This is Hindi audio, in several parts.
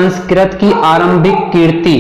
संस्कृत की आरंभिक कीर्ति,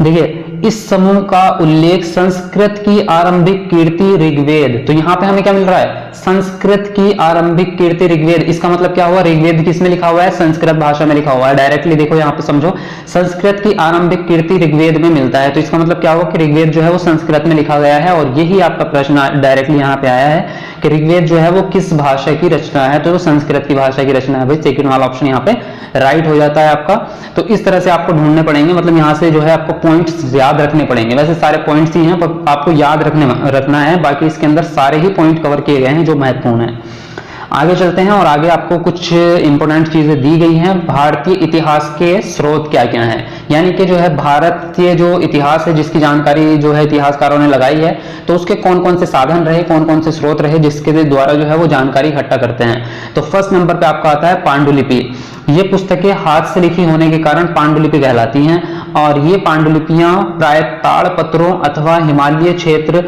देखिए इस समूह का उल्लेख संस्कृत की आरंभिक कीर्ति ऋग्वेद, तो यहां पे हमें क्या मिल रहा है, संस्कृत की आरंभिक कीर्ति ऋग्वेद। इसका मतलब क्या हुआ, ऋग्वेद किस में लिखा हुआ है, संस्कृत भाषा में लिखा हुआ है। डायरेक्टली देखो यहाँ पे समझो, संस्कृत की आरंभिक कीर्ति ऋग्वेद में मिलता है, तो इसका मतलब क्या हुआ कि ऋग्वेद जो है वो संस्कृत में लिखा गया है। और यही आपका प्रश्न डायरेक्टली यहाँ पे आया है कि ऋग्वेद जो है वो किस भाषा की रचना है, तो संस्कृत की भाषा की रचना है। भाई सेकंड वाला ऑप्शन यहाँ पे राइट हो जाता है आपका। तो इस तरह से आपको ढूंढने पड़ेंगे, मतलब यहाँ से जो है आपको पॉइंट्स याद रखने पड़ेंगे। वैसे सारे पॉइंट्स ही हैं पर आपको याद रखना है, बाकी इसके अंदर सारे ही पॉइंट कवर किए गए हैं जो महत्वपूर्ण है। आगे चलते हैं और आगे आपको कुछ इंपॉर्टेंट चीजें दी गई हैं। भारतीय इतिहास के स्रोत क्या क्या हैं, यानी कि जो है भारतीय जो इतिहास है जिसकी जानकारी जो है इतिहासकारों ने लगाई है, तो उसके कौन कौन से साधन रहे, कौन कौन से स्रोत रहे जिसके द्वारा जो है वो जानकारी इकट्ठा करते हैं। तो फर्स्ट नंबर पे आपका आता है पांडुलिपि। ये पुस्तकें हाथ से लिखी होने के कारण पांडुलिपि कहलाती हैं, और ये पांडुलिपियां प्राय ताड़पत्रों अथवा हिमालय क्षेत्र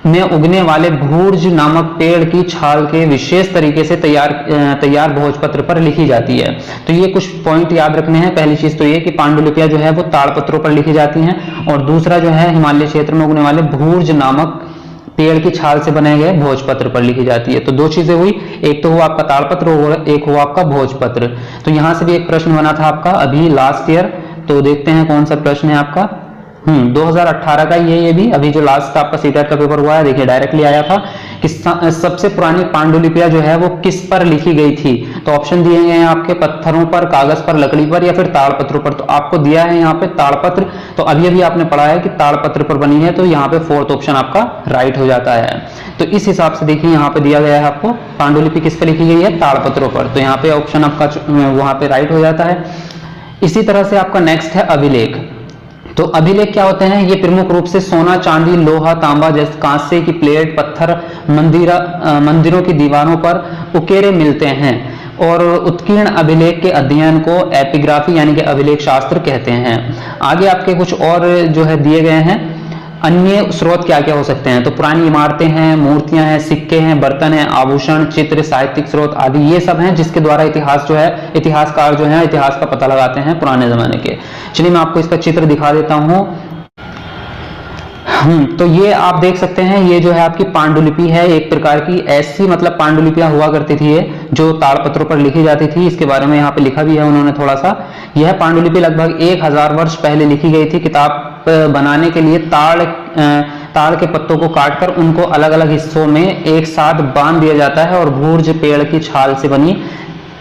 में उगने वाले भूर्ज नामक पेड़ की छाल के विशेष तरीके से तैयार भोजपत्र पर लिखी जाती है। तो ये कुछ पॉइंट याद रखने हैं। पहली चीज तो ये कि पांडुलिपियां जो है वो ताड़पत्रों पर लिखी जाती हैं, और दूसरा जो है हिमालय क्षेत्र में उगने वाले भूर्ज नामक पेड़ की छाल से बनाए गए भोजपत्र पर लिखी जाती है। तो दो चीजें हुई, एक तो हुआ आपका ताड़पत्र और एक हुआ आपका भोजपत्र। तो यहां से भी एक प्रश्न बना था आपका अभी लास्ट ईयर, तो देखते हैं कौन सा प्रश्न है आपका। 2018 का ये भी अभी जो लास्ट आपका सीटेट का पेपर हुआ है, देखिए डायरेक्टली आया था कि सबसे पुरानी पांडुलिपियां जो है वो किस पर लिखी गई थी। तो ऑप्शन दिए गए हैं आपके पत्थरों पर, कागज पर, लकड़ी पर या फिर ताड़पत्रों पर। तो आपको दिया है यहाँ पे ताड़पत्र, तो अभी अभी आपने पढ़ा है कि ताड़पत्र पर बनी है, तो यहाँ पे फोर्थ ऑप्शन आपका राइट हो जाता है। तो इस हिसाब से देखिए यहाँ पे दिया गया है आपको पांडुलिपि किस पे लिखी गई है, ताड़पत्रों पर, तो यहाँ पे ऑप्शन आपका वहां पे राइट हो जाता है। इसी तरह से आपका नेक्स्ट है अभिलेख। तो अभिलेख क्या होते हैं, ये प्रमुख रूप से सोना, चांदी, लोहा, तांबा जैसे कांसे की प्लेट, पत्थर, मंदिरों की दीवारों पर उकेरे मिलते हैं। और उत्कीर्ण अभिलेख के अध्ययन को एपिग्राफी यानी कि अभिलेख शास्त्र कहते हैं। आगे आपके कुछ और जो है दिए गए हैं अन्य स्रोत क्या क्या हो सकते हैं। तो पुरानी इमारतें हैं, मूर्तियां हैं, सिक्के हैं, बर्तन हैं, आभूषण, चित्र, साहित्यिक स्रोत आदि ये सब हैं जिसके द्वारा इतिहास जो है, इतिहासकार जो है इतिहास का पता लगाते हैं पुराने जमाने के। चलिए मैं आपको इसका चित्र दिखा देता हूं। तो ये आप देख सकते हैं, ये जो है आपकी पांडुलिपि है एक प्रकार की, ऐसी मतलब पांडुलिपियां हुआ करती थी ये जो ताड़पत्रों पर लिखी जाती थी। इसके बारे में यहाँ पे लिखा भी है उन्होंने थोड़ा सा। यह पांडुलिपि लगभग 1000 वर्ष पहले लिखी गई थी। किताब बनाने के लिए ताड़ के पत्तों को काटकर उनको अलग अलग हिस्सों में एक साथ बांध दिया जाता है और भूर्ज पेड़ की छाल से बनी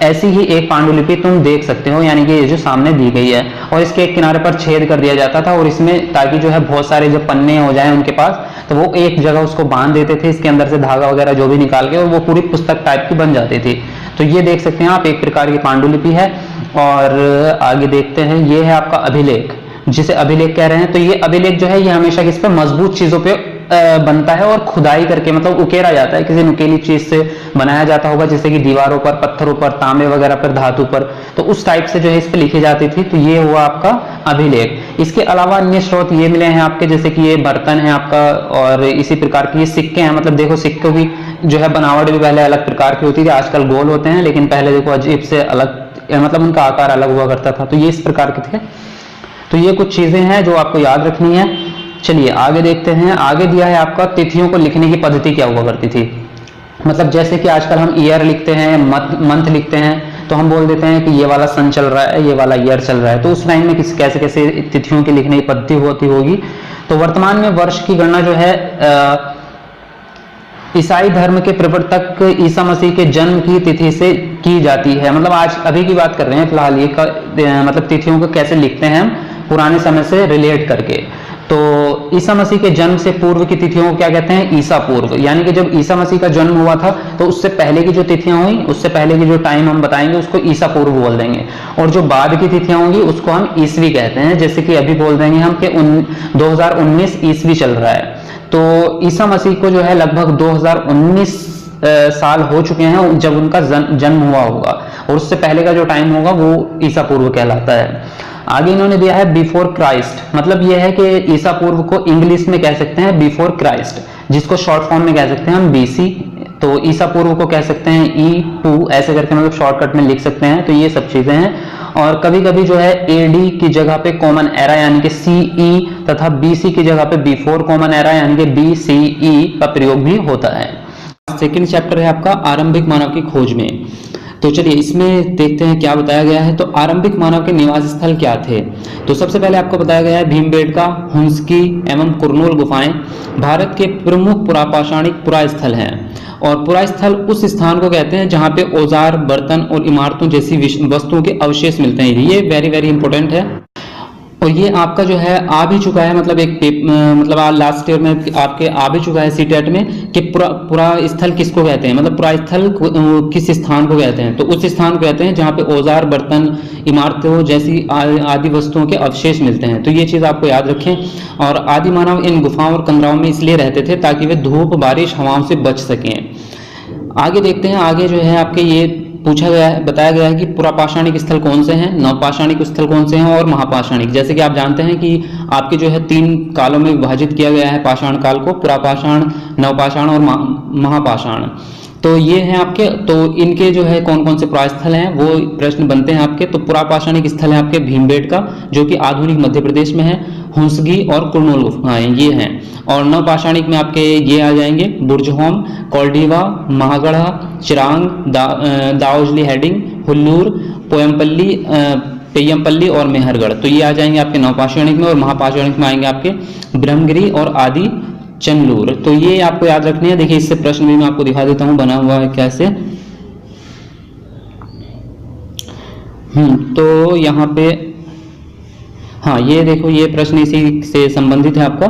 ऐसी ही एक पांडुलिपि तुम देख सकते हो, यानी कि ये जो सामने दी गई है। और इसके एक किनारे पर छेद कर दिया जाता था, और इसमें ताकि जो है बहुत सारे जब पन्ने हो जाएं उनके पास, तो वो एक जगह उसको बांध देते थे, इसके अंदर से धागा वगैरह जो भी निकाल के, और वो पूरी पुस्तक टाइप की बन जाती थी। तो ये देख सकते हैं आप, एक प्रकार की पांडुलिपि है। और आगे देखते हैं, ये है आपका अभिलेख, जिसे अभिलेख कह रहे हैं। तो ये अभिलेख जो है ये हमेशा किस पे, मजबूत चीजों पे बनता है, और खुदाई करके मतलब उकेरा जाता है, किसी नुकीली चीज से बनाया जाता होगा, जैसे कि दीवारों पर, पत्थरों पर, तांबे वगैरह पर, धातु पर, तो उस टाइप से जो है इस पे लिखी जाती थी। तो ये हुआ आपका अभिलेख। इसके अलावा अन्य स्रोत ये मिले हैं आपके, जैसे कि ये बर्तन है आपका, और इसी प्रकार की ये सिक्के हैं। मतलब देखो सिक्कों की जो है बनावट भी पहले अलग प्रकार की होती थी, आजकल गोल होते हैं, लेकिन पहले देखो अजीब से अलग, मतलब उनका आकार अलग हुआ करता था। तो ये इस प्रकार के थे। तो ये कुछ चीजें हैं जो आपको याद रखनी है। चलिए आगे देखते हैं। आगे दिया है आपका तिथियों को लिखने की पद्धति क्या हुआ करती थी। मतलब जैसे कि आजकल हम ईयर लिखते हैं, मंथ लिखते हैं, तो हम बोल देते हैं कि ये वाला सन चल रहा है, ये वाला ईयर चल रहा है। तो उस टाइम में कैसे कैसे तिथियों की लिखने की पद्धति होती होगी। तो वर्तमान में वर्ष की गणना जो है ईसाई धर्म के प्रवर्तक ईसा मसीह के जन्म की तिथि से की जाती है। मतलब आज अभी की बात कर रहे हैं फिलहाल, ये मतलब तिथियों को कैसे लिखते हैं हम पुराने समय से रिलेट करके। तो ईसा मसीह के जन्म से पूर्व की तिथियों को क्या कहते हैं, ईसा पूर्व। यानी कि जब ईसा मसीह का जन्म हुआ था तो उससे पहले की जो तिथियां हुई, उससे पहले की जो टाइम हम बताएंगे उसको ईसा पूर्व बोल देंगे, और जो बाद की तिथियां होंगी उसको हम ईसवी कहते हैं। जैसे कि अभी बोल देंगे हम कि 2019 ईसवी चल रहा है, तो ईसा मसीह को जो है लगभग 2019 साल हो चुके हैं जब उनका जन्म हुआ होगा, और उससे पहले का जो टाइम होगा वो ईसा पूर्व कहलाता है। आगे इन्होंने दिया है बिफोर क्राइस्ट। मतलब यह है कि ईसा पूर्व को इंग्लिश में कह सकते हैं बिफोर क्राइस्ट, जिसको शॉर्ट फॉर्म में कह सकते हैं हम बीसी तो ईसा पूर्व को कह सकते हैं E2 ऐसे करके, मतलब शॉर्टकट में लिख सकते हैं। तो ये सब चीजें हैं। और कभी कभी जो है AD की जगह पे कॉमन एरा यानी कि CE तथा BC की जगह पे B4 कॉमन एरा यानी कि BCE का प्रयोग भी होता है। सेकंड चैप्टर है आपका आरंभिक मानव की खोज में। तो चलिए इसमें देखते हैं क्या बताया गया है। तो आरंभिक मानव के निवास स्थल क्या थे। तो सबसे पहले आपको बताया गया है भीमबेटका, हुंसकी एवं कुरनूल गुफाएं भारत के प्रमुख पुरापाषाणिक पुरास्थल हैं। और पुरास्थल उस स्थान को कहते हैं जहां पे औजार, बर्तन और इमारतों जैसी वस्तुओं के अवशेष मिलते हैं। ये वेरी वेरी इंपॉर्टेंट है। और ये आपका जो है आ भी चुका है, मतलब मतलब लास्ट ईयर में आपके आ भी चुका है सीटेट में कि पुरा स्थल किसको कहते हैं, मतलब पुरा स्थल किस स्थान को कहते हैं। तो उस स्थान को कहते हैं जहाँ पे औजार, बर्तन, इमारतों जैसी आदि वस्तुओं के अवशेष मिलते हैं। तो ये चीज आपको याद रखें। और आदि मानव इन गुफाओं और कंदराओं में इसलिए रहते थे ताकि वे धूप, बारिश, हवाओं से बच सकें। आगे देखते हैं। आगे जो है आपके ये पूछा गया है, बताया गया है कि पुरापाषाणिक स्थल कौन से हैं, नवपाषाणिक स्थल कौन से हैं और महापाषाणिक। जैसे कि आप जानते हैं कि आपके जो है 3 कालों में विभाजित किया गया है पाषाण काल को, पुरापाषाण, नवपाषाण और महापाषाण। तो ये हैं आपके। तो इनके जो है कौन कौन से पुरास्थल हैं वो प्रश्न बनते हैं आपके। तो पुरापाषाणिक स्थल है आपके भीमबेटका जो कि आधुनिक मध्य प्रदेश में है, हुंसगी और कुरनूल गुफाएं ये हैं। और नवपाषाणिक में आपके ये आ जाएंगे बुर्जहोम, कोल्डीवा, महागढ़ा, चिरांग, दाओजली हेडिंग, हुल्लूर, पोयमपल्ली, पेयमपल्ली और मेहरगढ़। तो ये आ जाएंगे आपके नवपाषाणिक में। और महापाषाणिक में आएंगे आपके ब्रह्मगिरी और आदि चंदूर। तो ये आपको याद रखने हैं। देखिए इससे प्रश्न भी मैं आपको दिखा देता हूं बना हुआ है कैसे। तो यहाँ पे हाँ ये देखो ये प्रश्न इसी से संबंधित है आपका।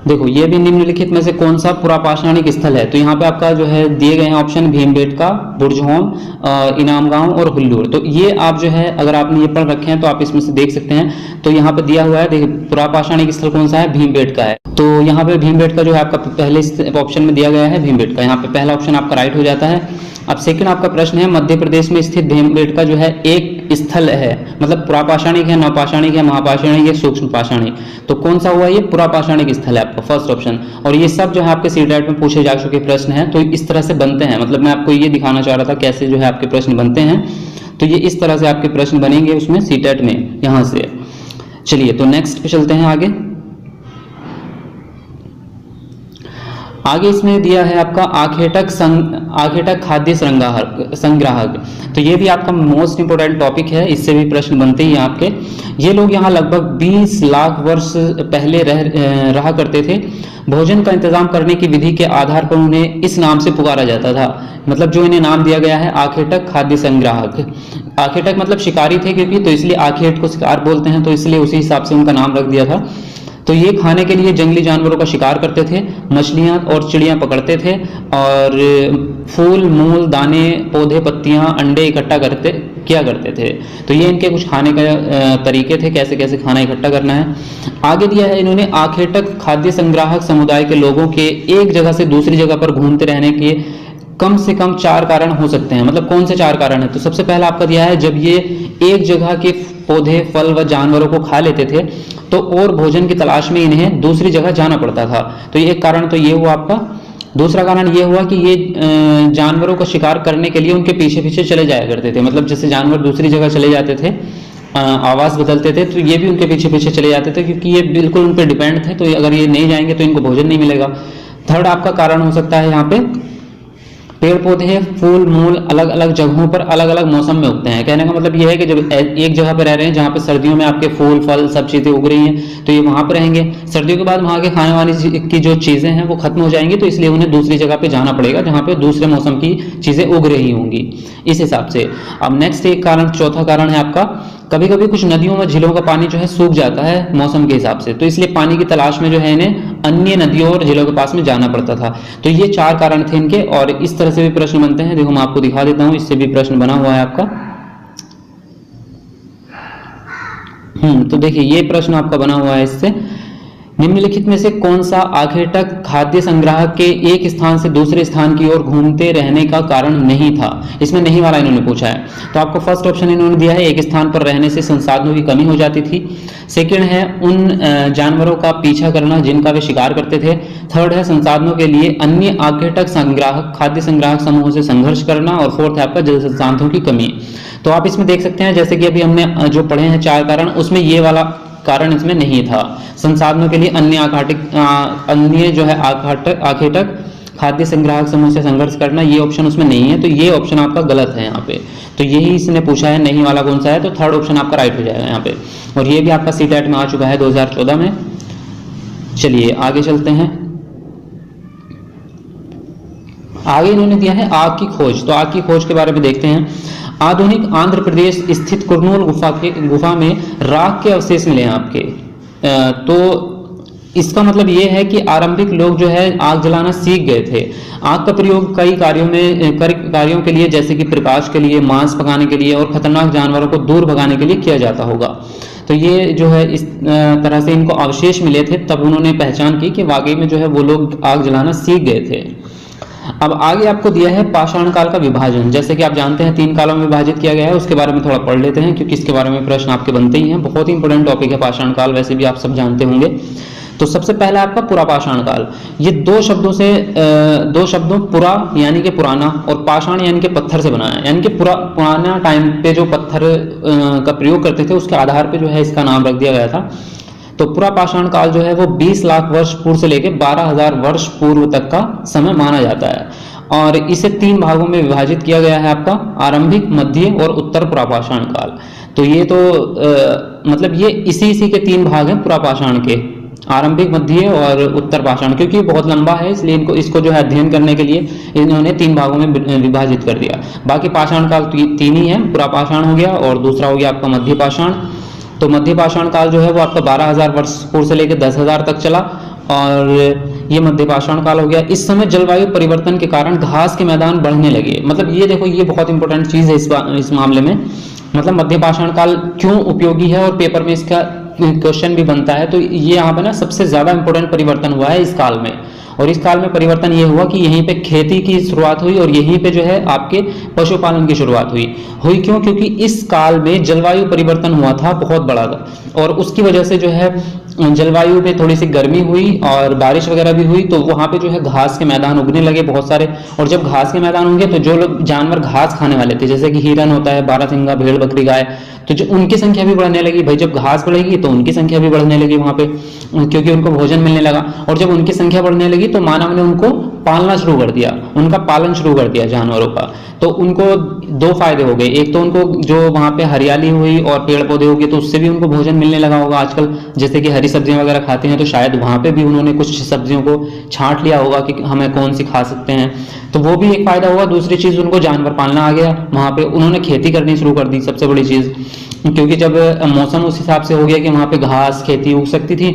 देखो ये भी निम्नलिखित में से कौन सा पुरापाषाणिक स्थल है। तो यहाँ पे आपका जो है दिए गए हैं ऑप्शन भीमबेटका, बुर्जहोम, इनामगांव और हुल्लूर। तो ये आप जो है अगर आपने ये पढ़ रखे हैं तो आप इसमें से देख सकते हैं। तो यहाँ पे दिया हुआ है, देखिए पुरापाषाणिक स्थल कौन सा है, भीमबेटका है। तो यहाँ पे भीमबेटका जो है आपका पहले ऑप्शन में दिया गया है भीमबेटका। यहाँ पे पहला ऑप्शन आपका राइट हो जाता है। अब सेकंड आपका प्रश्न है मध्य प्रदेश में स्थित भीमबेटका जो है एक स्थल है, मतलब पुरापाषाणिक है, नवपाषाणिक है, महापाषाणिक है, सूक्ष्म पाषाणिक। तो कौन सा हुआ ये पुरापाषाणिक स्थल है आपका फर्स्ट ऑप्शन। और ये सब जो है आपके सीटेट में पूछे जा चुके प्रश्न हैं। तो इस तरह से बनते हैं, मतलब मैं आपको ये दिखाना चाह रहा था कैसे जो है आपके प्रश्न बनते हैं। तो ये इस तरह से आपके प्रश्न बनेंगे उसमें सीटेट में यहाँ से। चलिए तो नेक्स्ट पे चलते हैं आगे। आगे इसमें दिया है आपका आखेटक खाद्य संग्राहक। तो ये भी आपका मोस्ट इंपोर्टेंट टॉपिक है, इससे भी प्रश्न बनते ही आपके। ये लोग यहाँ लगभग 20 लाख वर्ष पहले रहा करते थे। भोजन का इंतजाम करने की विधि के आधार पर उन्हें इस नाम से पुकारा जाता था, मतलब जो इन्हें नाम दिया गया है आखेटक खाद्य संग्राहक। आखेटक मतलब शिकारी थे क्योंकि, तो इसलिए आखेट को शिकार बोलते हैं, तो इसलिए उसी हिसाब से उनका नाम रख दिया था। तो ये खाने के लिए जंगली जानवरों का शिकार करते थे, मछलियां और चिड़ियां पकड़ते थे और फूल, मूल, दाने, पौधे, पत्तियां, अंडे इकट्ठा किया करते थे। तो ये इनके कुछ खाने के तरीके थे, कैसे कैसे खाना इकट्ठा करना है। आगे दिया है इन्होंने आखेटक खाद्य संग्राहक समुदाय के लोगों के एक जगह से दूसरी जगह पर घूमते रहने के कम से कम 4 कारण हो सकते हैं। मतलब कौन से 4 कारण है। तो सबसे पहला आपका दिया है जब ये एक जगह के पौधे, फल व जानवरों को खा लेते थे तो और भोजन की तलाश में इन्हें दूसरी जगह जाना पड़ता था। तो ये एक कारण तो ये हुआ आपका। दूसरा कारण ये हुआ कि ये जानवरों का शिकार करने के लिए उनके पीछे पीछे चले जाया करते थे। मतलब जैसे जानवर दूसरी जगह चले जाते थे, आवाज बदलते थे, तो ये भी उनके पीछे पीछे चले जाते थे क्योंकि ये बिल्कुल उन पर डिपेंड थे। तो अगर ये नहीं जाएंगे तो इनको भोजन नहीं मिलेगा। थर्ड आपका कारण हो सकता है यहाँ पे पेड़ पौधे, फूल, मूल अलग अलग जगहों पर अलग अलग मौसम में उगते हैं। कहने का मतलब यह है कि जब एक जगह पर रह रहे हैं जहाँ पे सर्दियों में आपके फूल, फल, सब चीजें उग रही हैं तो ये वहां पर रहेंगे। सर्दियों के बाद वहां के खाने वाली की जो चीजें हैं वो खत्म हो जाएंगी, तो इसलिए उन्हें दूसरी जगह पे जाना पड़ेगा जहाँ पे दूसरे मौसम की चीजें उग रही होंगी, इस हिसाब से। अब नेक्स्ट एक कारण, चौथा कारण है आपका कभी कभी कुछ नदियों व झीलों का पानी जो है सूख जाता है मौसम के हिसाब से, तो इसलिए पानी की तलाश में जो है इन्हें अन्य नदियों और झीलों के पास में जाना पड़ता था। तो ये 4 कारण थे इनके, और इस तरह से भी प्रश्न बनते हैं। देखो मैं आपको दिखा देता हूं, इससे भी प्रश्न बना हुआ है आपका। तो देखिए ये प्रश्न आपका बना हुआ है इससे निम्नलिखित में से कौन सा आखेटक खाद्य संग्राहक के एक स्थान से दूसरे स्थान की ओर घूमते रहने का कारण नहीं था? इसमें नहीं वाला इन्होंने पूछा है। तो आपको फर्स्ट ऑप्शन इन्होंने दिया है, एक स्थान पर रहने से संसाधनों की कमी हो जाती थी। सेकंड है उन जानवरों का पीछा करना जिनका वे शिकार करते थे। थर्ड है संसाधनों के लिए अन्य आखेटक संग्राहक खाद्य संग्राहक समूहों से संघर्ष करना। और फोर्थ है आपका जल संसाधनों की कमी। तो आप इसमें देख सकते हैं जैसे कि अभी हमने जो पढ़े हैं 4 कारण, उसमें ये वाला कारण इसमें नहीं था। संसाधनों के लिए अन्य जो है आखेटक खाद्य संग्राहक समूह से संघर्ष करना, ये ऑप्शन उसमें नहीं है। तो ये ऑप्शन आपका गलत है यहाँ पे। तो यही इसने पूछा है, नहीं वाला कौन सा है, तो थर्ड ऑप्शन आपका राइट हो जाएगा यहाँ पे। और ये भी आपका सीटेट में आ चुका है 2014 में। चलिए आगे चलते हैं। आगे इन्होंने दिया है आग की खोज। तो आग की खोज के बारे में देखते हैं। आधुनिक आंध्र प्रदेश स्थित कुर्नूल गुफा में राख के अवशेष मिले हैं आपके। तो इसका मतलब ये है कि आरंभिक लोग जो है आग जलाना सीख गए थे। आग का प्रयोग कई कार्यों के लिए, जैसे कि प्रकाश के लिए, मांस पकाने के लिए और खतरनाक जानवरों को दूर भगाने के लिए किया जाता होगा। तो ये जो है इस तरह से इनको अवशेष मिले थे, तब उन्होंने पहचान की कि वाकई में जो है वो लोग आग जलाना सीख गए थे। अब आगे आपको दिया है पाषाण काल का विभाजन। जैसे कि आप जानते हैं 3 कालों में विभाजित किया गया है, उसके बारे में थोड़ा पढ़ लेते हैं क्योंकि इसके बारे में प्रश्न आपके बनते ही हैं। बहुत ही इंपॉर्टेंट टॉपिक है पाषाण काल, वैसे भी आप सब जानते होंगे। तो सबसे पहला आपका पुरा पाषाण काल। ये दो शब्दों पुरा यानी कि पुराना और पाषाण यानी कि पत्थर से बना है। यानी कि पुराना टाइम पे जो पत्थर का प्रयोग करते थे उसके आधार पे जो है इसका नाम रख दिया गया था। तो पुरा पाषाण काल जो है वो 20 लाख वर्ष पूर्व से लेकर 12,000 वर्ष पूर्व तक का समय माना जाता है। और इसे 3 भागों में विभाजित किया गया है आपका, आरंभिक, मध्य और उत्तर पुरा पाषाण काल। तो ये तो मतलब ये इसी के 3 भाग हैं पुरा पाषाण के, आरंभिक, मध्य और उत्तर पाषाण। क्योंकि ये बहुत लंबा है इसलिए इसको जो है अध्ययन करने के लिए इन्होंने 3 भागों में विभाजित कर दिया। बाकी पाषाण काल 3 ही है, पुरा पाषाण हो गया और दूसरा हो गया आपका मध्य पाषाण। तो मध्य पाषाण काल जो है वो आपका 12,000 वर्ष पूर्व से लेकर 10,000 तक चला और ये मध्य पाषाण काल हो गया। इस समय जलवायु परिवर्तन के कारण घास के मैदान बढ़ने लगे। मतलब ये देखो, ये बहुत इंपॉर्टेंट चीज है इस मामले में। मतलब मध्य पाषाण काल क्यों उपयोगी है और पेपर में इसका क्वेश्चन भी बनता है। तो ये यहाँ पे ना सबसे ज्यादा इंपॉर्टेंट परिवर्तन हुआ है इस काल में। और इस काल में परिवर्तन ये हुआ कि यहीं पे खेती की शुरुआत हुई और यहीं पे जो है आपके पशुपालन की शुरुआत हुई क्यों? क्योंकि इस काल में जलवायु परिवर्तन हुआ था बहुत बड़ा था और उसकी वजह से जो है जलवायु में थोड़ी सी गर्मी हुई और बारिश वगैरह भी हुई। तो वहां पे जो है घास के मैदान उगने लगे बहुत सारे। और जब घास के मैदान होंगे तो जो लोग जानवर घास खाने वाले थे, जैसे कि हिरन होता है, बारहसिंगा, भेड़, बकरी, गाय, तो जो उनकी संख्या भी बढ़ने लगी। भाई जब घास बढ़ेगी तो उनकी संख्या भी बढ़ने लगी वहां पे, क्योंकि उनको भोजन मिलने लगा। और जब उनकी संख्या बढ़ने लगी तो मानव ने उनको पालना शुरू कर दिया, उनका पालन शुरू कर दिया जानवरों का। तो उनको 2 फायदे हो गए। एक तो उनको जो वहां पे हरियाली हुई और पेड़ पौधे हो गए तो उससे भी उनको भोजन मिलने लगा होगा। आजकल जैसे कि हरी सब्जियां वगैरह खाते हैं तो शायद वहां पे भी उन्होंने कुछ सब्जियों को छांट लिया होगा कि हमें कौन सी खा सकते हैं, तो वो भी एक फायदा हुआ। दूसरी चीज उनको जानवर पालना आ गया, वहां पे उन्होंने खेती करनी शुरू कर दी, सबसे बड़ी चीज, क्योंकि जब मौसम उस हिसाब से हो गया कि वहां पे घास खेती उग सकती थी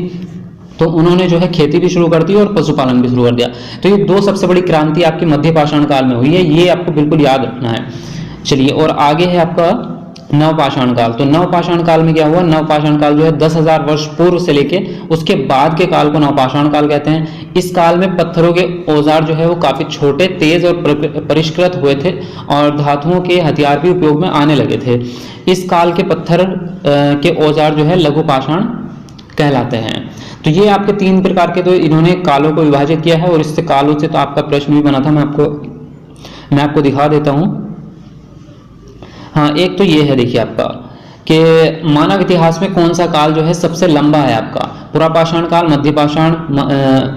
तो उन्होंने जो है खेती भी शुरू कर दी और पशुपालन भी शुरू कर दिया। तो ये 2 सबसे बड़ी क्रांति आपकी मध्य पाषाण काल में हुई है, ये आपको बिल्कुल याद रखना है। चलिए और आगे है आपका नवपाषाण काल। तो नवपाषाण काल में क्या हुआ? नवपाषाण काल जो है 10,000 वर्ष पूर्व से लेके उसके बाद के काल को नवपाषाण काल कहते हैं। इस काल में पत्थरों के औजार जो है वो काफी छोटे, तेज और परिष्कृत हुए थे और धातुओं के हथियार भी उपयोग में आने लगे थे। इस काल के पत्थर के औजार जो है लघु पाषाण कहलाते हैं। तो ये आपके 3 प्रकार के तो इन्होंने कालों को विभाजित किया है और इससे कालों से तो आपका प्रश्न भी बना था। मैं आपको दिखा देता हूं। हाँ, एक तो ये है, देखिए आपका कि मानव इतिहास में कौन सा काल जो है सबसे लंबा है आपका? पुरा पाषाण काल, मध्य पाषाण,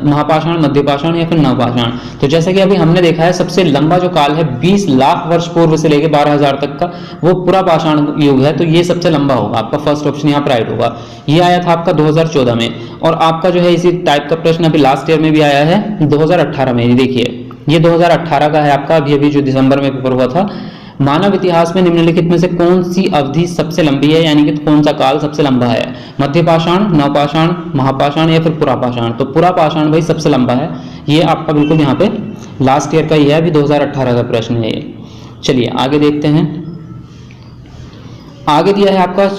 महापाषाण, मध्य पाषाण या फिर नवपाषाण। तो जैसे कि अभी हमने देखा है सबसे लंबा जो काल है 20 लाख वर्ष पूर्व से लेकर 12,000 तक का, वो पुरा पाषाण युग है। तो ये सबसे लंबा होगा, आपका फर्स्ट ऑप्शन यहाँ पर राइट होगा। ये आया था आपका 2014 में। और आपका जो है इसी टाइप का प्रश्न अभी लास्ट ईयर में भी आया है 2018 में। देखिए ये 2018 का है आपका, अभी जो दिसंबर में पेपर हुआ था। मानव इतिहास में निम्नलिखित में से कौन सी अवधि सबसे लंबी है, यानी कि कौन सा काल सबसे लंबा है? मध्य पाषाण, नवपाषाण, महापाषाण या फिर पुरा पाषाण? तो पुरा पाषाण भाई सबसे लंबा है। ये आपका बिल्कुल यहाँ पे लास्ट ईयर का ही है, अभी 2018 का प्रश्न है ये। चलिए आगे देखते हैं। आगे दिया है आपका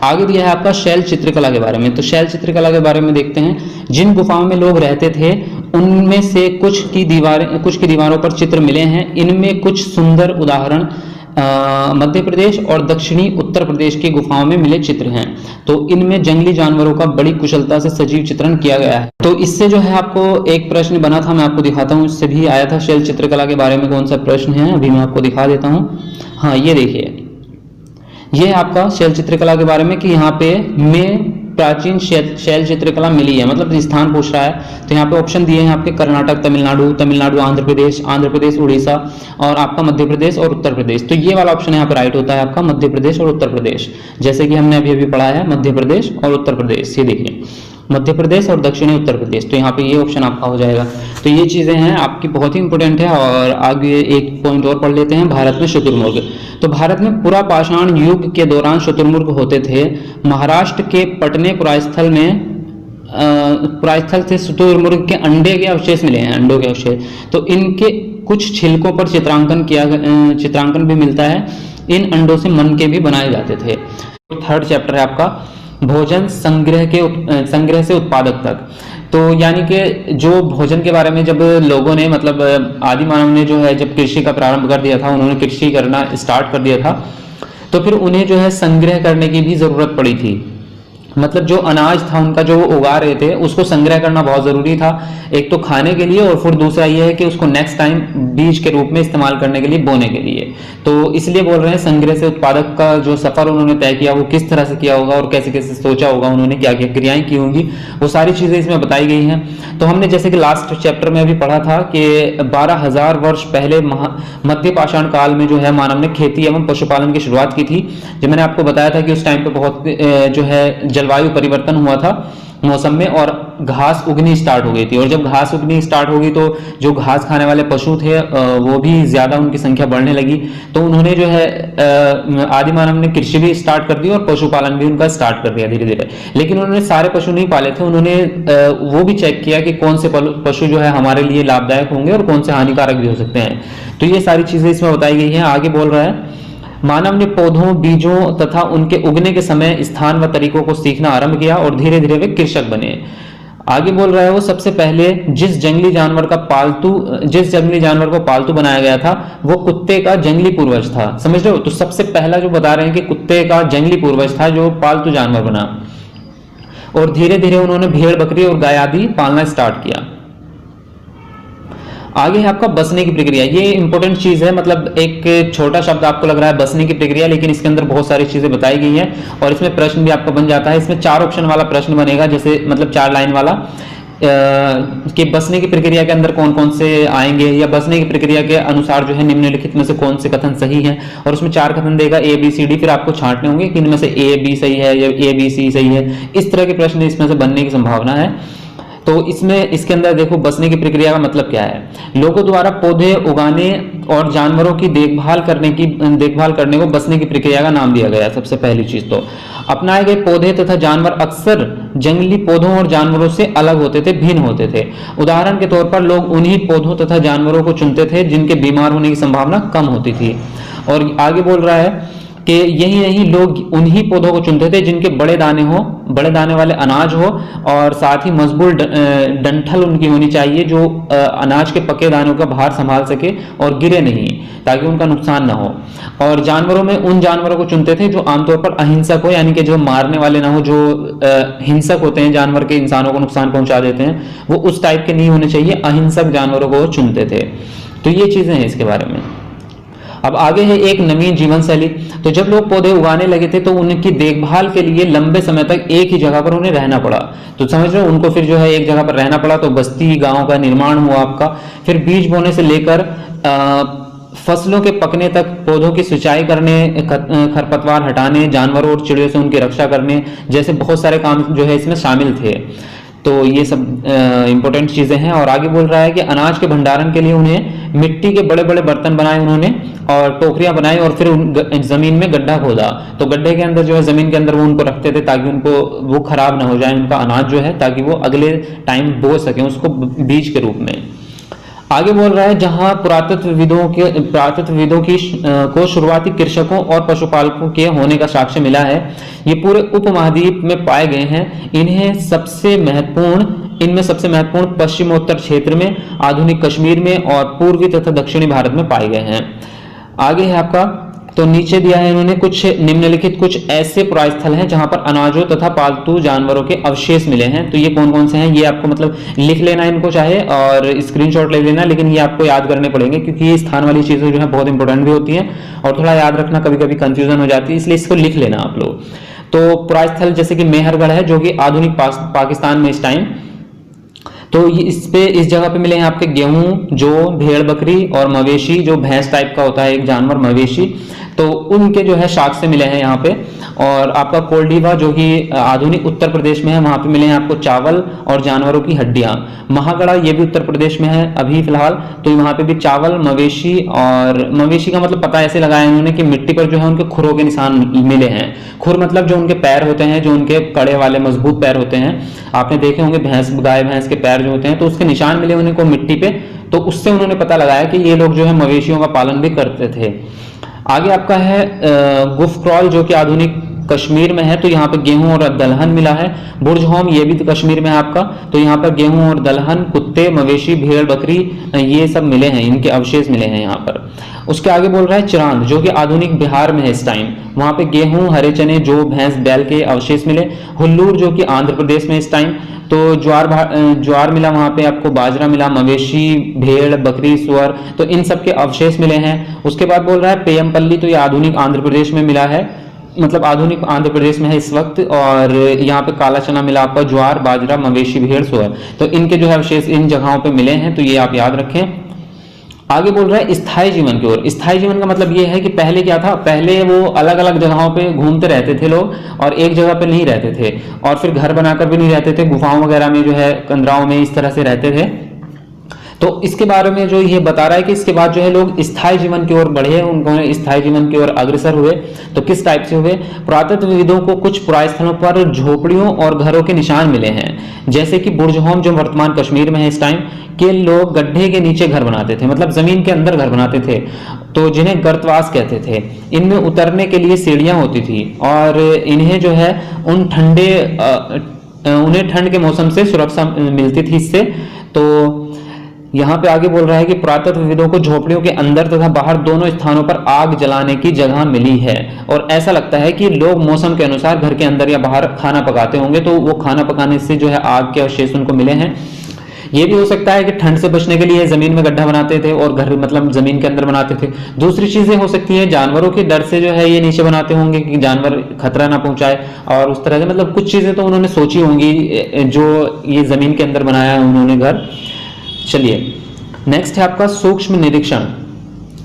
आगे दिया है आपका शैल चित्रकला के बारे में। तो शैल चित्रकला के बारे में देखते हैं। जिन गुफाओं में लोग रहते थे उनमें से कुछ की दीवारों पर चित्र मिले हैं। इनमें कुछ सुंदर उदाहरण मध्य प्रदेश और दक्षिणी उत्तर प्रदेश की गुफाओं में मिले चित्र हैं। तो इनमें जंगली जानवरों का बड़ी कुशलता से सजीव चित्रण किया गया है। तो इससे जो है आपको एक प्रश्न बना था, मैं आपको दिखाता हूँ। इससे भी आया था शैल चित्रकला के बारे में कौन सा प्रश्न है, अभी मैं आपको दिखा देता हूँ। हाँ, ये देखिए, ये आपका शैल चित्रकला के बारे में कि यहाँ पे में प्राचीन शैल चित्रकला मिली है, मतलब स्थान पूछ रहा है। तो यहाँ पे ऑप्शन दिए हैं आपके कर्नाटक, तमिलनाडु आंध्र प्रदेश उड़ीसा और आपका मध्य प्रदेश और उत्तर प्रदेश। तो ये वाला ऑप्शन यहाँ पे राइट होता है आपका, मध्य प्रदेश और उत्तर प्रदेश, जैसे कि हमने अभी पढ़ा है मध्य प्रदेश और उत्तर प्रदेश। ये देखिए, मध्य प्रदेश और दक्षिणी उत्तर प्रदेश। तो यहाँ पे ये ऑप्शन आपका हो जाएगा। तो ये चीजें हैं आपकी, बहुत ही इंपॉर्टेंट है। और आगे एक पॉइंट और पढ़ लेते हैं, भारत में शुतुरमुर्ग। तो भारत में पुरा पाषाण युग के दौरान शुतुरमुर्ग होते थे। महाराष्ट्र के पटने पुरास्थल से शुतुरमुर्ग के अंडे के अवशेष मिले हैं, अंडों के अवशेष। तो इनके कुछ छिलकों पर चित्रांकन भी मिलता है। इन अंडों से मनके भी बनाए जाते थे। थर्ड चैप्टर है आपका भोजन संग्रह से उत्पादक तक। तो यानी कि जो भोजन के बारे में जब लोगों ने, मतलब आदि मानव ने जो है जब कृषि का प्रारंभ कर दिया था, उन्होंने कृषि करना स्टार्ट कर दिया था, तो फिर उन्हें जो है संग्रह करने की भी जरूरत पड़ी थी। मतलब जो अनाज था उनका जो वो उगा रहे थे उसको संग्रह करना बहुत जरूरी था, एक तो खाने के लिए और फिर दूसरा ये है कि उसको नेक्स्ट टाइम बीज के रूप में इस्तेमाल करने के लिए, बोने के लिए। तो इसलिए बोल रहे हैं संग्रह से उत्पादक का जो सफर उन्होंने तय किया वो किस तरह से किया होगा और कैसे कैसे सोचा होगा, उन्होंने क्या क्या क्रियाएं की होंगी, वो सारी चीजें इसमें बताई गई हैं। तो हमने जैसे कि लास्ट चैप्टर में अभी पढ़ा था कि 12,000 वर्ष पहले मध्य पाषाण काल में जो है मानव ने खेती एवं पशुपालन की शुरुआत की थी। जब मैंने आपको बताया था कि उस टाइम पे बहुत जो है जलवायु परिवर्तन हुआ था मौसम में और घास उगनी स्टार्ट हो गई थी। और जब घास उगनी स्टार्ट होगी तो जो घास खाने वाले पशु थे वो भी ज्यादा, उनकी संख्या बढ़ने लगी। तो उन्होंने जो है आदि मानव ने कृषि भी स्टार्ट कर दी और पशुपालन भी उनका स्टार्ट कर दिया धीरे धीरे। लेकिन उन्होंने सारे पशु नहीं पाले थे, उन्होंने वो भी चेक किया कि कौन से पशु जो है हमारे लिए लाभदायक होंगे और कौन से हानिकारक भी हो सकते हैं। तो ये सारी चीजें इसमें बताई गई है। आगे बोल रहा है मानव ने पौधों, बीजों तथा उनके उगने के समय, स्थान व तरीकों को सीखना आरंभ किया और धीरे धीरे वे कृषक बने। आगे बोल रहा है वो सबसे पहले जिस जंगली जानवर को पालतू बनाया गया था वो कुत्ते का जंगली पूर्वज था। समझ रहे हो? तो सबसे पहला जो बता रहे हैं कि कुत्ते का जंगली पूर्वज था जो पालतू जानवर बना, और धीरे धीरे उन्होंने भेड़, बकरी और गाय आदि पालना स्टार्ट किया। आगे है आपका बसने की प्रक्रिया। ये इंपॉर्टेंट चीज है, मतलब एक छोटा शब्द आपको लग रहा है बसने की प्रक्रिया, लेकिन इसके अंदर बहुत सारी चीजें बताई गई हैं और इसमें प्रश्न भी आपका बन जाता है। इसमें 4 ऑप्शन वाला प्रश्न बनेगा, जैसे मतलब 4 लाइन वाला कि बसने की प्रक्रिया के अंदर कौन कौन से आएंगे, या बसने की प्रक्रिया के अनुसार जो है निम्नलिखित में से कौन से कथन सही हैं। और उसमें 4 कथन देगा A B C D, फिर आपको छांटने होंगे कि इनमें से A B सही है या A B C सही है। इस तरह के प्रश्न इसमें से बनने की संभावना है। तो इसके अंदर देखो बसने की प्रक्रिया का मतलब क्या है। लोगों द्वारा पौधे उगाने और जानवरों की देखभाल करने को बसने की प्रक्रिया का नाम दिया गया है। सबसे पहली चीज तो अपनाए गए पौधे तथा जानवर अक्सर जंगली पौधों और जानवरों से अलग होते थे, भिन्न होते थे। उदाहरण के तौर पर लोग उन्हीं पौधों तथा जानवरों को चुनते थे जिनके बीमार होने की संभावना कम होती थी। और आगे बोल रहा है कि यही लोग उन्हीं पौधों को चुनते थे जिनके बड़े दाने वाले अनाज हो, और साथ ही मजबूत डंठल उनकी होनी चाहिए जो अनाज के पके दानों का भार संभाल सके और गिरे नहीं, ताकि उनका नुकसान ना हो। और जानवरों में उन जानवरों को चुनते थे जो आमतौर पर अहिंसक हो, यानी कि जो मारने वाले ना हो, जो हिंसक होते हैं, जानवर के इंसानों को नुकसान पहुंचा देते हैं, वो उस टाइप के नहीं होने चाहिए, अहिंसक जानवरों को चुनते थे। तो ये चीजें हैं इसके बारे में। अब आगे है एक नवीन जीवन शैली। तो जब लोग पौधे उगाने लगे थे तो उनकी देखभाल के लिए लंबे समय तक एक ही जगह पर उन्हें रहना पड़ा। तो समझ रहे हो, उनको फिर जो है एक जगह पर रहना पड़ा, तो बस्ती गांव का निर्माण हुआ आपका। फिर बीज बोने से लेकर फसलों के पकने तक, पौधों की सिंचाई करने, खरपतवार हटाने, जानवरों और चिड़ियों से उनकी रक्षा करने जैसे बहुत सारे काम जो है इसमें शामिल थे। तो ये सब इंपॉर्टेंट चीजें हैं। और आगे बोल रहा है कि अनाज के भंडारण के लिए उन्हें मिट्टी के बड़े बड़े बर्तन बनाए उन्होंने, और टोकरियां बनाई, और फिर जमीन में गड्ढा खोदा। तो गड्ढे के अंदर जो है जमीन के अंदर वो उनको रखते थे ताकि उनको वो खराब ना हो जाए उनका अनाज जो है, ताकि वो अगले टाइम बो सके उसको बीज के रूप में। आगे बोल रहा है जहां पुरातत्वविदों को शुरुआती कृषकों और पशुपालकों के होने का साक्ष्य मिला है, ये पूरे उपमहाद्वीप में पाए गए हैं। इनमें सबसे महत्वपूर्ण पश्चिमोत्तर क्षेत्र में, आधुनिक कश्मीर में और पूर्वी तथा दक्षिणी भारत में पाए गए हैं। आगे है आपका, तो नीचे दिया है इन्होंने कुछ निम्नलिखित कुछ ऐसे पुरास्थल हैं जहां पर अनाजों तथा पालतू जानवरों के अवशेष मिले हैं। तो ये कौन कौन से हैं, ये आपको मतलब लिख लेना इनको चाहे और स्क्रीनशॉट ले लेना, लेकिन ये आपको याद करने पड़ेंगे क्योंकि ये स्थान वाली चीजें जो है बहुत इंपॉर्टेंट भी होती हैं और थोड़ा याद रखना कभी कभी कंफ्यूजन हो जाती है, इसलिए इसको लिख लेना आप लोग। तो पुरास्थल जैसे कि मेहरगढ़ है जो कि आधुनिक पाकिस्तान में इस टाइम, तो इस जगह पे मिले हैं आपके गेहूं, जो भेड़ बकरी और मवेशी, जो भैंस टाइप का होता है एक जानवर मवेशी, तो उनके जो है शाख से मिले हैं यहाँ पे। और आपका कोल्डीवा जो कि आधुनिक उत्तर प्रदेश में है, वहां पे मिले हैं आपको चावल और जानवरों की हड्डियां। महागढ़ा ये भी उत्तर प्रदेश में है अभी फिलहाल, तो वहां पे भी चावल, मवेशी, और मवेशी का मतलब पता ऐसे लगाया इन्होंने कि मिट्टी पर जो है उनके खुरों के निशान मिले हैं। खुर मतलब जो उनके पैर होते हैं, जो उनके कड़े वाले मजबूत पैर होते हैं, आपने देखे होंगे गाय भैंस के पैर जो होते हैं, तो उसके निशान मिले उनको मिट्टी पे, तो उससे उन्होंने पता लगाया कि ये लोग जो है मवेशियों का पालन भी करते थे। आगे आपका है गुफक्रॉल जो कि आधुनिक कश्मीर में है, तो यहाँ पे गेहूं और दलहन मिला है। बुर्जहोम ये भी तो कश्मीर में है आपका, तो यहाँ पर गेहूं और दलहन, कुत्ते, मवेशी, भेड़ बकरी ये सब मिले हैं, इनके अवशेष मिले हैं यहाँ पर। उसके आगे बोल रहा है चिरांद जो कि आधुनिक बिहार में है इस टाइम, वहां पे गेहूं, हरे चने, जौ, भैंस, बैल के अवशेष मिले। हुल्लूर जो कि आंध्र प्रदेश में इस टाइम, तो ज्वार मिला वहां पे आपको, बाजरा मिला, मवेशी, भेड़, बकरी, सुअर, तो इन सब के अवशेष मिले हैं। उसके बाद बोल रहा है पेयमपल्ली, तो ये आधुनिक आंध्र प्रदेश में मिला है, मतलब आधुनिक आंध्र प्रदेश में है इस वक्त। और यहाँ पे काला चना मिला आपका, ज्वार, बाजरा, मवेशी, भेड़, सुअर, तो इनके जो है अवशेष इन जगहों पे मिले हैं, तो ये आप याद रखें। आगे बोल रहा है स्थायी जीवन की ओर। स्थायी जीवन का मतलब ये है कि पहले क्या था, पहले वो अलग अलग जगहों पे घूमते रहते थे लोग और एक जगह पे नहीं रहते थे, और फिर घर बनाकर भी नहीं रहते थे, गुफाओं वगैरह में जो है कंदराओं में इस तरह से रहते थे। तो इसके बारे में जो ये बता रहा है कि इसके बाद जो है लोग स्थायी जीवन की ओर बढ़े, उन्होंने स्थायी जीवन की ओर अग्रसर हुए। तो किस टाइप से हुए, पुरातत्वविदों को कुछ पुरास्थलों पर झोपड़ियों और घरों के निशान मिले हैं, जैसे कि बुर्जहोम जो वर्तमान कश्मीर में है इस टाइम, के लोग गड्ढे के नीचे घर बनाते थे, मतलब जमीन के अंदर घर बनाते थे, तो जिन्हें गर्तवास कहते थे। इनमें उतरने के लिए सीढ़ियां होती थी और इन्हें जो है उन्हें ठंड के मौसम से सुरक्षा मिलती थी इससे। तो यहाँ पे आगे बोल रहा है कि पुरातत्वविदों को झोपड़ियों के अंदर तथा बाहर दोनों स्थानों पर आग जलाने की जगह मिली है, और ऐसा लगता है कि लोग मौसम के अनुसार घर के अंदर या बाहर खाना पकाते होंगे, तो वो खाना पकाने से जो है आग के अवशेष उनको मिले हैं। ये भी हो सकता है कि ठंड से बचने के लिए जमीन में गड्ढा बनाते थे और घर मतलब जमीन के अंदर बनाते थे। दूसरी चीजें हो सकती हैं, जानवरों के डर से जो है ये नीचे बनाते होंगे कि जानवर खतरा ना पहुंचाए, और उस तरह से मतलब कुछ चीजें तो उन्होंने सोची होंगी जो ये जमीन के अंदर बनाया है उन्होंने घर। चलिए नेक्स्ट है आपका सूक्ष्म निरीक्षण।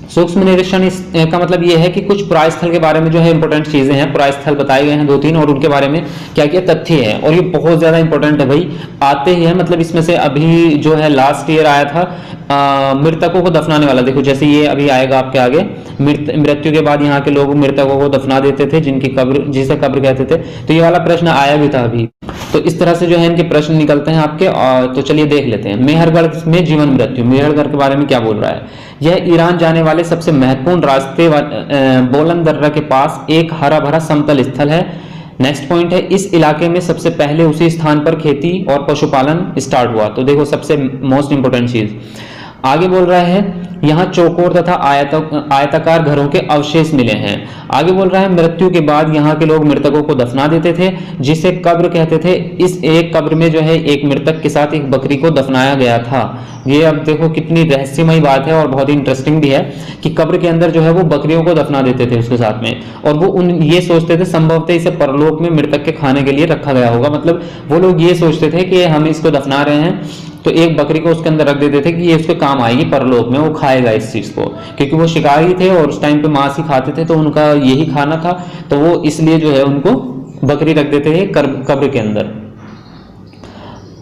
सूक्ष्म निरीक्षण का मतलब यह है कि कुछ पुरास्थल के बारे में जो है इंपॉर्टेंट चीजें हैं, पुरास्थल बताए गए हैं 2-3 और उनके बारे में क्या क्या तथ्य है, और ये बहुत ज्यादा इंपॉर्टेंट है भाई, आते ही है। मतलब इसमें से अभी जो है लास्ट ईयर आया था मृतकों को दफनाने वाला, देखो जैसे ये अभी आएगा आपके आगे, मृत्यु के बाद यहाँ के लोग मृतकों को दफना देते थे, जिनकी कब्र, जिसे कब्र कहते थे, तो ये वाला प्रश्न आया भी था अभी। तो इस तरह से जो है इनके प्रश्न निकलते हैं आपके। और तो चलिए देख लेते हैं मेहरगढ़ में जीवन मृत्यु। मेहरगढ़ के बारे में क्या बोल रहा है, यह ईरान जाने वाले सबसे महत्वपूर्ण रास्ते बोलन दर्रा के पास एक हरा भरा समतल स्थल है। नेक्स्ट पॉइंट है, इस इलाके में सबसे पहले उसी स्थान पर खेती और पशुपालन स्टार्ट हुआ। तो देखो सबसे मोस्ट इंपोर्टेंट चीज आगे बोल रहा है, यहाँ चौकोर तथा आयताकार घरों के अवशेष मिले हैं। आगे बोल रहा है, मृत्यु के बाद यहाँ के लोग मृतकों को दफना देते थे, जिसे कब्र कहते थे। इस एक कब्र में जो है एक मृतक के साथ एक बकरी को दफनाया गया था। ये अब देखो कितनी रहस्यमय बात है और बहुत ही इंटरेस्टिंग भी है कि कब्र के अंदर जो है वो बकरियों को दफना देते थे उसके साथ में, और वो ये सोचते थे संभवतः इसे परलोक में मृतक के खाने के लिए रखा गया होगा। मतलब वो लोग ये सोचते थे कि हम इसको दफना रहे हैं तो एक बकरी को उसके अंदर रख देते थे कि ये उसके काम आएगी परलोक में, वो खाएगा इस चीज को, क्योंकि वो शिकारी थे और उस टाइम पे मांस ही खाते थे, तो उनका यही खाना था, तो वो इसलिए जो है उनको बकरी रख देते थे कब्र के अंदर।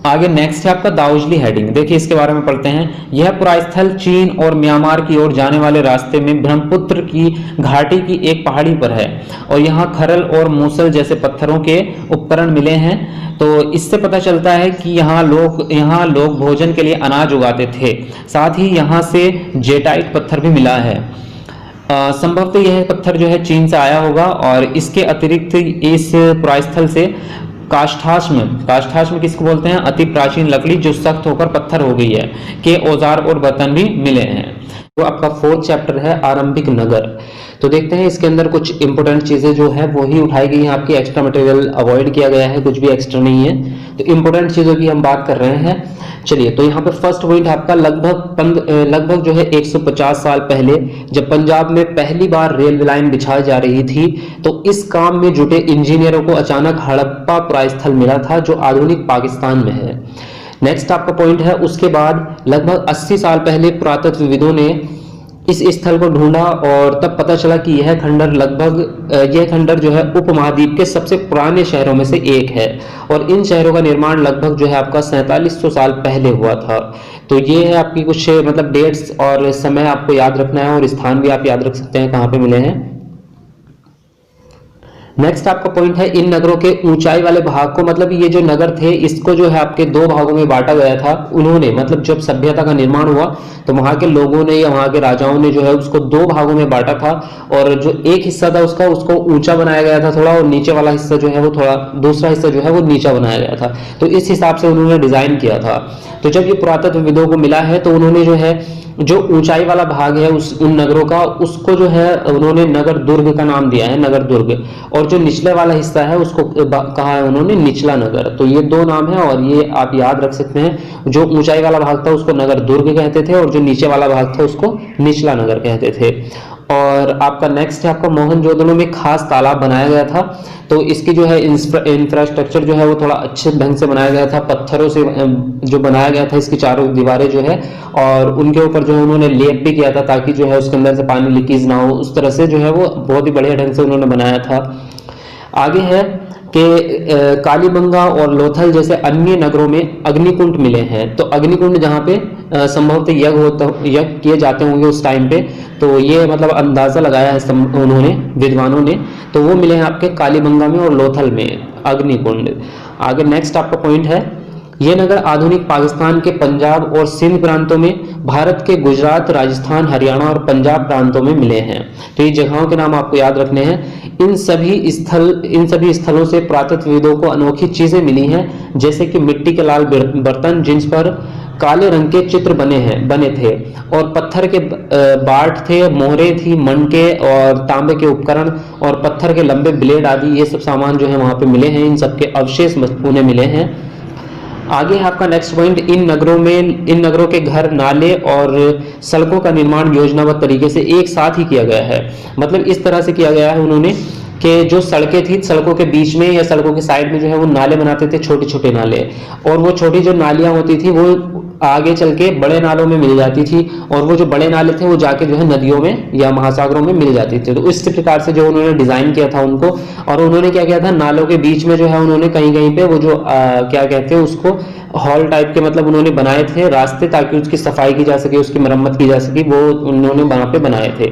आगे नेक्स्ट है आपका दाउजली हेडिंग। देखिए इसके बारे में पढ़ते हैं। यह पुरास्थल चीन और म्यांमार की ओर जाने वाले रास्ते में ब्रह्मपुत्र की घाटी की एक पहाड़ी पर है और यहाँ खरल और मूसल जैसे पत्थरों के उपकरण मिले हैं। तो इससे पता चलता है कि यहाँ लोग भोजन के लिए अनाज उगाते थे। साथ ही यहाँ से जेटाइट पत्थर भी मिला है। संभवतः यह पत्थर जो है चीन से आया होगा। और इसके अतिरिक्त इस पुरास्थल से काष्ठाश्म किसको बोलते हैं? अति प्राचीन लकड़ी जो सख्त होकर पत्थर हो गई है के औजार और बर्तन भी मिले हैं। तो आपका 4th चैप्टर है आरंभिक नगर। तो देखते हैं इसके अंदर कुछ इंपोर्टेंट चीजें जो है वो ही उठाई गई हैं। आपकी एक्स्ट्रा मटेरियल अवॉइड किया गया है, कुछ भी एक्स्ट्रा नहीं है। तो इंपोर्टेंट चीजों की हम बात कर रहे हैं। चलिए, तो यहाँ पर फर्स्ट पॉइंट आपका लगभग जो है 150 साल पहले जब पंजाब में पहली बार रेलवे लाइन बिछाई जा रही थी तो इस काम में जुटे इंजीनियरों को अचानक हड़प्पा पुरास्थल मिला था जो आधुनिक पाकिस्तान में है। नेक्स्ट आपका पॉइंट है, उसके बाद लगभग 80 साल पहले पुरातत्वविदों ने इस स्थल को ढूंढा और तब पता चला कि यह खंडर जो है उपमहाद्वीप के सबसे पुराने शहरों में से एक है और इन शहरों का निर्माण लगभग जो है आपका 4700 साल पहले हुआ था। तो ये है आपकी कुछ मतलब डेट्स और समय आपको याद रखना है और स्थान भी आप याद रख सकते हैं कहाँ पे मिले हैं। नेक्स्ट आपका पॉइंट है, इन नगरों के ऊंचाई वाले भाग को, मतलब ये जो नगर थे इसको जो है आपके 2 भागों में बांटा गया था। उन्होंने मतलब जब सभ्यता का निर्माण हुआ तो वहां के लोगों ने या वहां के राजाओं ने जो है उसको 2 भागों में बांटा था और जो एक हिस्सा था उसको ऊंचा बनाया गया था थोड़ा, और नीचे वाला हिस्सा जो है वो थोड़ा, दूसरा हिस्सा जो है वो नीचा बनाया गया था। तो इस हिसाब से उन्होंने डिजाइन किया था। तो जब ये पुरातत्वविदों को मिला है तो उन्होंने जो है जो ऊंचाई वाला भाग है उन नगरों का, उसको जो है उन्होंने नगर दुर्ग का नाम दिया है, नगर दुर्ग। और जो निचले वाला हिस्सा है उसको कहा है उन्होंने निचला नगर। तो ये 2 नाम है और ये आप याद रख सकते हैं। जो ऊंचाई वाला भाग था उसको नगर दुर्ग कहते थे और जो नीचे वाला भाग था उसको निचला नगर कहते थे। और आपका नेक्स्ट है आपका मोहनजोदड़ो में खास तालाब बनाया गया था। तो इसकी जो है इंफ्रास्ट्रक्चर जो है वो थोड़ा अच्छे ढंग से बनाया गया था, पत्थरों से जो बनाया गया था इसकी चारों दीवारें जो है, और उनके ऊपर जो है उन्होंने लेप भी किया था ताकि जो है उसके अंदर से पानी लीकेज ना हो। उस तरह से जो है वो बहुत ही बढ़िया ढंग से उन्होंने बनाया था। आगे है कि कालीबंगा और लोथल जैसे अन्य नगरों में अग्निकुंड मिले हैं। तो अग्निकुंड जहाँ पे संभवतः यज्ञ किए जाते होंगे उस टाइम पे, तो ये मतलब अंदाजा लगाया है उन्होंने, विद्वानों ने। तो वो मिले हैं आपके कालीबंगा में और लोथल में अग्निकुंड। आगे नेक्स्ट आपका पॉइंट है, ये नगर आधुनिक पाकिस्तान के पंजाब और सिंध प्रांतों में, भारत के गुजरात, राजस्थान, हरियाणा और पंजाब प्रांतों में मिले हैं। तो ये जगहों के नाम आपको याद रखने हैं। इन सभी स्थलों से पुरातत्वविदों को अनोखी चीजें मिली हैं, जैसे कि मिट्टी के लाल बर्तन जिन पर काले रंग के चित्र बने थे, और पत्थर के बाट थे, मोहरे थी, मनके और तांबे के उपकरण और पत्थर के लंबे ब्लेड आदि, ये सब सामान जो है वहां पे मिले हैं। इन सबके अवशेष उन्हें मिले हैं। आगे है आपका नेक्स्ट पॉइंट, इन नगरों के घर, नाले और सड़कों का निर्माण योजनाबद्ध तरीके से एक साथ ही किया गया है। मतलब इस तरह से किया गया है उन्होंने कि जो सड़कें थी, सड़कों के बीच में या सड़कों के साइड में जो है वो नाले बनाते थे, छोटे छोटे नाले, और वो छोटी जो नालियां होती थी वो आगे चल के बड़े नालों में मिल जाती थी, और वो जो बड़े नाले थे वो जाके जो है नदियों में या महासागरों में मिल जाती थी। तो इस प्रकार से जो उन्होंने डिजाइन किया था उनको, और उन्होंने क्या किया था, नालों के बीच में जो है उन्होंने कहीं कहीं पे वो जो क्या कहते हैं उसको, हॉल टाइप के मतलब उन्होंने बनाए थे रास्ते, ताकि उसकी सफाई की जा सके, उसकी मरम्मत की जा सके, वो उन्होंने वहां पे बनाए थे।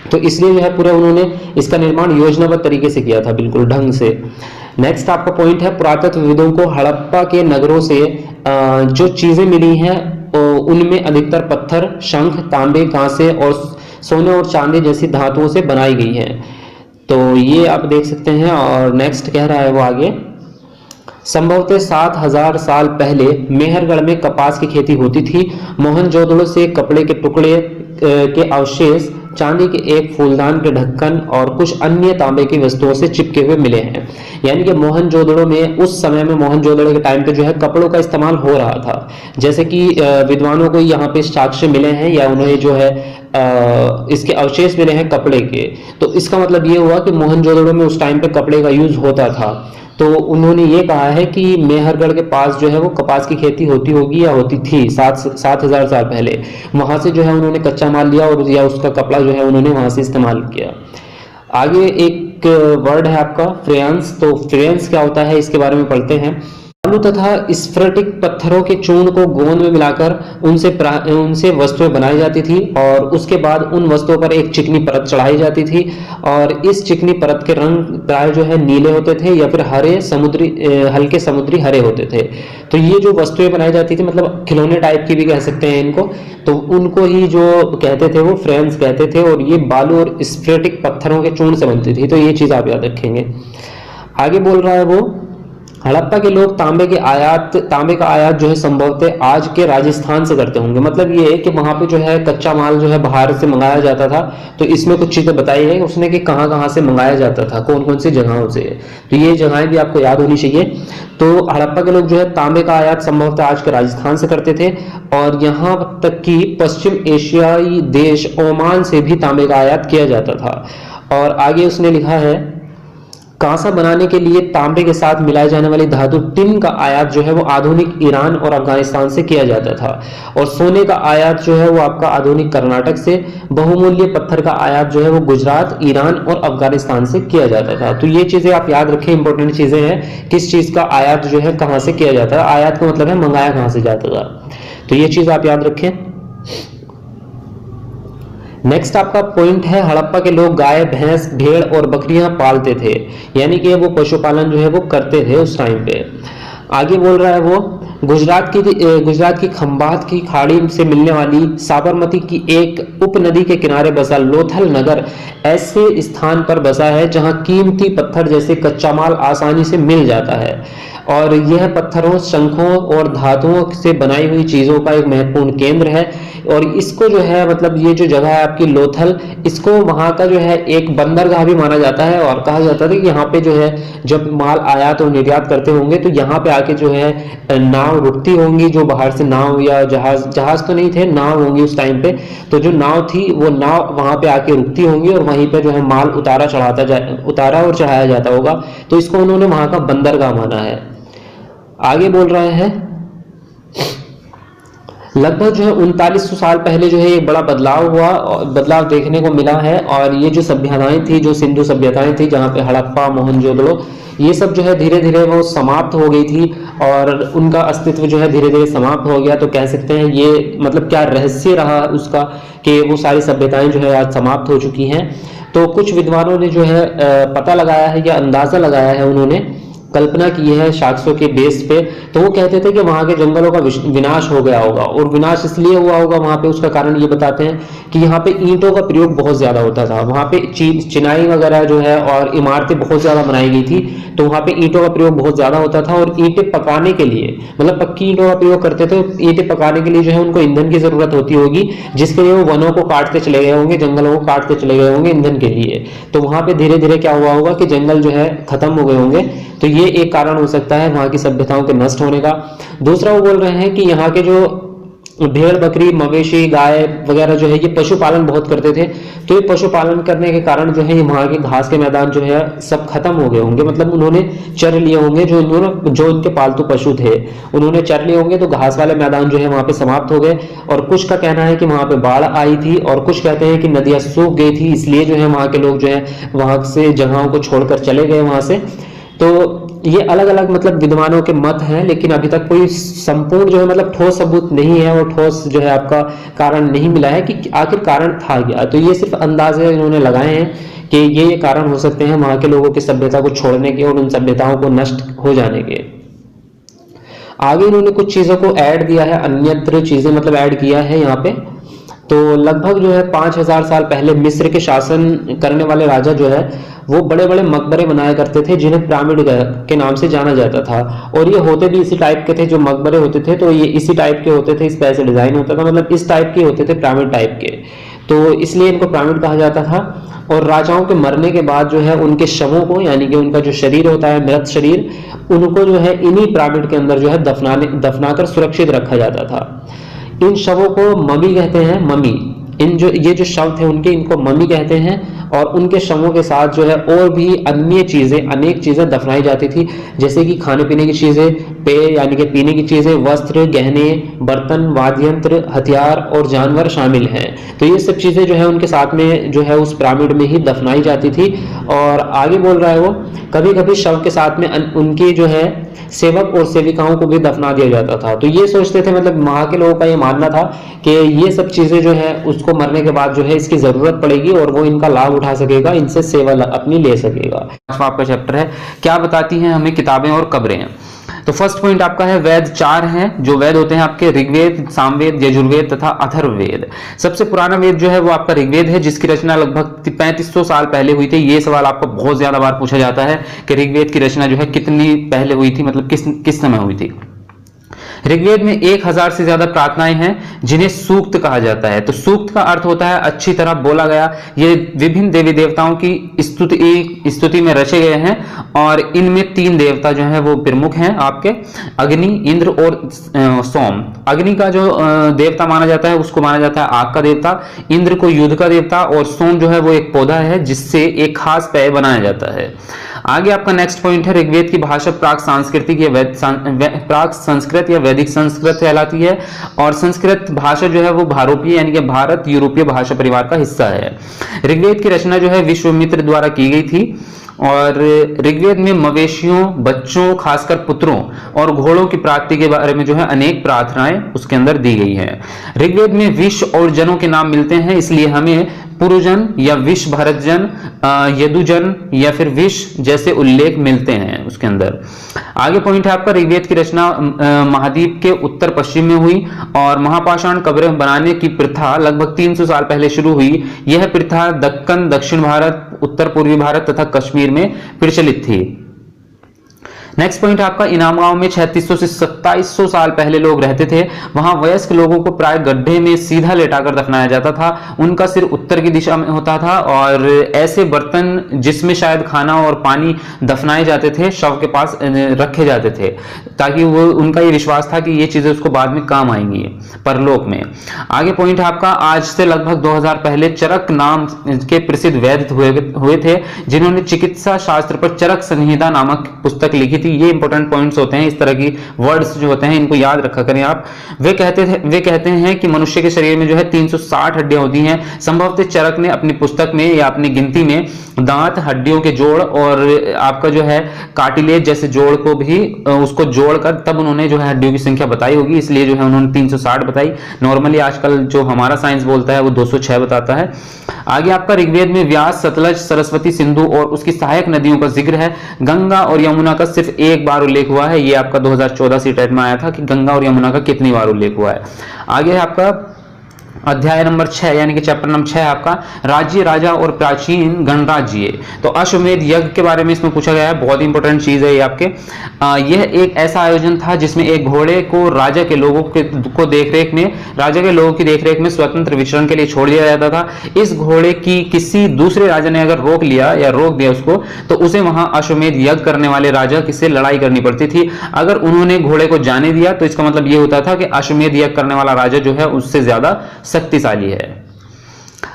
तो इसलिए जो है पूरा उन्होंने इसका निर्माण योजनाबद्ध तरीके से किया था, बिल्कुल ढंग से। नेक्स्ट आपका पॉइंट है, पुरातत्वविदों को हड़प्पा के नगरों से जो चीजें मिली हैं उनमें अधिकतर पत्थर, शंख, तांबे, कांसे और सोने और चांदी जैसी धातुओं से बनाई गई हैं। तो ये आप देख सकते हैं। और नेक्स्ट कह रहा है वो आगे, संभवतः 7000 साल पहले मेहरगढ़ में कपास की खेती होती थी। मोहनजोदड़ो से कपड़े के टुकड़े के अवशेष, चांदी के एक फूलदान के ढक्कन और कुछ अन्य तांबे की वस्तुओं से चिपके हुए मिले हैं। यानी कि मोहनजोदड़ो में, उस समय में मोहनजोदड़ो के टाइम पे जो है कपड़ों का इस्तेमाल हो रहा था। जैसे कि विद्वानों को यहाँ पे साक्ष्य मिले हैं या उन्हें जो है इसके अवशेष मिले हैं कपड़े के। तो इसका मतलब ये हुआ कि मोहनजोदड़ो में उस टाइम पे कपड़े का यूज होता था। तो उन्होंने ये कहा है कि मेहरगढ़ के पास जो है वो कपास की खेती होती होगी या होती थी 7000 साल पहले। वहां से जो है उन्होंने कच्चा माल लिया और या उसका कपड़ा जो है उन्होंने वहां से इस्तेमाल किया। आगे एक वर्ड है आपका फ्रेंस। तो फ्रेंस क्या होता है इसके बारे में पढ़ते हैं। बालू तथा स्फटिक पत्थरों के चूर्ण को गोंद में मिलाकर उनसे वस्तुएं बनाई जाती थी और उसके बाद उन वस्तुओं पर एक चिकनी परत चढ़ाई जाती थी और इस चिकनी परत के रंग प्राय जो है नीले होते थे या फिर हल्के समुद्री हरे होते थे। तो ये जो वस्तुएं बनाई जाती थी मतलब खिलौने टाइप की भी कह सकते हैं इनको, तो उनको ही जो कहते थे वो फ्रेम्स कहते थे और ये बालू और स्फटिक पत्थरों के चूर्ण से बनती थी। तो ये चीज आप याद रखेंगे। आगे बोल रहा है वो, हड़प्पा के लोग तांबे का आयात जो है संभवतः आज के राजस्थान से करते होंगे। मतलब ये है कि वहां पे जो है कच्चा माल जो है बाहर से मंगाया जाता था। तो इसमें कुछ चीजें बताई है उसने कि कहां कहां से मंगाया जाता था, कौन कौन सी जगहों से। तो ये जगहें भी आपको याद होनी चाहिए। तो हड़प्पा के लोग जो है तांबे का आयात संभवतः आज के राजस्थान से करते थे और यहाँ तक कि पश्चिम एशियाई देश ओमान से भी तांबे का आयात किया जाता था। और आगे उसने लिखा है, कांसा बनाने के लिए तांबे के साथ मिलाई जाने वाली धातु टिन का आयात जो है वो आधुनिक ईरान और अफगानिस्तान से किया जाता था और सोने का आयात जो है वो आपका आधुनिक कर्नाटक से, बहुमूल्य पत्थर का आयात जो है वो गुजरात, ईरान और अफगानिस्तान से किया जाता था। तो ये चीजें आप याद रखें, इंपॉर्टेंट चीजें हैं, किस चीज का आयात जो है कहां से किया जाता है। आयात का मतलब है मंगाया कहां से जाता था। तो ये चीज आप याद रखें। नेक्स्ट आपका पॉइंट है, हड़प्पा के लोग गाय, भैंस, भेड़ और बकरियां पालते थे, यानी कि वो पशुपालन जो है वो करते थे उस टाइम पे। आगे बोल रहा है वो, गुजरात की खंभात की खाड़ी से मिलने वाली साबरमती की एक उपनदी के किनारे बसा लोथल नगर ऐसे स्थान पर बसा है जहां कीमती पत्थर जैसे कच्चा माल आसानी से मिल जाता है और यह पत्थरों, शंखों और धातुओं से बनाई हुई चीजों का एक महत्वपूर्ण केंद्र है। और इसको जो है मतलब ये जो जगह है आपकी लोथल, इसको वहां का जो है एक बंदरगाह भी माना जाता है और कहा जाता था कि यहाँ पे जो है जब माल आयात और निर्यात करते होंगे तो यहाँ पे आके जो है नाव रुकती होंगी, जो बाहर से नाव या जहाज तो नहीं थे, नाव होंगी उस टाइम पे। तो जो नाव थी वो नाव वहां पे आके रुकती होंगी और वहीं पे जो है माल उतारा और चढ़ाया जाता होगा। तो इसको उन्होंने वहां का बंदरगाह माना है। आगे बोल रहे हैं, लगभग जो है 3900 साल पहले जो है एक बड़ा बदलाव देखने को मिला है और ये जो सभ्यताएं थी, जो सिंधु सभ्यताएं थी, जहाँ पे हड़प्पा, मोहनजोदड़ो, ये सब जो है धीरे धीरे वो समाप्त हो गई थी और उनका अस्तित्व जो है धीरे धीरे समाप्त हो गया। तो कह सकते हैं ये मतलब क्या रहस्य रहा उसका कि वो सारी सभ्यताएं जो है आज समाप्त हो चुकी हैं। तो कुछ विद्वानों ने जो है पता लगाया है या अंदाजा लगाया है, उन्होंने कल्पना की है साक्ष्यों के बेस पे। तो वो कहते थे कि वहां के जंगलों का विनाश हो गया होगा और विनाश इसलिए हुआ होगा वहां पे, उसका कारण ये बताते हैं कि यहाँ पे ईंटों का प्रयोग बहुत ज्यादा होता था। वहां पे चिनाई वगैरह जो है और इमारतें बहुत ज्यादा बनाई गई थी, तो वहां पे ईंटों का प्रयोग बहुत ज्यादा होता था और ईंटें पकाने के लिए मतलब पक्की ईंटों का प्रयोग करते थे। ईंटें पकाने के लिए जो है उनको ईंधन की जरूरत होती होगी, जिसके लिए वो वनों को काटते चले गए होंगे, जंगलों को काटते चले गए होंगे ईंधन के लिए। तो वहां पे धीरे धीरे क्या हुआ होगा कि जंगल जो है खत्म हो गए होंगे। तो ये एक कारण हो सकता है वहां की सभ्यताओं के नष्ट होने का। दूसरा वो बोल रहे हैं कि यहाँ के जो भेड़, बकरी, मवेशी, गाय वगैरह जो है ये पशुपालन बहुत करते थे। तो ये पशुपालन करने के कारण जो है वहां के घास के मैदान जो है सब खत्म हो गए होंगे, मतलब उन्होंने चर लिए होंगे, जो इनके पालतू पशु थे उन्होंने चर लिए होंगे, तो घास वाले मैदान जो है वहां पे समाप्त हो गए। और कुछ का कहना है कि वहां पे बाढ़ आई थी और कुछ कहते हैं कि नदियां सूख गई थी, इसलिए जो है वहां के लोग जो है वहां से जगहों को छोड़कर चले गए वहां से। तो ये अलग अलग मतलब विद्वानों के मत हैं, लेकिन अभी तक कोई संपूर्ण जो है मतलब ठोस सबूत नहीं है और ठोस जो है आपका कारण नहीं मिला है कि आखिर कारण था क्या। तो ये सिर्फ अंदाजे इन्होंने लगाए हैं कि ये कारण हो सकते हैं वहां के लोगों की सभ्यता को छोड़ने के और उन सभ्यताओं को नष्ट हो जाने के। आगे इन्होंने कुछ चीजों को ऐड दिया है, अन्यत्र चीजें मतलब ऐड किया है यहाँ पे। तो लगभग जो है 5000 साल पहले मिस्र के शासन करने वाले राजा जो है वो बड़े बड़े मकबरे बनाया करते थे, जिन्हें पिरामिड के नाम से जाना जाता था। और ये होते भी इसी टाइप के थे, जो मकबरे होते थे तो ये इसी टाइप के होते थे, इस तरह से डिजाइन होता था, मतलब इस टाइप के होते थे, पिरामिड टाइप के। तो इसलिए इनको पिरामिड कहा जाता था। और राजाओं के मरने के बाद जो है उनके शवों को, यानी कि उनका जो शरीर होता है, मृत शरीर, उनको जो है इन्हीं पिरामिड के अंदर जो है दफनाकर सुरक्षित रखा जाता था। इन शवों को ममी कहते हैं, ममी। ये जो शव थे उनके, इनको ममी कहते हैं। और उनके शवों के साथ जो है और भी अन्य चीजें, अनेक चीजें दफनाई जाती थी, जैसे कि खाने पीने की चीजें, पेय यानी कि पीने की चीजें, वस्त्र, गहने, बर्तन, वाद्य यंत्र, हथियार और जानवर शामिल हैं। तो ये सब चीजें जो है उनके साथ में जो है उस पिरामिड में ही दफनाई जाती थी। और आगे बोल रहा है वो, कभी कभी शव के साथ में उनकी जो है सेवक और सेविकाओं को भी दफना दिया जाता था। तो ये सोचते थे, मतलब वहां के लोगों का ये मानना था कि ये सब चीजें जो है उसको मरने के बाद जो है इसकी जरूरत पड़ेगी और वो इनका लाभ उठा सकेगा, इनसे सेवा अपनी ले सकेगा। पांचवा आपका चैप्टर है, क्या बताती हैं हमें किताबें और कब्रें। तो फर्स्ट पॉइंट आपका है वेद 4 हैं, जो वेद होते हैं आपके ऋग्वेद, सामवेद, यजुर्वेद तथा अथर्ववेद। सबसे पुराना वेद जो है वो आपका ऋग्वेद है, जिसकी रचना लगभग 3500 साल पहले हुई थी। ये सवाल आपको बहुत ज्यादा बार पूछा जाता है कि ऋग्वेद की रचना जो है कितनी पहले हुई थी, मतलब किस समय हुई थी। ऋग्वेद में 1000 से ज्यादा प्रार्थनाएं हैं जिन्हें सूक्त कहा जाता है। तो सूक्त का अर्थ होता है अच्छी तरह बोला गया। ये विभिन्न देवी देवताओं की स्तुति में रचे गए हैं और इनमें 3 देवता जो है वो प्रमुख हैं आपके, अग्नि, इंद्र और सोम। अग्नि का जो देवता माना जाता है उसको माना जाता है आग का देवता, इंद्र को युद्ध का देवता और सोम जो है वो एक पौधा है जिससे एक खास पेय बनाया जाता है। आगे आपका नेक्स्ट पॉइंट है, ऋग्वेद की भाषा प्राक सांस्कृतिक या प्राक संस्कृत या वैदिक संस्कृत कहलाती है और संस्कृत भाषा जो है वो भारोपीय यानी कि भारत यूरोपीय भाषा परिवार का हिस्सा है। ऋग्वेद की रचना जो है विश्वामित्र द्वारा की गई थी और ऋग्वेद में मवेशियों, बच्चों, खासकर पुत्रों और घोड़ों की प्राप्ति के बारे में जो है अनेक प्रार्थनाएं उसके अंदर दी गई हैं। ऋग्वेद में विष और जनों के नाम मिलते हैं, इसलिए हमें पुरुजन या विष भरतजन, यदुजन या फिर विष जैसे उल्लेख मिलते हैं उसके अंदर। आगे पॉइंट है आपका, ऋग्वेद की रचना महाद्वीप के उत्तर पश्चिम में हुई और महापाषाण कब्रें बनाने की प्रथा लगभग 300 साल पहले शुरू हुई। यह प्रथा दक्कन, दक्षिण भारत, उत्तर पूर्वी भारत तथा कश्मीर में प्रचलित थी। नेक्स्ट पॉइंट आपका, इनाम गांव में 3600 से 2700 साल पहले लोग रहते थे। वहां वयस्क लोगों को प्राय गड्ढे में सीधा लेटाकर दफनाया जाता था। उनका सिर उत्तर की दिशा में होता था और ऐसे बर्तन जिसमें शायद खाना और पानी दफनाए जाते थे शव के पास रखे जाते थे, ताकि वो उनका ये विश्वास था कि ये चीजें उसको बाद में काम आएंगी परलोक में। आगे पॉइंट है आपका, आज से लगभग 2000 पहले चरक नाम के प्रसिद्ध वैद्य हुए थे जिन्होंने चिकित्सा शास्त्र पर चरक संहिता नामक पुस्तक लिखी थी। ये इंपॉर्टेंट पॉइंट्स होते हैं, इस तरह की वर्ड्स जो होते हैं इनको याद रखा करें आप। वे कहते हैं कि मनुष्य के शरीर में जो है 360 हड्डियां होती हैं। संभवतः चरक ने अपनी पुस्तक में या अपनी गिनती में दांत, हड्डियों के जोड़ और आपका जो है कार्टिलेज जैसे जोड़ को भी उसको जोड़कर तब उन्होंने जो है हड्डियों की संख्या बताई होगी, इसलिए जो है उन्होंने 360 बताई। नॉर्मली आजकल जो हमारा साइंस बोलता है वो 206 बताता है। आगे आपका ऋग्वेद में व्यास, सतलज, सरस्वती, सिंधु और उसकी सहायक नदियों का जिक्र है। गंगा और यमुना का सिर्फ एक बार उल्लेख हुआ है। ये आपका 2014 सीटेट में आया था कि गंगा और यमुना का कितनी बार उल्लेख हुआ है। आगे है आपका अध्याय नंबर 6 यानी कि चैप्टर नंबर 6 आपका, राज्य, राजा और प्राचीन गणराज्य। तो अश्वमेध यज्ञ के बारे में इसमें पूछा गया है, बहुत इंपॉर्टेंट चीज है ये आपके। यह एक ऐसा आयोजन था जिसमें एक घोड़े को राजा के लोगों की देखरेख में स्वतंत्र विचरण के लिए छोड़ दिया जाता था। इस घोड़े की किसी दूसरे राजा ने अगर रोक दिया उसको, तो उसे वहां अश्वमेध यज्ञ करने वाले राजा किससे लड़ाई करनी पड़ती थी। अगर उन्होंने घोड़े को जाने दिया तो इसका मतलब यह होता था कि अश्वमेध यज्ञ करने वाला राजा जो है उससे ज्यादा शक्तिशाली है।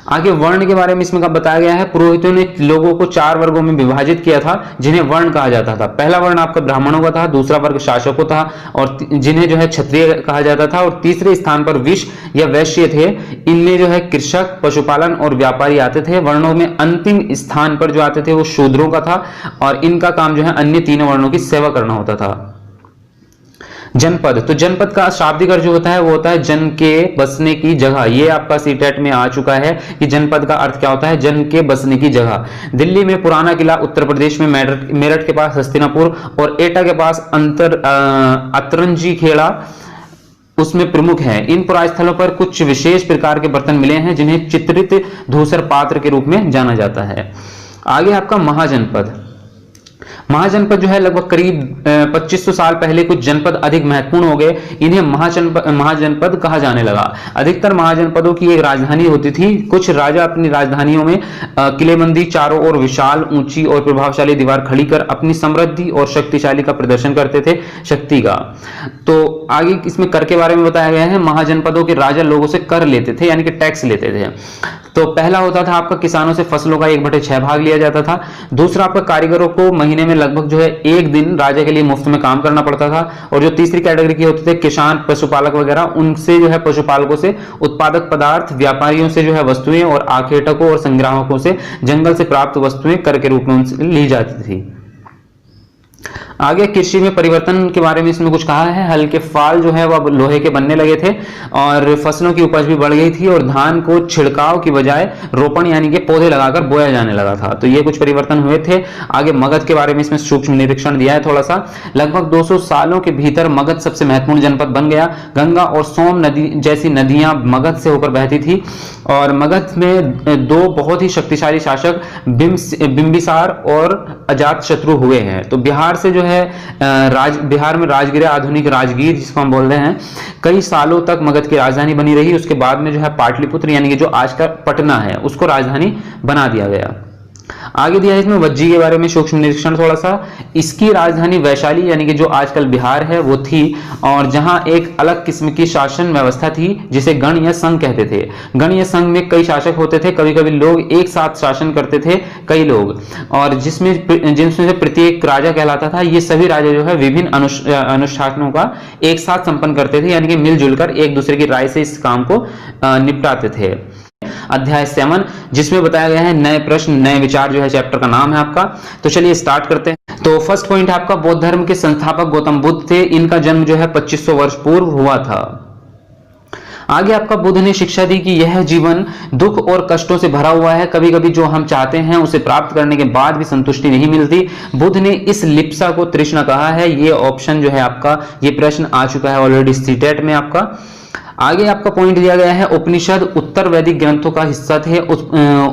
आगे वर्ण के बारे में इसमें बताया गया है। पुरोहितों ने लोगों को 4 वर्गों में विभाजित किया था जिन्हें वर्ण कहा जाता था। पहला वर्ण आपका ब्राह्मणों का था, दूसरा वर्ग शासकों था और जिन्हें जो है क्षत्रिय कहा जाता था, और तीसरे स्थान पर विश्व या वैश्य थे। इनमें जो है कृषक, पशुपालन और व्यापारी आते थे। वर्णों में अंतिम स्थान पर जो आते थे वो शूद्रों का था और इनका काम जो है अन्य 3 वर्णों की सेवा करना होता था। जनपद, तो जनपद का शाब्दिक अर्थ जो होता है वो होता है जन के बसने की जगह। ये आपका सीटेट में आ चुका है कि जनपद का अर्थ क्या होता है, जन के बसने की जगह। दिल्ली में पुराना किला, उत्तर प्रदेश में मेरठ के पास हस्तिनापुर और एटा के पास अतरंजी खेड़ा उसमें प्रमुख है। इन पुरास्थलों पर कुछ विशेष प्रकार के बर्तन मिले हैं जिन्हें चित्रित धूसर पात्र के रूप में जाना जाता है। आगे आपका महाजनपद। महाजनपद जो है लगभग करीब 2500 साल पहले कुछ जनपद अधिक महत्वपूर्ण हो गए, इन्हें महाजनपद कहा जाने लगा। अधिकतर महाजनपदों की एक राजधानी होती थी। कुछ राजा अपनी राजधानियों में किलेबंदी, चारों ओर विशाल, ऊंची और प्रभावशाली दीवार खड़ी कर अपनी समृद्धि और शक्तिशाली का प्रदर्शन करते थे, शक्ति का। तो आगे इसमें कर के बारे में बताया गया है। महाजनपदों के राजा लोगों से कर लेते थे यानी कि टैक्स लेते थे। तो पहला होता था आपका किसानों से फसलों का 1/6 भाग लिया जाता था। दूसरा आपका कारीगरों को महीने में लगभग जो है 1 दिन राजा के लिए मुफ्त में काम करना पड़ता था। और जो तीसरी कैटेगरी की होते थे किसान, पशुपालक वगैरह, उनसे जो है पशुपालकों से उत्पादक पदार्थ, व्यापारियों से जो है वस्तुएं और आखेटकों और संग्राहकों से जंगल से प्राप्त वस्तुएं कर के रूप में उनसे ली जाती थी। आगे कृषि में परिवर्तन के बारे में इसमें कुछ कहा है। हल के फाल जो है वह लोहे के बनने लगे थे और फसलों की उपज भी बढ़ गई थी और धान को छिड़काव की बजाय रोपण यानी कि पौधे लगाकर बोया जाने लगा था। तो ये कुछ परिवर्तन हुए थे। आगे मगध के बारे में इसमें सूक्ष्म निरीक्षण दिया है थोड़ा सा। लगभग 200 सालों के भीतर मगध सबसे महत्वपूर्ण जनपद बन गया। गंगा और सोम नदी जैसी नदियां मगध से होकर बहती थी और मगध में दो बहुत ही शक्तिशाली शासक बिंबिसार और अजातशत्रु हुए हैं। तो बिहार से जो है बिहार में राजगीर, आधुनिक राजगीर जिसको हम बोलते हैं, कई सालों तक मगध की राजधानी बनी रही। उसके बाद में जो है पाटलिपुत्र यानी कि जो आज का पटना है उसको राजधानी बना दिया गया। आगे दिया है इसमें वज्जी के बारे में सूक्ष्म निरीक्षण थोड़ा सा। इसकी राजधानी वैशाली यानी कि जो आजकल बिहार है वो थी और जहां एक अलग किस्म की शासन व्यवस्था थी जिसे गण या संघ कहते थे। गण या संघ में कई शासक होते थे, कभी कभी लोग एक साथ शासन करते थे कई लोग, और जिनमें से प्रत्येक राजा कहलाता था। ये सभी राजा जो है विभिन्न अनुष्ठानों का एक साथ संपन्न करते थे यानी कि मिलजुल कर एक दूसरे की राय से इस काम को निपटाते थे। अध्याय 7 जिसमें बताया गया है नए प्रश्न नए विचार, जो है चैप्टर का नाम है आपका। तो चलिए स्टार्ट करते हैं। तो फर्स्ट पॉइंट है आपका, बौद्ध धर्म के संस्थापक गौतम बुद्ध थे। इनका जन्म जो है 2500 वर्ष पूर्व हुआ था। आगे आपका बुद्ध ने शिक्षा दी कि यह जीवन दुख और कष्टों से भरा हुआ है। कभी कभी जो हम चाहते हैं उसे प्राप्त करने के बाद भी संतुष्टि नहीं मिलती। बुद्ध ने इस लिप्सा को तृष्णा कहा है। ये ऑप्शन जो है आपका, ये प्रश्न आ चुका है ऑलरेडी सीटेट में आपका। आगे आपका पॉइंट दिया गया है उपनिषद उत्तर वैदिक ग्रंथों का हिस्सा थे।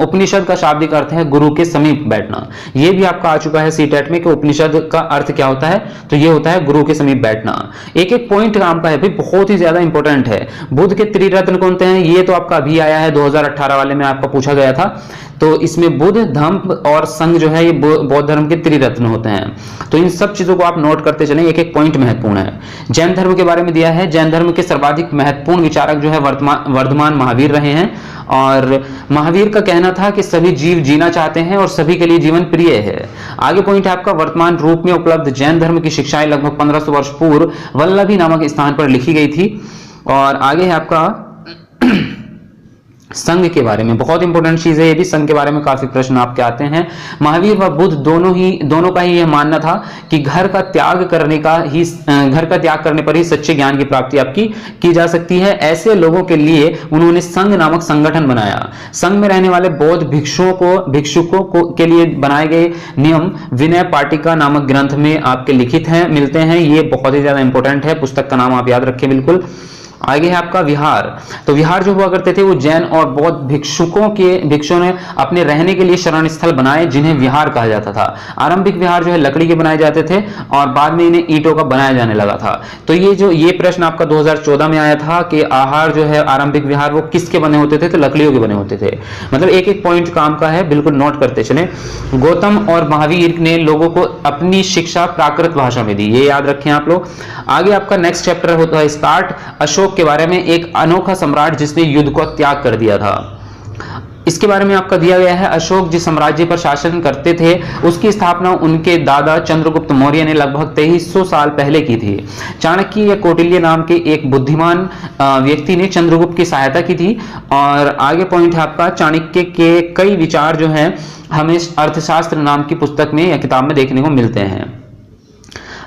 उपनिषद का शाब्दिक अर्थ है गुरु के समीप बैठना। यह भी आपका आ चुका है सीटेट में कि उपनिषद का अर्थ क्या होता है, तो यह होता है गुरु के समीप बैठना। एक एक पॉइंट काम का है भाई, बहुत ही ज्यादा इंपॉर्टेंट है। बुद्ध के त्रिरत्न कौन से हैं, ये तो आपका अभी आया है 2018 वाले में आपका पूछा गया था। तो इसमें बुद्ध, धम्म और संघ जो है ये बौद्ध धर्म के त्रिरत्न होते हैं। तो इन सब चीजों को आप नोट करते चलें, एक एक पॉइंट महत्वपूर्ण है। जैन धर्म के बारे में दिया है। जैन धर्म के सर्वाधिक महत्वपूर्ण विचारक जो है वर्धमान महावीर रहे हैं और महावीर का कहना था कि सभी जीव जीना चाहते हैं और सभी के लिए जीवन प्रिय है। आगे पॉइंट है आपका, वर्तमान रूप में उपलब्ध जैन धर्म की शिक्षाएं लगभग 1500 वर्ष पूर्व वल्लभी नामक स्थान पर लिखी गई थी। और आगे है आपका संघ के बारे में, बहुत इंपॉर्टेंट चीज है ये भी। संघ के बारे में काफी प्रश्न आपके आते हैं। महावीर व बुद्ध दोनों का ही यह मानना था कि घर का त्याग करने पर ही सच्चे ज्ञान की प्राप्ति आपकी की जा सकती है। ऐसे लोगों के लिए उन्होंने संघ नामक संगठन बनाया। संघ में रहने वाले बौद्ध भिक्षुकों के लिए बनाए गए नियम विनय पाटिका नामक ग्रंथ में आपके लिखित मिलते हैं। ये बहुत ही ज्यादा इंपॉर्टेंट है, पुस्तक का नाम आप याद रखें बिल्कुल। आगे है आपका विहार। तो विहार जो हुआ करते थे वो जैन और बौद्ध भिक्षुओं ने अपने रहने के लिए शरण स्थल बनाए जिन्हें विहार कहा जाता था। आरंभिक विहार जो है लकड़ी के बनाए जाते थे और बाद में इन्हें ईंटों का बनाया जाने लगा था। तो ये प्रश्न आपका 2014 में आया था कि आहार जो है आरंभिक विहार वो किसके बने होते थे, तो लकड़ियों के बने होते थे। मतलब एक एक पॉइंट काम का है, बिल्कुल नोट करते चले। गौतम और महावीर ने लोगों को अपनी शिक्षा प्राकृत भाषा में दी, ये याद रखें आप लोग। आगे आपका नेक्स्ट चैप्टर होता है स्टार्ट अशोक के बारे में, एक अनोखा सम्राट जिसने युद्ध को त्याग कर दिया था। इसके बारे में आपका दिया गया है। अशोक जिस साम्राज्य पर शासन करते थे उसकी स्थापना उनके दादा चंद्रगुप्त मौर्य ने लगभग 2300 साल पहले की थी। चाणक्य या कौटिल्य नाम के एक बुद्धिमान व्यक्ति ने चंद्रगुप्त की सहायता की थी। और आगे पॉइंट है आपका, चाणक्य के कई विचार जो हैं हमें अर्थशास्त्र नाम की पुस्तक में या किताब में देखने को मिलते हैं।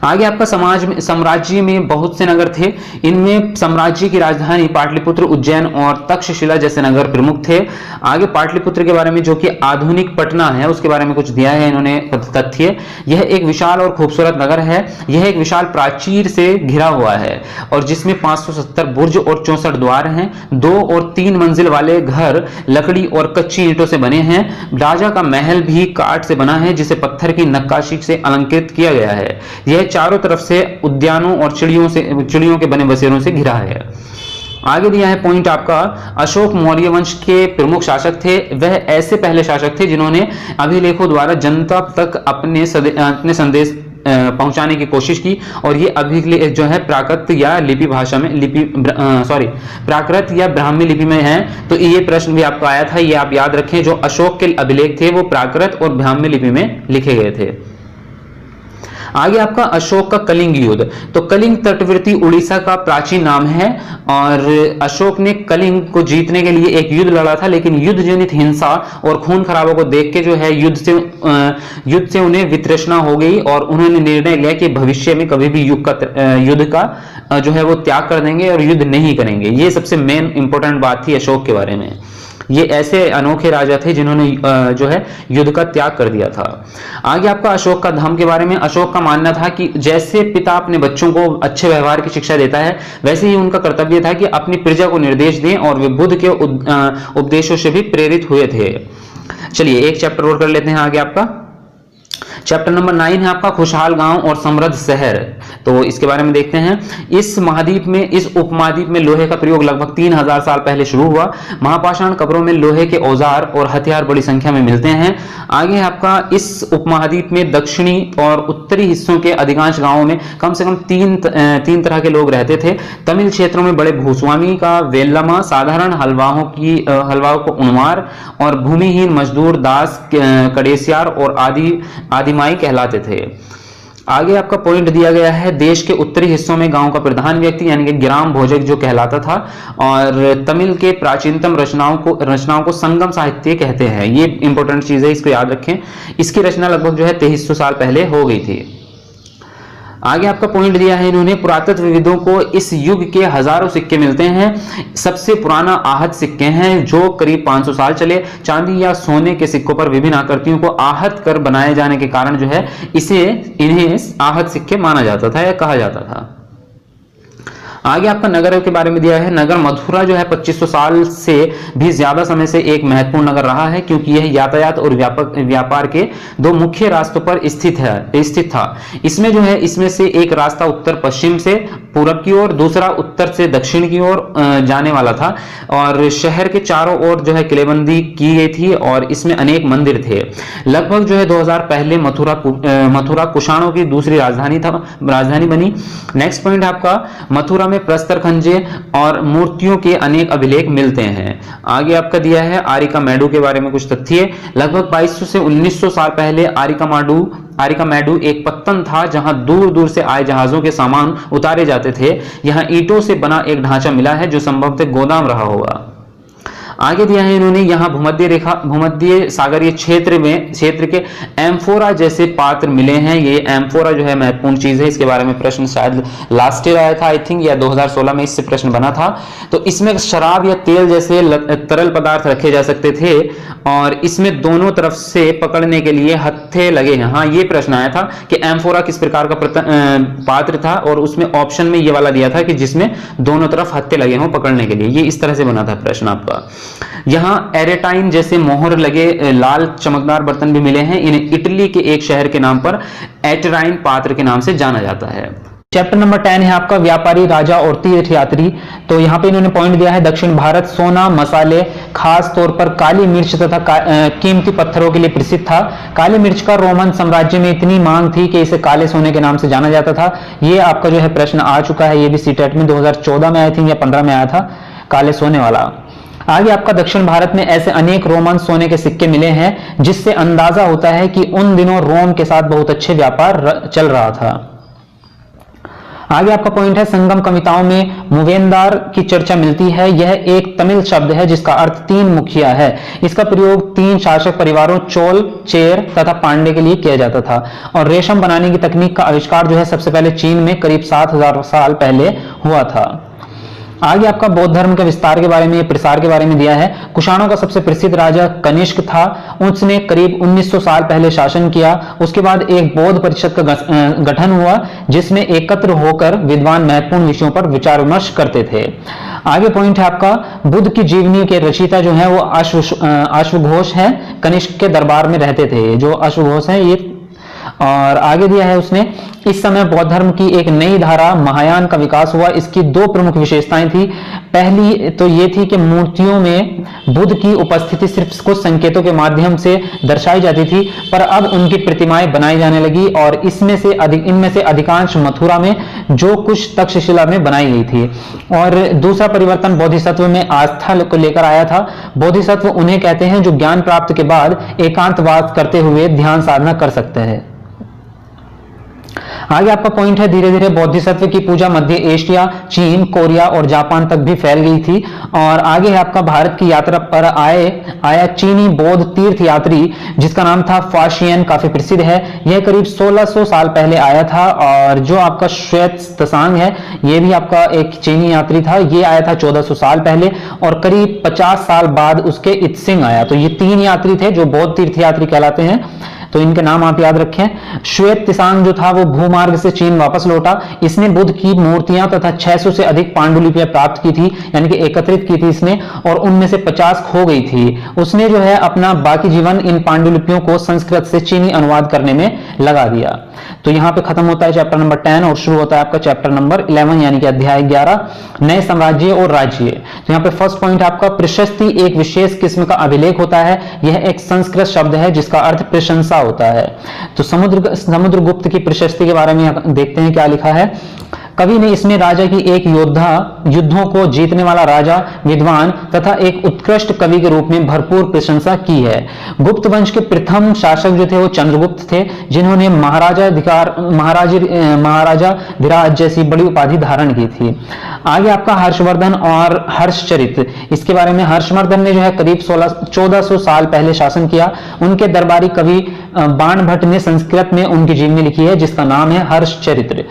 आगे आपका साम्राज्य में बहुत से नगर थे। इनमें साम्राज्य की राजधानी पाटलिपुत्र, उज्जैन और तक्षशिला जैसे नगर प्रमुख थे। आगे पाटलिपुत्र के बारे में जो कि आधुनिक पटना है उसके बारे में कुछ दिया है इन्होंने तथ्य। यह एक विशाल और खूबसूरत नगर है। यह एक विशाल प्राचीर से घिरा हुआ है और जिसमें 570 बुर्ज और 64 द्वार हैं। 2 और 3 मंजिल वाले घर लकड़ी और कच्ची ईंटों से बने हैं। राजा का महल भी काठ से बना है जिसे पत्थर की नक्काशी से अलंकृत किया गया है। यह चारों तरफ से उद्यानों और चिड़ियों के बने बसेरों से घिरा है। आगे दिया है पॉइंट आपका, अशोक मौर्य वंश के प्रमुख शासक थे। वह ऐसे पहले शासक थे जिन्होंने अभिलेखों द्वारा जनता तक अपने संदेश पहुंचाने की कोशिश की। और ये अभिलेख जो है प्राकृत या लिपि भाषा में प्राकृत या ब्राह्मी लिपि में है। तो ये प्रश्न भी आपको आया था, ये आप याद रखें। जो अशोक के अभिलेख थे वो प्राकृत और ब्राह्मी लिपि में लिखे गए थे। आगे आपका अशोक का कलिंग युद्ध। तो कलिंग तटवर्ती उड़ीसा का प्राचीन नाम है और अशोक ने कलिंग को जीतने के लिए एक युद्ध लड़ा था, लेकिन युद्ध जनित हिंसा और खून खराबा को देख के जो है युद्ध से उन्हें वितृष्णा हो गई और उन्होंने निर्णय लिया कि भविष्य में कभी भी युद्ध का जो है वो त्याग कर देंगे और युद्ध नहीं करेंगे। ये सबसे मेन इंपॉर्टेंट बात थी अशोक के बारे में। ये ऐसे अनोखे राजा थे जिन्होंने जो है युद्ध का त्याग कर दिया था। आगे आपका अशोक का धर्म के बारे में। अशोक का मानना था कि जैसे पिता अपने बच्चों को अच्छे व्यवहार की शिक्षा देता है, वैसे ही उनका कर्तव्य था कि अपनी प्रजा को निर्देश दें और वे बुद्ध के उपदेशों से भी प्रेरित हुए थे। चलिए एक चैप्टर और कर लेते हैं। आगे आपका चैप्टर नंबर 9 है आपका खुशहाल गांव और समृद्ध शहर। तो इसके बारे में देखते हैं। इस उपमहाद्वीप में लोहे का प्रयोग लगभग 3000 साल पहले शुरू हुआ। महापाषाण कब्रों में लोहे के औजार और हथियार बड़ी संख्या में मिलते हैं। आगे आपका इस उपमहाद्वीप में दक्षिणी और उत्तरी हिस्सों के अधिकांश गांवों में कम से कम तीन तरह के लोग रहते थे। तमिल क्षेत्रों में बड़े भूस्वामी का वेल्लमा, साधारण हलवाओं को उनवार और भूमिहीन मजदूर दास कड़ेसियार और आदिमाई कहलाते थे। आगे आपका पॉइंट दिया गया है, देश के उत्तरी हिस्सों में गांव का प्रधान व्यक्ति यानी कि ग्राम भोजक जो कहलाता था और तमिल के प्राचीनतम रचनाओं को संगम साहित्य कहते हैं। ये इंपॉर्टेंट चीज है, इसको याद रखें। इसकी रचना लगभग जो है 2300 साल पहले हो गई थी। आगे आपका पॉइंट दिया है इन्होंने, पुरातत्वविदों को इस युग के हजारों सिक्के मिलते हैं। सबसे पुराना आहत सिक्के हैं जो करीब 500 साल चले। चांदी या सोने के सिक्कों पर विभिन्न आकृतियों को आहत कर बनाए जाने के कारण जो है इन्हें आहत सिक्के माना जाता था या कहा जाता था। आगे आपका नगर के बारे में दिया है। नगर मथुरा जो है 2500 साल से भी ज्यादा समय से एक महत्वपूर्ण नगर रहा है, क्योंकि यह यातायात और व्यापार के दो मुख्य रास्तों पर स्थित था। इसमें जो है इसमें से एक रास्ता उत्तर पश्चिम से पूरब की ओर, दूसरा उत्तर से दक्षिण की ओर जाने वाला था और शहर के चारों ओर जो है किलेबंदी की गई थी और इसमें अनेक मंदिर थे। लगभग जो है 2000 पहले मथुरा कुषाणों की दूसरी राजधानी बनी। नेक्स्ट पॉइंट आपका, मथुरा में प्रस्तर खंजे और मूर्तियों के अनेक अभिलेख मिलते हैं। आगे आपका दिया है आरिकामेडु के बारे में कुछ तथ्य। लगभग 2200 से 1900 साल पहले आरिकामेडु एक पत्तन था जहां दूर दूर से आए जहाजों के सामान उतारे जाते थे। यहां ईंटों से बना एक ढांचा मिला है जो संभवतः गोदाम रहा होगा। आगे दिया है इन्होंने, यहाँ भूमध्य सागरीय क्षेत्र के एम्फोरा जैसे पात्र मिले हैं। ये एम्फोरा जो है महत्वपूर्ण चीज है, इसके बारे में प्रश्न शायद लास्ट ईयर आया था आई थिंक, या 2016 में इससे प्रश्न बना था। तो इसमें शराब या तेल जैसे तरल पदार्थ रखे जा सकते थे और इसमें दोनों तरफ से पकड़ने के लिए हत्थे लगे हैं। हाँ, ये प्रश्न आया था कि एम्फोरा किस प्रकार का पात्र था और उसमें ऑप्शन में ये वाला दिया था कि जिसमें दोनों तरफ हत्थे लगे हों पकड़ने के लिए। ये इस तरह से बना था प्रश्न आपका। यहां एरेटाइन जैसे मोहर लगे लाल चमकदार बर्तन भी मिले हैं। इन्हें इटली के एक शहर के नाम पर एटराइन पात्र के नाम से जाना जाता है। चैप्टर नंबर 10 है आपका व्यापारी, राजा और तीर्थयात्री। तो यहाँ पे इन्होंने पॉइंट दिया है, दक्षिण भारत सोना, मसाले, खास तौर पर काली मिर्च तथा कीमती पत्थरों के लिए प्रसिद्ध था। काली मिर्च का रोमन साम्राज्य में इतनी मांग थी कि इसे काले सोने के नाम से जाना जाता था। ये आपका जो है प्रश्न आ चुका है, ये भी सीटेट में 2014 में आई थिंक या 15 में आया था, काले सोने वाला। आगे आपका दक्षिण भारत में ऐसे अनेक रोमन सोने के सिक्के मिले हैं जिससे अंदाजा होता है कि उन दिनों रोम के साथ बहुत अच्छे व्यापार चल रहा था। आगे आपका पॉइंट है, संगम कविताओं में मुवेंदार की चर्चा मिलती है। यह एक तमिल शब्द है जिसका अर्थ 3 मुखिया है। इसका प्रयोग 3 शासक परिवारों चोल, चेर तथा पांडे के लिए किया जाता था। और रेशम बनाने की तकनीक का आविष्कार जो है सबसे पहले चीन में करीब 7000 साल पहले हुआ था। आगे आपका बौद्ध धर्म के विस्तार के बारे में, प्रसार के बारे में दिया है। कुषाणों का सबसे प्रसिद्ध राजा कनिष्क था। उसने करीब 1900 साल पहले शासन किया। उसके बाद एक बौद्ध परिषद का गठन हुआ जिसमें एकत्र होकर विद्वान महत्वपूर्ण विषयों पर विचार विमर्श करते थे। आगे पॉइंट है आपका, बुद्ध की जीवनी के रचयिता जो है वो अश्वघोष है। कनिष्क के दरबार में रहते थे जो अश्वघोष है ये। और आगे दिया है उसने, इस समय बौद्ध धर्म की एक नई धारा महायान का विकास हुआ। इसकी 2 प्रमुख विशेषताएं थी। पहली तो ये थी कि मूर्तियों में बुद्ध की उपस्थिति सिर्फ कुछ संकेतों के माध्यम से दर्शाई जाती थी, पर अब उनकी प्रतिमाएं बनाई जाने लगी और इनमें से अधिकांश मथुरा में जो कुछ तक्षशिला में बनाई गई थी। और दूसरा परिवर्तन बोधिसत्व में आस्था को लेकर आया था। बोधिसत्व उन्हें कहते हैं जो ज्ञान प्राप्त के बाद एकांतवास करते हुए ध्यान साधना कर सकते हैं। आगे आपका पॉइंट है, धीरे धीरे बोधिसत्व की पूजा मध्य एशिया, चीन, कोरिया और जापान तक भी फैल गई थी। और आगे है आपका, भारत की यात्रा पर आया चीनी बौद्ध तीर्थ यात्री जिसका नाम था फाशियन, काफी प्रसिद्ध है। यह करीब 1600 साल पहले आया था। और जो आपका श्वेत त्सांग है, यह भी आपका एक चीनी यात्री था, ये आया था 1400 साल पहले। और करीब 50 साल बाद उसके इत्सिंग आया। तो ये 3 यात्री थे जो बौद्ध तीर्थ यात्री कहलाते हैं, तो इनके नाम आप याद रखें। श्वेत त्सांग जो था वो भूमार्ग से चीन वापस लौटा। इसने बुद्ध की मूर्तियां तथा 600 से अधिक पांडुलिपियां प्राप्त की थी, यानी कि एकत्रित की थी इसने, और उनमें से 50 खो गई थी। उसने जो है अपना बाकी जीवन इन पांडुलिपियों को संस्कृत से चीनी अनुवाद करने में लगा दिया। तो यहां पे खत्म होता है चैप्टर नंबर 10 और शुरू होता है आपका चैप्टर नंबर 11 यानी कि अध्याय 11, नए साम्राज्य और राज्य। तो यहाँ पे फर्स्ट पॉइंट आपका, प्रशस्ति एक विशेष किस्म का अभिलेख होता है। यह एक संस्कृत शब्द है जिसका अर्थ प्रशंसा होता है। तो समुद्रगुप्त की प्रशस्ति के बारे में देखते हैं क्या लिखा है। कवि ने इसमें राजा की एक युद्धों को जीतने वाला राजा, विद्वान तथा एक उत्कृष्ट कवि के रूप में भरपूर प्रशंसा की है। गुप्त वंश के प्रथम शासक जो थे वो चंद्रगुप्त थे, जिन्होंने महाराजाधिराज जैसी बड़ी उपाधि धारण की थी। आगे आपका हर्षवर्धन और हर्षचरित, इसके बारे में हर्षवर्धन ने जो है करीब 1400 साल पहले शासन किया। उनके दरबारी कवि बाणभट्ट ने संस्कृत में उनकी जीवनी लिखी है जिसका नाम है हर्षचरित्र।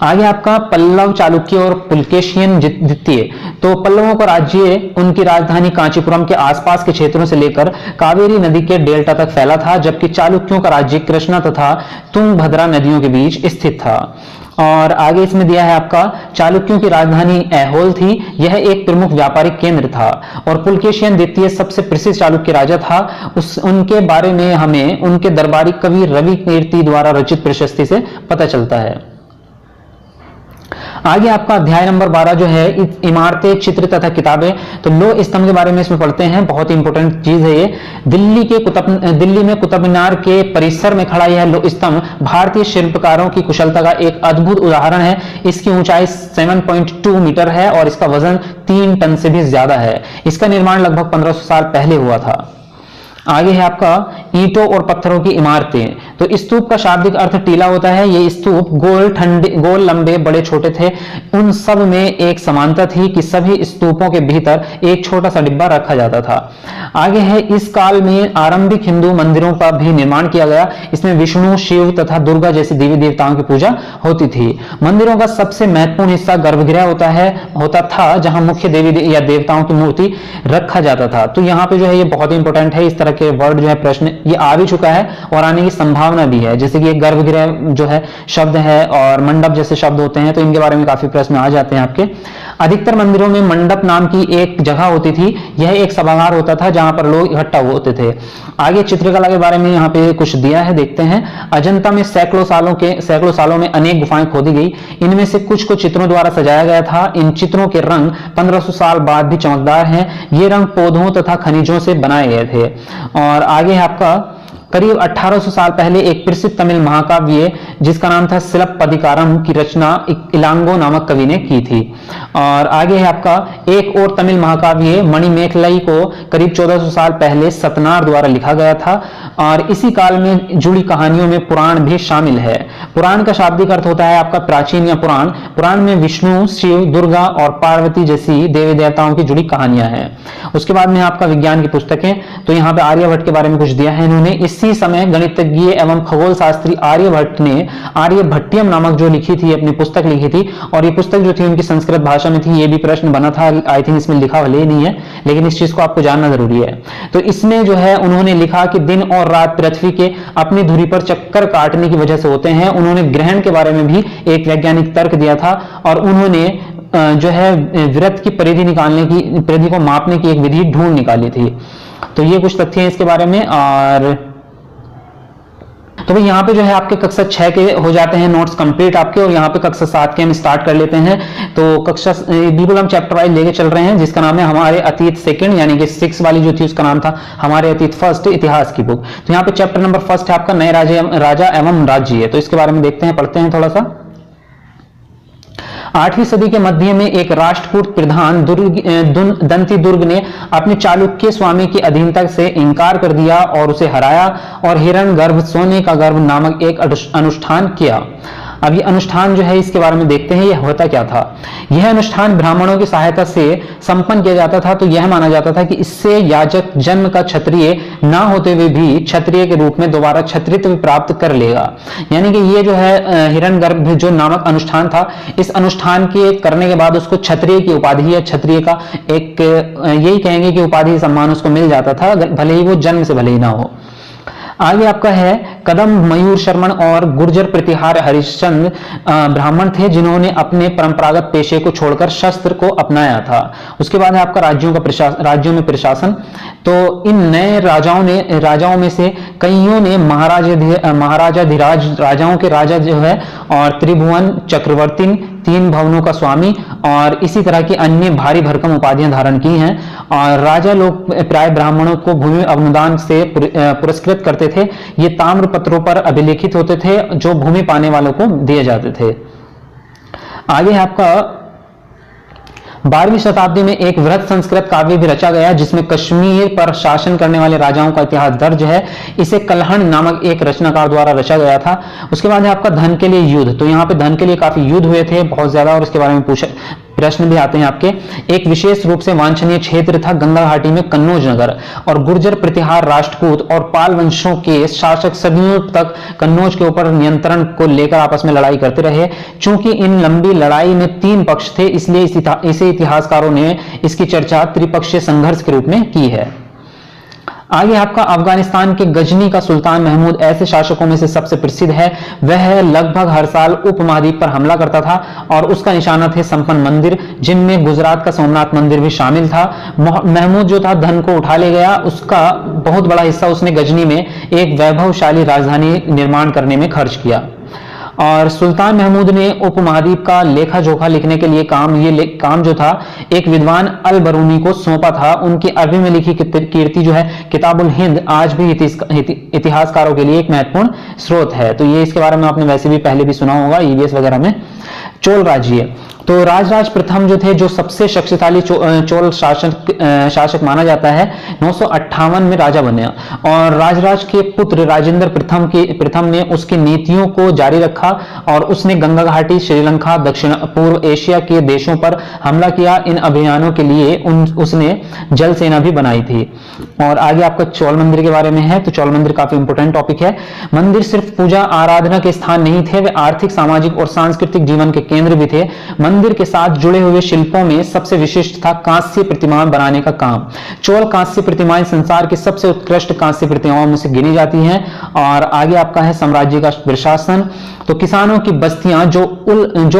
आगे आपका पल्लव, चालुक्य और पुलकेशियन द्वितीय। तो पल्लवों का राज्य उनकी राजधानी कांचीपुरम के आसपास के क्षेत्रों से लेकर कावेरी नदी के डेल्टा तक फैला था, जबकि चालुक्यों का राज्य कृष्णा तथा तुंगभद्रा नदियों के बीच स्थित था। और आगे इसमें दिया है आपका, चालुक्यों की राजधानी ऐहोल थी, यह एक प्रमुख व्यापारिक केंद्र था। और पुलकेशियन द्वितीय सबसे प्रसिद्ध चालुक्य राजा था। उनके बारे में हमें उनके दरबारी कवि रवि कीर्ति द्वारा रचित प्रशस्ति से पता चलता है। आगे आपका अध्याय नंबर 12 जो है, इमारतें, चित्र तथा किताबें। तो लोह स्तंभ के बारे में इसमें पढ़ते हैं, बहुत ही इंपॉर्टेंट चीज है ये। दिल्ली में कुतुब मीनार के परिसर में खड़ा यह लोह स्तंभ भारतीय शिल्पकारों की कुशलता का एक अद्भुत उदाहरण है। इसकी ऊंचाई 7.2 मीटर है और इसका वजन 3 टन से भी ज्यादा है। इसका निर्माण लगभग 1500 साल पहले हुआ था। आगे है आपका ईंटों और पत्थरों की इमारतें। तो स्तूप का शाब्दिक अर्थ टीला होता है। ये स्तूप गोल, लंबे, बड़े, छोटे थे। उन सब में एक समानता थी कि सभी स्तूपों के भीतर एक छोटा सा डिब्बा रखा जाता था। आगे है, इस काल में आरंभिक हिंदू मंदिरों का भी निर्माण किया गया। इसमें विष्णु, शिव तथा दुर्गा जैसी देवी देवताओं की पूजा होती थी। मंदिरों का सबसे महत्वपूर्ण हिस्सा गर्भगृह होता था, जहां मुख्य देवी या देवताओं की मूर्ति रखा जाता था। तो यहाँ पे जो है ये बहुत इंपॉर्टेंट है, इस तरह के वर्ड जो है प्रश्न ये आ भी चुका है और आने की संभावना भी है। जैसे कि गर्भगृह जो है शब्द है और मंडप जैसे शब्द होते हैं, तो इनके बारे में काफी प्रश्न आ जाते हैं आपके। अधिकतर मंदिरों में मंडप नाम की एक जगह होती थी। यह एक सभागार होता था जहां पर लोग इकट्ठा होते थे। आगे चित्रकला के बारे में यहाँ पे कुछ दिया है, देखते हैं। अजंता में सैकड़ों सालों में अनेक गुफाएं खोदी गई। इनमें से कुछ को चित्रों द्वारा सजाया गया था। इन चित्रों के रंग 1500 साल बाद भी चमकदार हैं। ये रंग पौधों तथा खनिजों से बनाए गए थे। और आगे है आपका, करीब 1800 साल पहले एक प्रसिद्ध तमिल महाकाव्य जिसका नाम था सिलप्पदिकारम की रचना इलांगो नामक कवि ने की थी। और आगे है आपका, एक और तमिल महाकाव्य मणिमेखलाई को करीब 1400 साल पहले सतनार द्वारा लिखा गया था। और इसी काल में जुड़ी कहानियों में पुराण भी शामिल है। पुराण का शाब्दिक अर्थ होता है आपका प्राचीन या पुराण। पुराण में विष्णु, शिव, दुर्गा और पार्वती जैसी देवी देवताओं की जुड़ी कहानियां हैं। उसके बाद में आपका विज्ञान की पुस्तकें। तो यहाँ पे आर्यभट्ट के बारे में कुछ दिया है इन्होंने। इसी समय गणितज्ञ एवं खगोल शास्त्री आर्यभट्ट ने आर्यभट्टियम नामक जो लिखी थी, अपनी पुस्तक लिखी थी। और ये पुस्तक जो थी उनकी संस्कृत भाषा में थी। ये भी प्रश्न बना था, आई थिंक इसमें लिखा भले ही नहीं है, लेकिन इस चीज को आपको जानना जरूरी है। तो इसमें जो है उन्होंने लिखा कि दिन और रात पृथ्वी के अपनी धुरी पर चक्कर काटने की वजह से होते हैं। उन्होंने ग्रहण के बारे में भी एक वैज्ञानिक तर्क दिया था। और उन्होंने जो है वृत्त की परिधि को मापने की एक विधि ढूंढ निकाली थी। तो ये कुछ तथ्य हैं इसके बारे में। और तो भाई यहाँ पे जो है आपके कक्षा 6 के हो जाते हैं नोट्स कंप्लीट आपके, और यहाँ पे कक्षा 7 के हम स्टार्ट कर लेते हैं। तो कक्षा बिल्कुल हम चैप्टर वाइज लेके चल रहे हैं, जिसका नाम है हमारे अतीत सेकंड, यानी कि 6 वाली जो थी उसका नाम था हमारे अतीत फर्स्ट, इतिहास की बुक। तो यहाँ पे चैप्टर नंबर फर्स्ट है आपका नए राजा एवं राज्य। तो इसके बारे में देखते हैं, पढ़ते हैं थोड़ा सा। 8वीं सदी के मध्य में एक राष्ट्रकूट प्रधान दंती दुर्ग ने अपने चालुक्य स्वामी की अधीनता से इंकार कर दिया और उसे हराया और हिरण्यगर्भ सोने का गर्भ नामक एक अनुष्ठान किया। अब ये अनुष्ठान जो है इसके बारे में देखते हैं, यह होता क्या था। यह अनुष्ठान ब्राह्मणों की सहायता से संपन्न किया जाता था। तो यह माना जाता था कि इससे याजक जन्म का क्षत्रिय ना होते हुए भी क्षत्रिय के रूप में दोबारा क्षत्रित्व प्राप्त कर लेगा। यानी कि ये जो है हिरण्यगर्भ जो नामक अनुष्ठान था, इस अनुष्ठान के करने के बाद उसको क्षत्रिय की उपाधि या क्षत्रिय का एक यही कहेंगे कि उपाधि सम्मान उसको मिल जाता था, भले ही वो जन्म से भले ही ना हो। आगे आपका है कदम मयूर शर्मन और गुर्जर प्रतिहार हरिश्चंद्र ब्राह्मण थे जिन्होंने अपने परंपरागत पेशे को छोड़कर शस्त्र को अपनाया था। उसके बाद है आपका राज्यों में प्रशासन। तो इन नए राजाओं में से कईयों ने महाराजाधिराज राजाओं के राजा जो है और त्रिभुवन चक्रवर्ती, 3 भवनों का स्वामी और इसी तरह की अन्य भारी भरकम उपाधियां धारण की हैं। और राजा लोग प्राय ब्राह्मणों को भूमि अनुदान से पुरस्कृत करते थे। ये ताम्र पत्रों पर अभिलेखित होते थे जो भूमि पाने वालों को दिए जाते थे। आगे है आपका 12वीं शताब्दी में एक वृहत संस्कृत काव्य भी रचा गया जिसमें कश्मीर पर शासन करने वाले राजाओं का इतिहास दर्ज है। इसे कलहण नामक एक रचनाकार द्वारा रचा गया था। उसके बाद है आपका धन के लिए युद्ध। तो यहाँ पे धन के लिए काफी युद्ध हुए थे, बहुत ज्यादा, और इसके बारे में प्रश्न भी आते हैं आपके। एक विशेष रूप से वांछनीय क्षेत्र था गंगा घाटी में कन्नौज नगर, और गुर्जर प्रतिहार राष्ट्रकूट और पाल वंशों के शासक सदियों तक कन्नौज के ऊपर नियंत्रण को लेकर आपस में लड़ाई करते रहे। चूंकि इन लंबी लड़ाई में 3 पक्ष थे, इसलिए इसे इतिहासकारों ने इसकी चर्चा त्रिपक्षीय संघर्ष के रूप में की है। आगे आपका अफगानिस्तान के गजनी का सुल्तान महमूद ऐसे शासकों में से सबसे प्रसिद्ध है। वह लगभग हर साल उपमहाद्वीप पर हमला करता था और उसका निशाना थे संपन्न मंदिर, जिनमें गुजरात का सोमनाथ मंदिर भी शामिल था। महमूद जो था धन को उठा ले गया, उसका बहुत बड़ा हिस्सा उसने गजनी में एक वैभवशाली राजधानी निर्माण करने में खर्च किया। और सुल्तान महमूद ने उपमहाद्वीप का लेखा जोखा लिखने के लिए काम जो था एक विद्वान अल बरूनी को सौंपा था। उनकी अरबी में लिखी कीर्ति जो है किताबुल हिंद आज भी इतिहासकारों के लिए एक महत्वपूर्ण स्रोत है। तो ये इसके बारे में आपने वैसे भी पहले भी सुना होगा ईवीएस वगैरह में। चोल राज्य, तो राजराज प्रथम जो थे, जो सबसे शक्तिशाली चोल शासक माना जाता है, 958 में राजा बने और राजराज के पुत्र राजेंद्र प्रथम ने उसकी नीतियों को जारी रखा और उसने गंगा घाटी, श्रीलंका, दक्षिण पूर्व एशिया के देशों पर हमला किया। इन अभियानों के लिए उसने जल सेना भी बनाई थी। और आगे आपका चौल मंदिर के बारे में है। तो चौल मंदिर काफी इंपोर्टेंट टॉपिक है। मंदिर सिर्फ पूजा आराधना के स्थान नहीं थे, वे आर्थिक, सामाजिक और सांस्कृतिक जीवन के केंद्र भी थे। मंदिर के साथ जुड़े हुए शिल्पों में सबसे विशिष्ट था कांस्य प्रतिमाएं बनाने का काम। चोल कांस्य प्रतिमाएं संसार की सबसे उत्कृष्ट कांस्य प्रतिमाओं में से गिनी जाती हैं। और आगे आपका है साम्राज्य का प्रशासन। तो किसानों की बस्तियां जो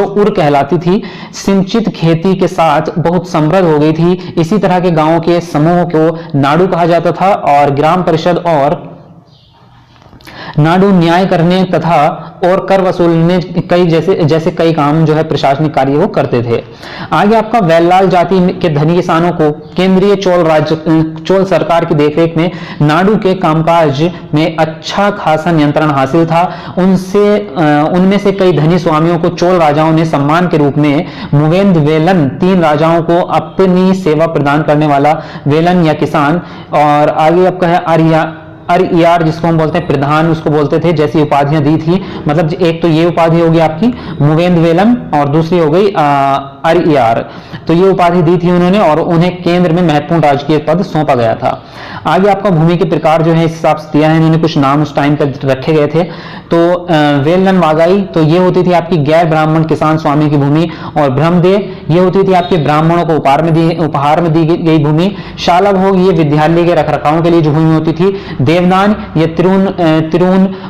उर कहलाती थी, सिंचित खेती के साथ बहुत समृद्ध हो गई थी। इसी तरह के गांवों के समूह को नाडु कहा जाता था और ग्राम परिषद और नाडु न्याय करने तथा और कर वसूलने जैसे कई काम जो है प्रशासनिक कार्य वो करते थे। आगे आपका वेल्लाल जाति के धनी किसानों को केंद्रीय चोल सरकार की देखरेख में नाडु के कामकाज में अच्छा खासा नियंत्रण हासिल था। उनमें से कई धनी स्वामियों को चोल राजाओं ने सम्मान के रूप में मुवेंद वेलन, 3 राजाओं को अपनी सेवा प्रदान करने वाला वेलन या किसान, और आगे आपका है अरियार जिसको हम बोलते हैं प्रधान, उसको बोलते थे, जैसी उपाधियां दी थी। मतलब एक तो ये उपाधि होगी आपकी मुवेंद वेलम और दूसरी हो गई अरियार। तो ये उपाधि दी थी उन्होंने और उन्हें केंद्र में महत्वपूर्ण राजकीय पद सौंपा गया था। आगे आपका भूमि के प्रकार जो है इस हिसाब से दिया है, इन्होंने कुछ नाम उस टाइम पर रखे गए थे। तो वेलन वागाई, तो ये होती थी आपकी गैर ब्राह्मण किसान स्वामी की भूमि, और ब्रह्मदेव ये होती थी आपके ब्राह्मणों को उपहार में दी गई भूमि। शाला भोग ये विद्यालय के रखरखाव के लिए जो भूमि होती थी। देवदान ये तिरुन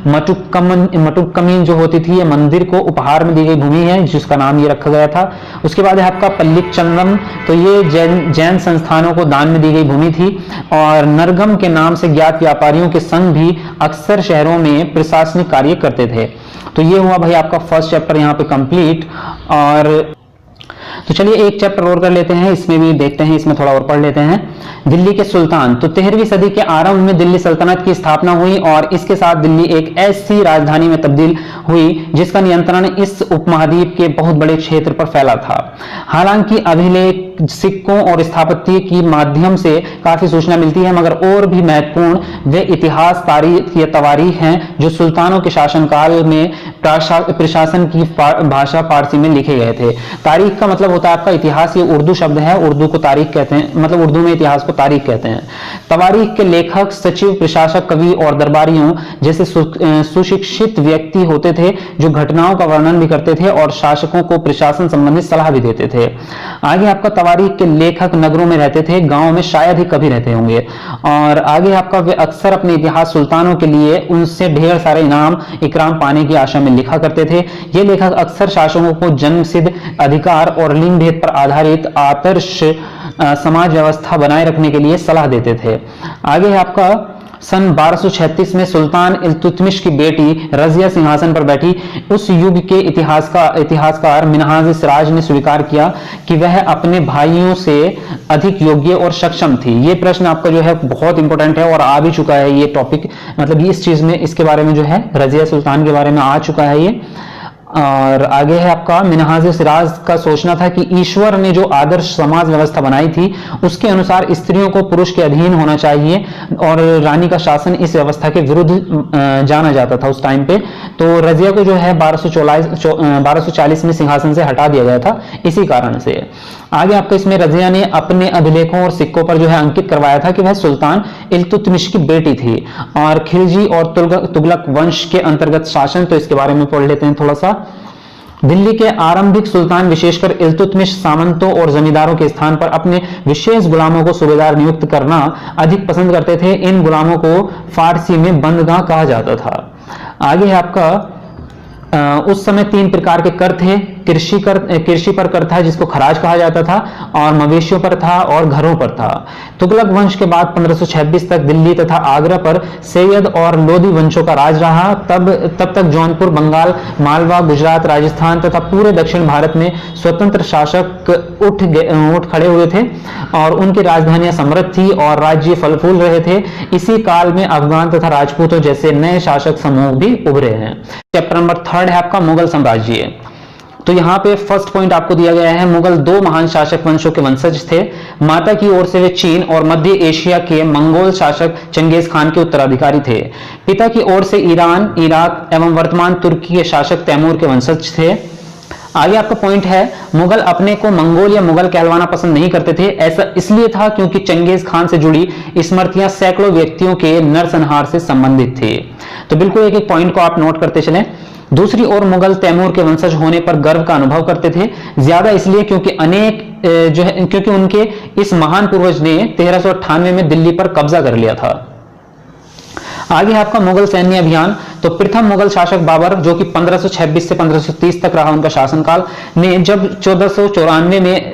मटुक्कमीन जो होती थी, ये मंदिर को उपहार में दी गई भूमि है जिसका नाम ये रखा गया था। उसके बाद है आपका पल्लिक चंद्रम, तो ये जैन संस्थानों को दान में दी गई भूमि थी। और नरगम के नाम से ज्ञात व्यापारियों के संघ भी अक्सर शहरों में प्रशासनिक कार्य करते थे। तो ये हुआ भाई आपका फर्स्ट चैप्टर यहाँ पे कंप्लीट। और तो चलिए एक चैप्टर और कर लेते हैं, इसमें भी देखते हैं, इसमें थोड़ा और पढ़ लेते हैं। दिल्ली के सुल्तान। तो 13वीं सदी के आरंभ में दिल्ली सल्तनत की स्थापना हुई और इसके साथ दिल्ली एक ऐसी राजधानी में तब्दील हुई जिसका नियंत्रण इस उपमहाद्वीप के बहुत बड़े क्षेत्र पर फैला था। हालांकि अभिलेख, सिक्कों और स्थापत्य की माध्यम से काफी सूचना मिलती है, मगर और भी महत्वपूर्ण वे इतिहास, तारीख या तवारीख हैं जो सुल्तानों के शासनकाल में प्रशासन की भाषा फारसी में लिखे गए थे। तारीख का मतलब होता है आपका इतिहास, ये उर्दू शब्द है, उर्दू को तारीख कहते हैं, मतलब उर्दू में इतिहास को तारीख कहते हैं। तवारीख के लेखक, सचिव, प्रशासक, कवि और दरबारियों जैसे सुशिक्षित व्यक्ति होते थे जो घटनाओं का वर्णन भी करते थे और शासकों को प्रशासन संबंधी सलाह भी देते थे। आगे आपका तवारीख के लेखक नगरों में रहते थे, गांव में शायद ही कभी रहते होंगे। और आगे आपका वे अक्सर अपने इतिहास सुल्तानों के लिए उनसे ढेर सारे इनाम इकराम पाने की आशा में लिखा करते थे। ये लेखक अक्सर शासकों को जन्मसिद्ध अधिकार और लिंग भेद पर आधारित आदर्श समाज व्यवस्था बनाए रखने के लिए सलाह देते थे। आगे है आपका सन 1236 में सुल्तान इल्तुतमिश की बेटी रजिया सिंहासन पर बैठी। उस युग के इतिहासकार मिन्हाज सिराज ने स्वीकार किया कि वह अपने भाइयों से अधिक योग्य और सक्षम थी। ये प्रश्न आपका जो है बहुत इंपॉर्टेंट है और आ भी चुका है ये टॉपिक, मतलब इस चीज में, इसके बारे में जो है रजिया सुल्तान के बारे में आ चुका है ये। और आगे है आपका मिन्हाज सिराज का सोचना था कि ईश्वर ने जो आदर्श समाज व्यवस्था बनाई थी उसके अनुसार स्त्रियों को पुरुष के अधीन होना चाहिए और रानी का शासन इस व्यवस्था के विरुद्ध जाना जाता था उस टाइम पे। तो रजिया को जो है 1240 में सिंहासन से हटा दिया गया था इसी कारण से। आगे आपको इसमें रजिया ने अपने अभिलेखों और सिक्कों पर जो है अंकित करवाया था कि वह सुल्तान इल्तुतमिश की बेटी थी और खिलजी और तुगलक वंश के अंतर्गत शासन। तो इसके बारे में पढ़ लेते हैं थोड़ा सा। दिल्ली के आरंभिक सुल्तान विशेषकर इल्तुतमिश सामंतों और जमींदारों के स्थान पर अपने विशेष गुलामों को सूबेदार नियुक्त करना अधिक पसंद करते थे। इन गुलामों को फारसी में बंदगाह कहा जाता था। आगे है आपका उस समय 3 प्रकार के कर थे। कृषि पर कर था जिसको खराज कहा जाता था, और मवेशियों पर था और घरों पर था। तुगलक वंश के बाद 1526 तक दिल्ली तथा आगरा पर सैयद और लोधी वंशों का राज रहा। तब तक जौनपुर, बंगाल, मालवा, गुजरात, राजस्थान तथा पूरे दक्षिण भारत में स्वतंत्र शासक उठ खड़े हुए थे और उनकी राजधानियां समृद्ध थी और राज्य फल फूल रहे थे। इसी काल में अफगान तथा राजपूतों जैसे नए शासक समूह भी उभरे हैं। चैप्टर नंबर 3 है आपका मुगल साम्राज्य। तो यहाँ पे फर्स्ट पॉइंट आपको दिया गया है, मुगल 2 महान शासक वंशों के वंशज थे। माता की ओर से वे चीन और मध्य एशिया के मंगोल शासक चंगेज खान के उत्तराधिकारी थे। पिता की ओर से ईरान, इराक एवं वर्तमान तुर्की के शासक तैमूर के वंशज थे। आगे आपका पॉइंट है, मुगल अपने को मंगोल या मुगल कहलवाना पसंद नहीं करते थे। ऐसा इसलिए था क्योंकि चंगेज खान से जुड़ी स्मृतियां सैकड़ों व्यक्तियों के नरसंहार से संबंधित थी। तो बिल्कुल एक एक पॉइंट को आप नोट करते चलें। दूसरी ओर मुगल तैमूर के वंशज होने पर गर्व का अनुभव करते थे, ज्यादा इसलिए क्योंकि उनके इस महान पूर्वज ने 1398 में दिल्ली पर कब्जा कर लिया था। आगे है आपका मुगल सैन्य अभियान। तो प्रथम मुगल शासक बाबर, जो कि 1526 से 1530 तक रहा उनका शासनकाल, ने जब 1494 में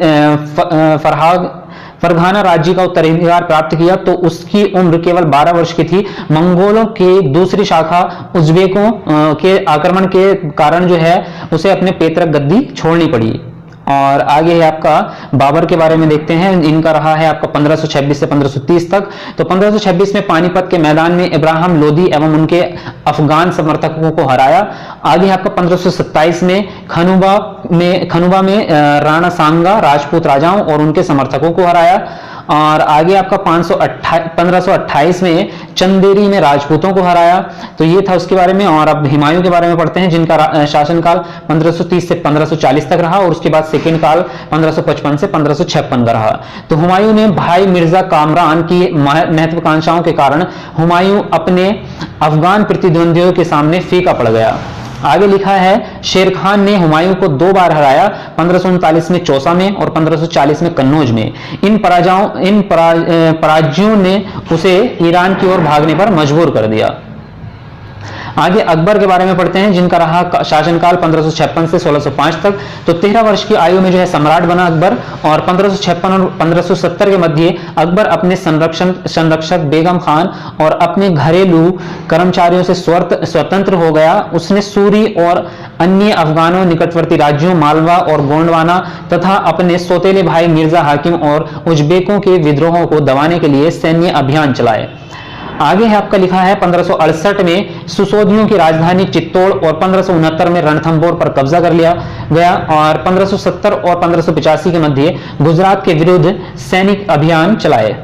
फरघाना राज्य का उत्तराधिकार प्राप्त किया तो उसकी उम्र केवल 12 वर्ष की थी। मंगोलों की दूसरी शाखा उज्बेकों के आक्रमण के कारण जो है उसे अपने पैतृक गद्दी छोड़नी पड़ी। और आगे है आपका बाबर के बारे में देखते हैं। इनका रहा है आपका 1526 से 1530 तक। तो 1526 में पानीपत के मैदान में इब्राहिम लोदी एवं उनके अफगान समर्थकों को हराया। आगे आपका 1527 में खनुबा में राणा सांगा राजपूत राजाओं और उनके समर्थकों को हराया। और आगे आपका 1528 में चंदेरी में राजपूतों को हराया। तो ये था उसके बारे में। और अब हुमायूं के बारे में पढ़ते हैं, जिनका शासनकाल 1530 से 1540 तक रहा और उसके बाद सेकेंड काल 1555 से 1556 का रहा। तो हुमायूं ने भाई मिर्जा कामरान की महत्वाकांक्षाओं के कारण हुमायूं अपने अफगान प्रतिद्वंदियों के सामने फीका पड़ गया। आगे लिखा है, शेर खान ने हुमायूं को 2 बार हराया, 1539 में चौसा में और 1540 में कन्नौज में। इन पराजयों ने उसे ईरान की ओर भागने पर मजबूर कर दिया। आगे अकबर के बारे में पढ़ते हैं, जिनका रहा शासनकाल 1556 से 1605 तक। तो 13 वर्ष की आयु में जो है सम्राट बना अकबर, और 1556 और 1570 के मध्य अकबर अपने संरक्षक बेगम खान और अपने घरेलू कर्मचारियों से स्वतंत्र हो गया। उसने सूरी और अन्य अफगानों, निकटवर्ती राज्यों मालवा और गोंडवाना तथा अपने सौतेले भाई मिर्जा हाकिम और उज्बेकों के विद्रोहों को दबाने के लिए सैन्य अभियान चलाए। आगे है आपका लिखा है 1568 में सुसोदियों की राजधानी चित्तौड़ और 1569 में रणथंभौर पर कब्जा कर लिया गया, और 1570 और 1585 के मध्य गुजरात के विरुद्ध सैनिक अभियान चलाए।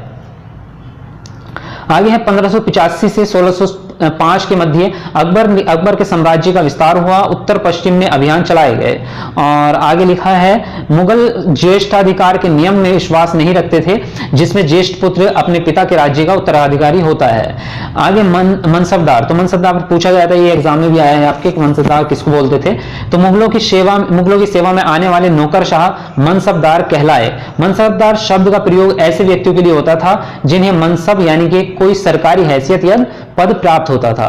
आगे है 1585 से 1605 के मध्य अकबर के साम्राज्य का विस्तार हुआ, उत्तर पश्चिम में अभियान चलाए गए। और आगे लिखा है मुगल ज्येष्ठाधिकार के नियम में विश्वास नहीं रखते थे, जिसमें ज्येष्ठ पुत्र अपने पिता के राज्य का उत्तराधिकारी होता है। आगे मनसबदार, तो मनसबदार पूछा जाता है, ये एग्जाम में भी आया है आपके, मनसबदार किसको बोलते थे? तो मुगलों की सेवा में आने वाले नौकरशाह मनसबदार कहलाए। मनसबदार शब्द का प्रयोग ऐसे व्यक्तियों के लिए होता था जिन्हें मनसब यानी कि कोई सरकारी हैसियत या पद प्राप्त होता था।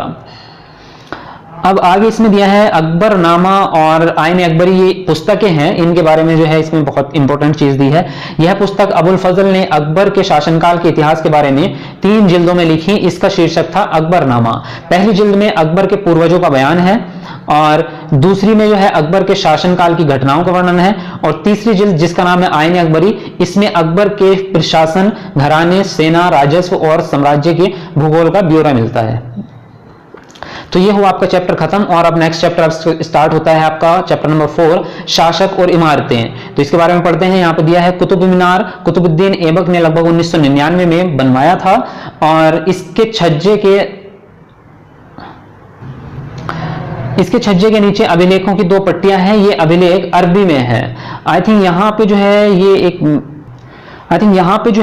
अब आगे इसमें दिया है अकबरनामा और आईन अकबरी, ये पुस्तकें हैं, इनके बारे में जो है इसमें बहुत इंपॉर्टेंट चीज दी है। यह पुस्तक अबुल फजल ने अकबर के शासनकाल के इतिहास के बारे में 3 जिल्दों में लिखी। इसका शीर्षक था अकबरनामा। पहली जिल्द में अकबर के पूर्वजों का बयान है, और दूसरी में जो है अकबर के शासनकाल की घटनाओं का वर्णन है, और तीसरी जिल्द जिसका नाम है आईन अकबरी, इसमें अकबर के प्रशासन, घराने, सेना, राजस्व और साम्राज्य के भूगोल का ब्यौरा मिलता है। तो ये हुआ आपका चैप्टर खत्म, और अब नेक्स्ट चैप्टर स्टार्ट होता है आपका चैप्टर नंबर 4, शासक और इमारतें। तो इसके बारे में पढ़ते हैं। यहाँ पे दिया है कुतुब मीनार कुतुबुद्दीन ऐबक ने लगभग 1999 में बनवाया था, और इसके छज्जे के नीचे अभिलेखों की 2 पट्टियां हैं। ये अभिलेख अरबी में है। आई थिंक यहाँ पे जो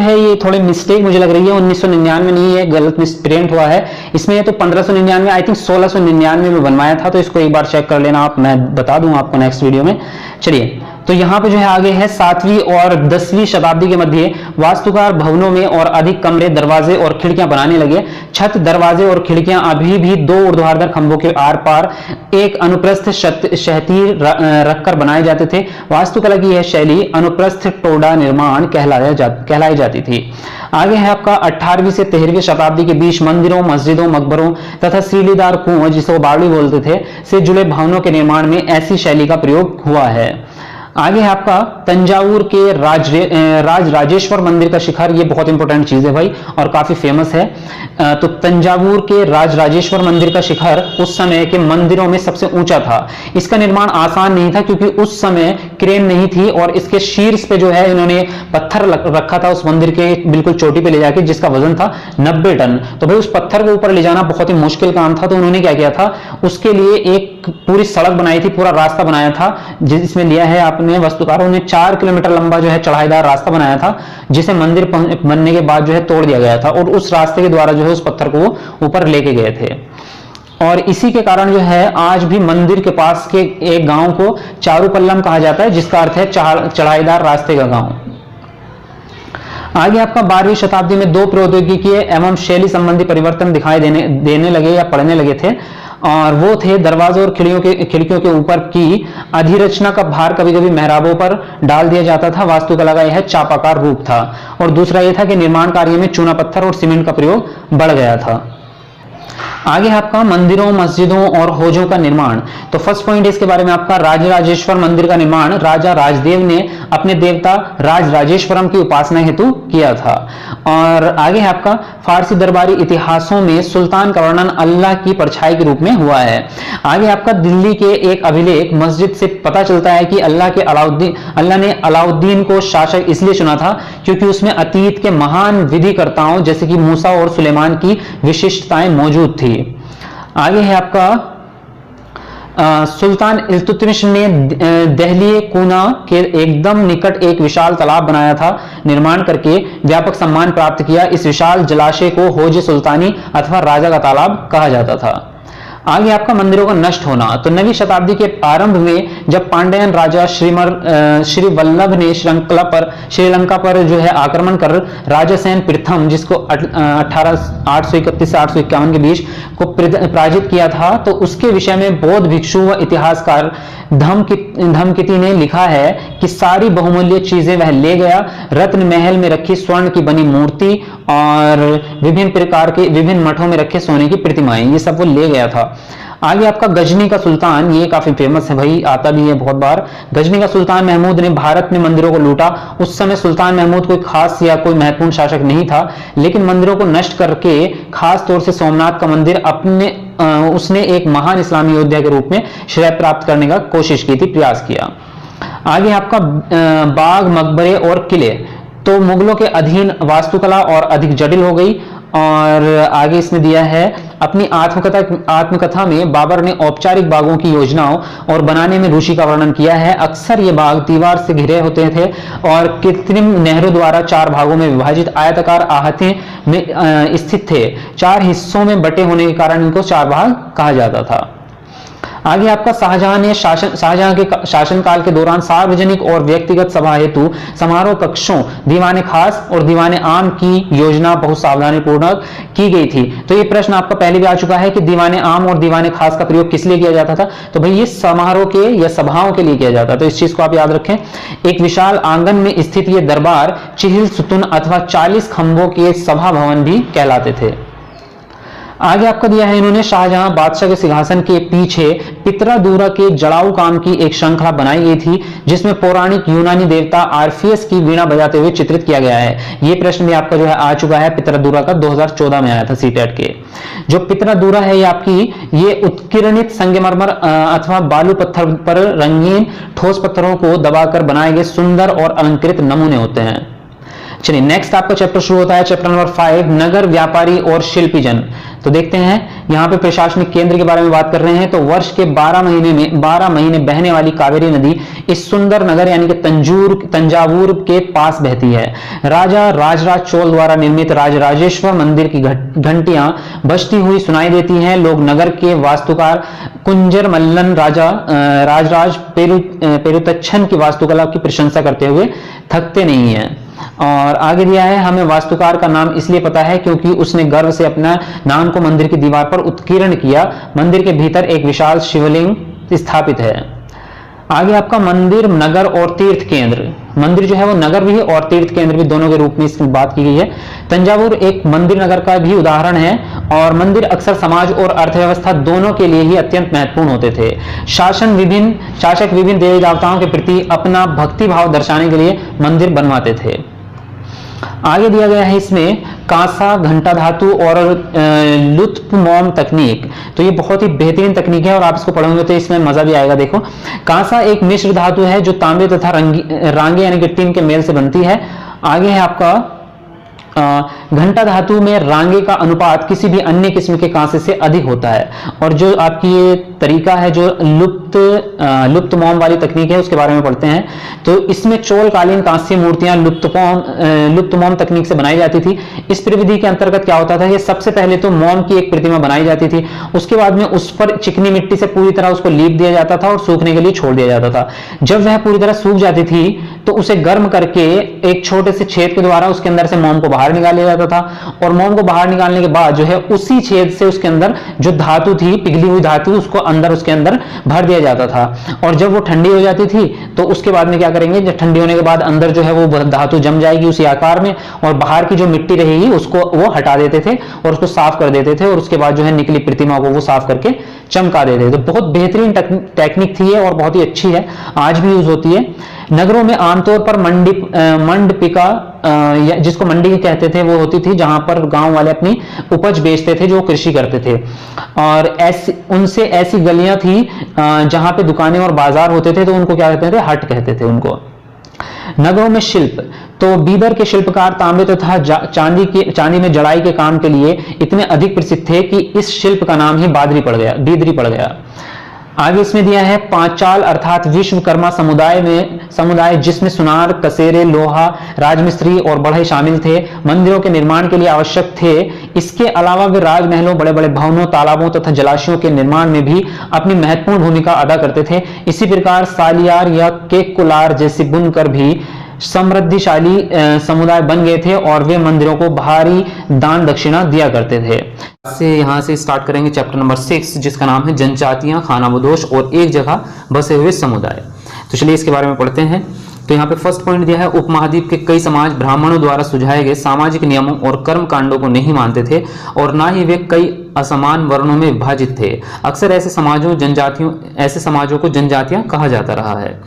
है ये थोड़े मिस्टेक मुझे लग रही है, 1999 नहीं है, गलत मिसप्रिंट हुआ है इसमें। तो 1599 आई थिंक 1699 में बनवाया था, तो इसको एक बार चेक कर लेना आप, मैं बता दूं आपको नेक्स्ट वीडियो में। चलिए, तो यहाँ पे जो है आगे है 7वीं और 10वीं शताब्दी के मध्य वास्तुकार भवनों में और अधिक कमरे, दरवाजे और खिड़कियां बनाने लगे। छत, दरवाजे और खिड़कियां अभी भी 2 ऊर्ध्वाधर खंभों के आर पार एक अनुप्रस्थ क्षैतिज रखकर बनाए जाते थे। वास्तुकला की यह शैली अनुप्रस्थ टोडा निर्माण कहलाई जाती थी। आगे है आपका 18वीं से 13वीं शताब्दी के बीच मंदिरों, मस्जिदों, मकबरों तथा सीढ़ीदार कुओं, जिसे वो बावड़ी बोलते थे, से जुड़े भवनों के निर्माण में ऐसी शैली का प्रयोग हुआ है। आगे है आपका तंजावुर के राजराजेश्वर मंदिर का शिखर। ये बहुत इंपॉर्टेंट चीज है भाई, और काफी फेमस है। तो तंजावुर के राजराजेश्वर मंदिर का शिखर उस समय के मंदिरों में सबसे ऊंचा था। इसका निर्माण आसान नहीं था, क्योंकि उस समय क्रेन नहीं थी, और इसके शीर्ष पे जो है इन्होंने पत्थर रखा था उस मंदिर के बिल्कुल चोटी पे ले जाके, जिसका वजन था 90 टन। तो भाई उस पत्थर को ऊपर ले जाना बहुत ही मुश्किल काम था। तो उन्होंने क्या किया था, उसके लिए एक पूरी सड़क बनाई थी, पूरा रास्ता बनाया था, जिसमें लिया है आपने वास्तुकारों ने 4 किलोमीटर लंबा जो है चढ़ाईदार रास्ता बनाया था, जिसे मंदिर बनने के बाद जो है तोड़ दिया गया था, और उस रास्ते के द्वारा जो है उस पत्थर को ऊपर लेके गए थे। और इसी के कारण जो है आज भी मंदिर के पास के एक गांव को चारूपल्लम कहा जाता है, जिसका अर्थ है चढ़ाईदार रास्ते का गांव। आगे आपका 12वीं शताब्दी में 2 प्रौद्योगिकी एवं शैली संबंधी परिवर्तन दिखाई देने लगे या पड़ने लगे थे, और वो थे दरवाजों और खिड़कियों के ऊपर की अधिरचना का भार कभी कभी मेहराबों पर डाल दिया जाता था। वास्तुकला का यह चापाकार रूप था। और दूसरा यह था कि निर्माण कार्य में चूना पत्थर और सीमेंट का प्रयोग बढ़ गया था। आगे आपका मंदिरों, मस्जिदों और हौजों का निर्माण। तो फर्स्ट पॉइंट इसके बारे में आपका राजराजेश्वर मंदिर का निर्माण राजा राजदेव ने अपने देवता राजराजेश्वरम की उपासना हेतु किया था। और आगे है आपका फारसी दरबारी इतिहासों में सुल्तान का वर्णन अल्लाह की परछाई के रूप में हुआ है। आगे आपका दिल्ली के एक अभिलेख मस्जिद से पता चलता है कि अल्लाह ने अलाउद्दीन को शासक इसलिए चुना था क्योंकि उसमें अतीत के महान विधिकर्ताओं जैसे कि मूसा और सुलेमान की विशिष्टताएं मौजूद थी। आगे है आपका सुल्तान इल्तुतमिश ने दहली कूना के एकदम निकट एक विशाल तालाब बनाया था। निर्माण करके व्यापक सम्मान प्राप्त किया। इस विशाल जलाशय को हौज सुल्तानी अथवा राजा का तालाब कहा जाता था। आगे आपका मंदिरों का नष्ट होना। तो 9वीं शताब्दी के आरंभ में जब पांड्यन राजा श्री वल्लभ ने श्रीलंका पर जो है आक्रमण कर राजासेन प्रथम, जिसको 831 से 851 के बीच को पराजित किया था, तो उसके विषय में बौद्ध भिक्षु व इतिहासकार धमकिति ने लिखा है कि सारी बहुमूल्य चीजें वह ले गया, रत्न महल में रखी स्वर्ण की बनी मूर्ति और विभिन्न प्रकार के विभिन्न मठों में रखे सोने की प्रतिमाएं, ये सब वो ले गया था। आगे आपका गजनी का सुल्तान, ये काफी फेमस है भाई, आता भी है बहुत बार। गजनी का सुल्तान महमूद ने भारत में मंदिरों को लूटा। उस समय सुल्तान महमूद कोई खास या कोई महत्वपूर्ण शासक नहीं था, लेकिन मंदिरों को नष्ट करके खास तौर से सोमनाथ का मंदिर उसने एक महान इस्लामी योद्धा के रूप में श्रेय प्राप्त करने का कोशिश की थी, प्रयास किया। आगे आपका बाग, मकबरे और किले, तो मुगलों के अधीन वास्तुकला और अधिक जटिल हो गई। और आगे इसमें दिया है अपनी आत्मकथा में बाबर ने औपचारिक बागों की योजनाओं और बनाने में रुचि का वर्णन किया है। अक्सर ये बाग दीवार से घिरे होते थे और कृत्रिम नहरों द्वारा 4 भागों में विभाजित आयताकार आहते में स्थित थे। 4 हिस्सों में बटे होने के कारण इनको 4 भाग कहा जाता था। आगे आपका शाहजहां के शासनकाल के दौरान सार्वजनिक और व्यक्तिगत सभा हेतु समारोह कक्षों, दीवाने खास और दीवाने आम की योजना बहुत सावधानी पूर्वक की गई थी। तो ये प्रश्न आपका पहले भी आ चुका है कि दीवाने आम और दीवाने खास का प्रयोग किस लिए किया जाता था। तो भाई ये समारोह के या सभाओं के लिए किया जाता, तो इस चीज को आप याद रखें। एक विशाल आंगन में स्थित ये दरबार चिहिल सुतुन अथवा 40 खंभों के सभा भवन भी कहलाते थे। आगे आपका दिया है इन्होंने शाहजहां बादशाह के सिंहासन के पीछे पितरादूरा के जड़ाऊ काम की एक श्रृंखला बनाई गई थी, जिसमें पौराणिक यूनानी देवता आर्फियस की वीणा बजाते हुए चित्रित किया गया है। यह प्रश्न भी आपका जो है आ चुका है, पितरादूरा का 2014 में आया था सीटेट के। जो पितरादूरा है ये आपकी ये उत्कीर्णित संगमरमर अथवा बालू पत्थर पर रंगीन ठोस पत्थरों को दबाकर बनाए गए सुंदर और अलंकृत नमूने होते हैं। चलिए नेक्स्ट आपका चैप्टर शुरू होता है, चैप्टर नंबर 5, नगर व्यापारी और शिल्पीजन। तो देखते हैं यहाँ पे प्रशासनिक केंद्र के बारे में बात कर रहे हैं। तो वर्ष के 12 महीने बहने वाली कावेरी नदी इस सुंदर नगर यानी कि तंजावुर के पास बहती है। राजा राजराज चोल द्वारा निर्मित राजराजेश्वर मंदिर की घंटियां बजती हुई सुनाई देती हैं। लोग नगर के वास्तुकार कुंजर मल्लन राजराज पेरुतच्छन की वास्तुकला की प्रशंसा करते हुए थकते नहीं हैं। और आगे दिया है हमें वास्तुकार का नाम इसलिए पता है क्योंकि उसने गर्व से अपना नाम को मंदिर की दीवार पर उत्कीर्ण किया। मंदिर के भीतर एक विशाल शिवलिंग स्थापित है। आगे आपका मंदिर, नगर और तीर्थ केंद्र। मंदिर जो है वो नगर भी है और तीर्थ केंद्र भी, दोनों के रूप में इसकी बात की गई है। तंजावुर एक मंदिर नगर का भी उदाहरण है और मंदिर अक्सर समाज और अर्थव्यवस्था दोनों के लिए ही अत्यंत महत्वपूर्ण होते थे। शासक विभिन्न देवी देवताओं के प्रति अपना भक्ति भाव दर्शाने के लिए मंदिर बनवाते थे। आगे दिया गया है इसमें कांसा, घंटा धातु और लुत्फमोम तकनीक। तो ये बहुत ही बेहतरीन तकनीक है और आप इसको पढ़ोगे तो इसमें मजा भी आएगा। देखो, कांसा एक मिश्र धातु है जो तांबे तथा रांगे यानी कि टिन के मेल से बनती है। आगे है आपका घंटा धातु में रांगे का अनुपात किसी भी अन्य किस्म के कांसे से अधिक होता है। और जो आपकी ये तरीका है जो लुप्त मोम वाली तकनीक है उसके बारे में पढ़ते हैं। तो इसमें चोलकालीन कांस्य मूर्तियां लुप्त मोम तकनीक से बनाई जाती थी। इस प्रविधि के अंतर्गत क्या होता था, ये सबसे पहले तो मोम की एक प्रतिमा बनाई जाती थी, उसके बाद में उस पर चिकनी मिट्टी से पूरी तरह उसको लीप दिया जाता था और सूखने के लिए छोड़ दिया जाता था। जब वह पूरी तरह सूख जाती थी तो उसे गर्म करके एक छोटे से छेद के द्वारा उसके अंदर से मोम को बाहर निकाल लिया जाता था और मोम को बाहर निकालने के बाद जो है उसी छेद से उसके अंदर जो धातु थी, पिघली हुई धातु, उसको अंदर उसके अंदर भर दिया जाता था। और जब वो ठंडी हो जाती थी तो उसके बाद में क्या करेंगे, जब ठंडी होने के बाद अंदर जो है वो धातु जम जाएगी उसी आकार में और बाहर की जो मिट्टी रहेगी उसको वो हटा देते थे और उसको साफ कर देते थे और उसके बाद जो है निकली प्रतिमा को वो साफ करके चमका देते थे। तो बहुत बेहतरीन टेक्निक थी और बहुत ही अच्छी है, आज भी यूज होती है। नगरों में आमतौर पर मंडपिका जिसको मंडी कहते थे वो होती थी, जहां पर गांव वाले अपनी उपज बेचते थे जो कृषि करते थे। और उनसे ऐसी गलियां थी जहां पे दुकानें और बाजार होते थे तो उनको क्या कहते थे, हट कहते थे उनको। नगरों में शिल्प, तो बीदर के शिल्पकार तांबे तथा चांदी में जड़ाई के काम के लिए इतने अधिक प्रसिद्ध थे कि इस शिल्प का नाम ही बीदरी पड़ गया। आगे इसमें दिया है पांचाल अर्थात विश्वकर्मा समुदाय जिसमें सुनार, कसेरे, लोहा, राजमिस्त्री और बढ़ई शामिल थे, मंदिरों के निर्माण के लिए आवश्यक थे। इसके अलावा वे राजमहलों, बड़े बड़े भवनों, तालाबों तथा जलाशयों के निर्माण में भी अपनी महत्वपूर्ण भूमिका अदा करते थे। इसी प्रकार सालियार या केकुलार जैसे बुनकर भी समृद्धिशाली समुदाय बन गए थे और वे मंदिरों को भारी दान दक्षिणा दिया करते थे। यहाँ से स्टार्ट करेंगे चैप्टर नंबर 6 जिसका नाम है जनजातियां, खानाबदोश और एक जगह बसे हुए समुदाय। तो चलिए इसके बारे में पढ़ते हैं। तो यहाँ पे फर्स्ट पॉइंट दिया है, उपमहाद्वीप के कई समाज ब्राह्मणों द्वारा सुझाए गए सामाजिक नियमों और कर्म कांडों को नहीं मानते थे और ना ही वे कई असमान वर्णों में विभाजित थे। अक्सर ऐसे समाजों को जनजातियां कहा जाता रहा है।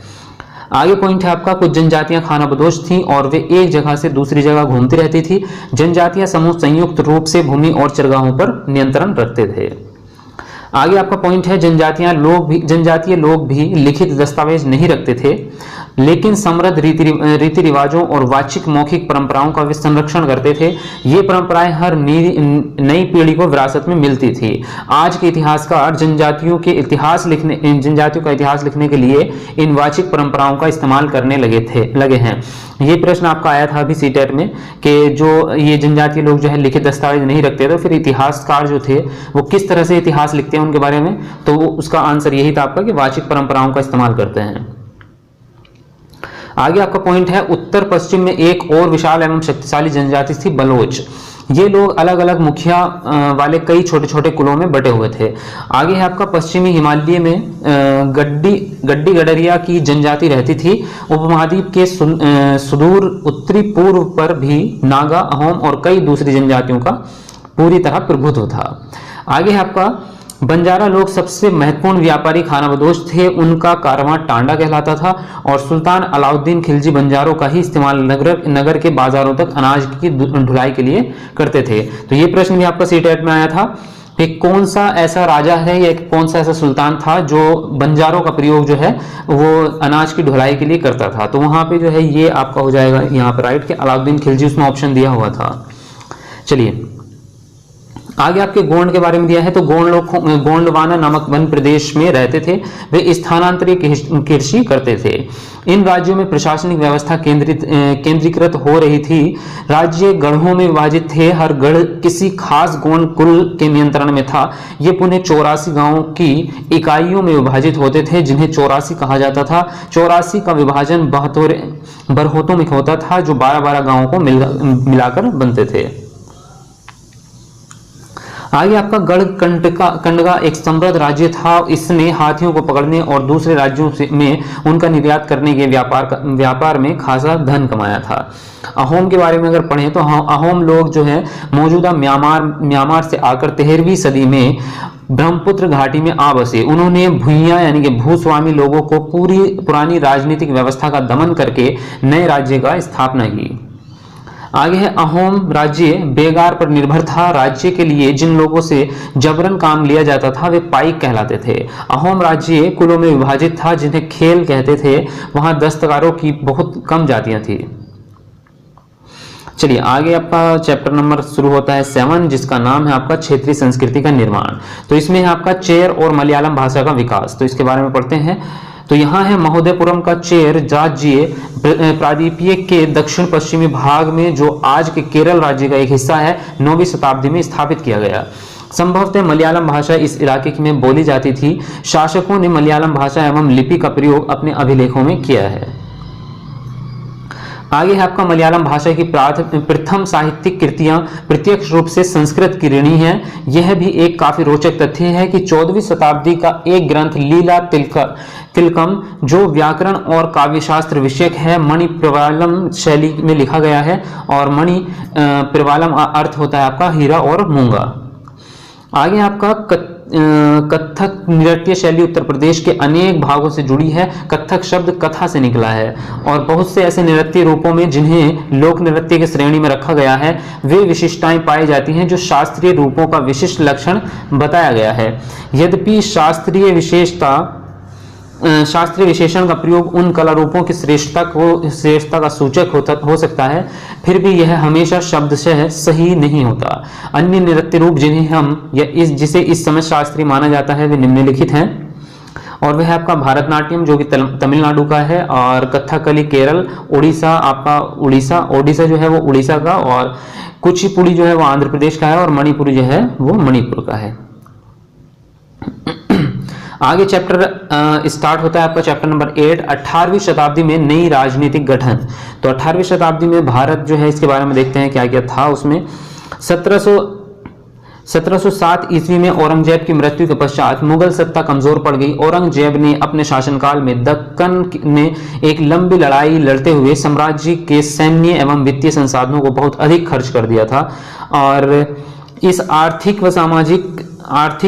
आगे पॉइंट है आपका, कुछ जनजातियां खानाबदोश थीं और वे एक जगह से दूसरी जगह घूमती रहती थी। जनजातीय समूह संयुक्त रूप से भूमि और चरगाहों पर नियंत्रण रखते थे। आगे आपका पॉइंट है, जनजातीय लोग भी लिखित दस्तावेज नहीं रखते थे, लेकिन समृद्ध रीति रिवाजों और वाचिक मौखिक परंपराओं का वे संरक्षण करते थे। ये परंपराएं हर नई पीढ़ी को विरासत में मिलती थी। आज के इतिहासकार जनजातियों का इतिहास लिखने के लिए इन वाचिक परंपराओं का इस्तेमाल करने लगे हैं। ये प्रश्न आपका आया था अभी सीटेट में कि जो ये जनजातीय लोग जो है लिखित दस्तावेज नहीं रखते, तो फिर इतिहासकार जो थे वो किस तरह से इतिहास लिखते हैं उनके बारे में, तो उसका आंसर यही था आपका कि वाचिक परंपराओं का इस्तेमाल करते हैं। आगे आपका पॉइंट है, उत्तर पश्चिम में एक और विशाल एवं शक्तिशाली जनजाति थी बलोच। ये लोग अलग अलग मुखिया वाले कई छोटे छोटे कुलों में बटे हुए थे। आगे है आपका, पश्चिमी हिमालय में गड्डी गडरिया की जनजाति रहती थी। उपमहाद्वीप के सुदूर उत्तरी पूर्व पर भी नागा, अहोम और कई दूसरी जनजातियों का पूरी तरह प्रभुत्व था। आगे है आपका, बंजारा लोग सबसे महत्वपूर्ण व्यापारी खानाबदोश थे। उनका कारवां टांडा कहलाता था और सुल्तान अलाउद्दीन खिलजी बंजारों का ही इस्तेमाल नगर के बाजारों तक अनाज की ढुलाई के लिए करते थे। तो ये प्रश्न भी आपका सीटेट में आया था कि कौन सा ऐसा राजा है या कौन सा ऐसा सुल्तान था जो बंजारों का प्रयोग जो है वो अनाज की ढुलाई के लिए करता था। तो वहां पे जो है ये आपका हो जाएगा यहाँ पर राइट के अलाउद्दीन खिलजी, उसमें ऑप्शन दिया हुआ था। चलिए आगे आपके गोंड के बारे में दिया है। तो गोंड लोग गोंडवाना नामक वन प्रदेश में रहते थे। वे स्थानांतरित कृषि करते थे। इन राज्यों में प्रशासनिक व्यवस्था केंद्रीकृत हो रही थी। राज्य गढ़ों में विभाजित थे। हर गढ़ किसी खास गोंड कुल के नियंत्रण में था। ये पुणे 84 गांवों की इकाइयों में विभाजित होते थे जिन्हें 84 कहा जाता था। 84 का विभाजन बरहोतों में होता था जो 12-12 गांवों को मिलाकर बनते थे। आगे आपका गढ़ कंडगा एक समृद्ध राज्य था। इसने हाथियों को पकड़ने और दूसरे राज्यों में उनका निर्यात करने के व्यापार में खासा धन कमाया था। अहोम के बारे में अगर पढ़ें तो अहोम लोग जो है मौजूदा म्यांमार से आकर 13वीं सदी में ब्रह्मपुत्र घाटी में आ बसे। उन्होंने भूइयां यानी कि भूस्वामी लोगों को पुरानी राजनीतिक व्यवस्था का दमन करके नए राज्य का स्थापना की। आगे है, अहोम राज्य बेगार पर निर्भर था। राज्य के लिए जिन लोगों से जबरन काम लिया जाता था वे पाइक कहलाते थे। अहोम राज्य कुलों में विभाजित था जिन्हें खेल कहते थे। वहां दस्तकारों की बहुत कम जातियां थी। चलिए आगे आपका चैप्टर नंबर शुरू होता है 7 जिसका नाम है आपका क्षेत्रीय संस्कृति का निर्माण। तो इसमें है आपका चेर और मलयालम भाषा का विकास। तो इसके बारे में पढ़ते हैं। तो यहाँ है महोदयपुरम का चेर राज्य प्रादीपीय के दक्षिण पश्चिमी भाग में जो आज के केरल राज्य का एक हिस्सा है 9वीं शताब्दी में स्थापित किया गया। संभवतः मलयालम भाषा इस इलाके में बोली जाती थी। शासकों ने मलयालम भाषा एवं लिपि का प्रयोग अपने अभिलेखों में किया है। आगे है आपका मलयालम भाषा की प्रथम साहित्यिक कृतियां प्रत्यक्ष रूप से संस्कृत की ऋणी हैं। यह भी एक काफी रोचक तथ्य है कि 14वीं शताब्दी का एक ग्रंथ लीला तिलकम जो व्याकरण और काव्यशास्त्र विषयक है मणि प्रवालम शैली में लिखा गया है। और मणि प्रवालम अर्थ होता है आपका हीरा और मूंगा। आगे आपका कत्थक नृत्य शैली उत्तर प्रदेश के अनेक भागों से जुड़ी है। कत्थक शब्द कथा से निकला है और बहुत से ऐसे नृत्य रूपों में जिन्हें लोक नृत्य की श्रेणी में रखा गया है वे विशिष्टताएं पाई जाती हैं जो शास्त्रीय रूपों का विशिष्ट लक्षण बताया गया है। यद्यपि शास्त्रीय विशेषण का प्रयोग उन कला रूपों की श्रेष्ठता का सूचक हो सकता है, फिर भी यह हमेशा शब्दशः सही नहीं होता। अन्य नृत्य रूप जिन्हें हम या जिसे इस समय शास्त्रीय माना जाता है वे निम्नलिखित हैं। और वह है आपका भरतनाट्यम जो कि तमिलनाडु का है, और कथकली केरल, उड़ीसा आपका ओडिशा जो है वो उड़ीसा का, और कुचिपुड़ी जो है वो आंध्र प्रदेश का है, और मणिपुरी जो है वो मणिपुर का है। आगे चैप्टर स्टार्ट होता है आपका चैप्टर नंबर 8, 18वीं शताब्दी में नई राजनीतिक गठन। तो 18वीं शताब्दी में भारत जो है इसके बारे में देखते हैं क्या क्या था उसमें। 1707 ईस्वी में औरंगजेब की मृत्यु के पश्चात मुगल सत्ता कमजोर पड़ गई। औरंगजेब ने अपने शासनकाल में दक्कन में एक लंबी लड़ाई लड़ते हुए साम्राज्य के सैन्य एवं वित्तीय संसाधनों को बहुत अधिक खर्च कर दिया था, और इस आर्थिक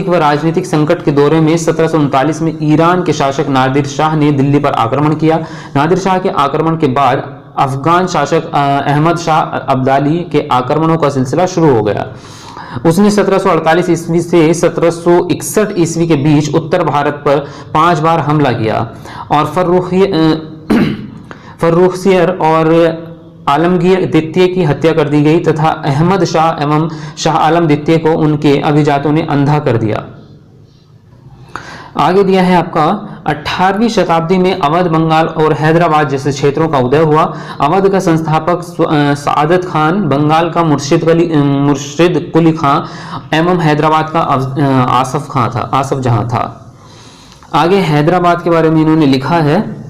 व राजनीतिक संकट के दौरे में 1739 में ईरान के शासक नादिर शाह ने दिल्ली पर आक्रमण किया। नादिर शाह के आक्रमण के बाद अफगान शासक अहमद शाह अब्दाली के आक्रमणों का सिलसिला शुरू हो गया। उसने 1748 ईस्वी से 1761 ईस्वी के बीच उत्तर भारत पर 5 बार हमला किया, और फर्रुखसियर और आलमगीर द्वितीय की हत्या कर दी गई तथा अहमद शाह एवं शाह आलम द्वितीय को उनके अभिजातों ने अंधा कर दिया। आगे दिया है आपका 18वीं शताब्दी में अवध, बंगाल और हैदराबाद जैसे क्षेत्रों का उदय हुआ। अवध का संस्थापक सादत खान, बंगाल का मुर्शिद कुली खां एवं हैदराबाद का आसफ जहां था। आगे हैदराबाद के बारे में इन्होंने लिखा है,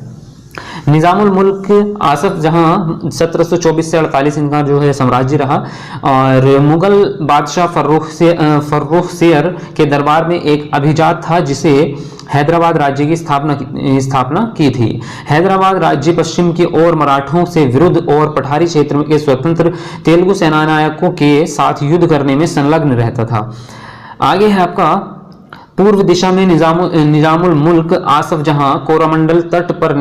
निजामुल मुल्क आसफ जहां 1724 से 48 इनका जो है साम्राज्य रहा, और मुगल बादशाह फर्रुखसियर के दरबार में एक अभिजात था जिसे हैदराबाद राज्य की स्थापना की थी। हैदराबाद राज्य पश्चिम की ओर मराठों से विरुद्ध और पठारी क्षेत्र के स्वतंत्र तेलुगु सेनानायकों के साथ युद्ध करने में संलग्न रहता था। आगे है आपका पूर्व दिशा में निजामुल मुल्क आसफ जहां कोरोमंडल तट पर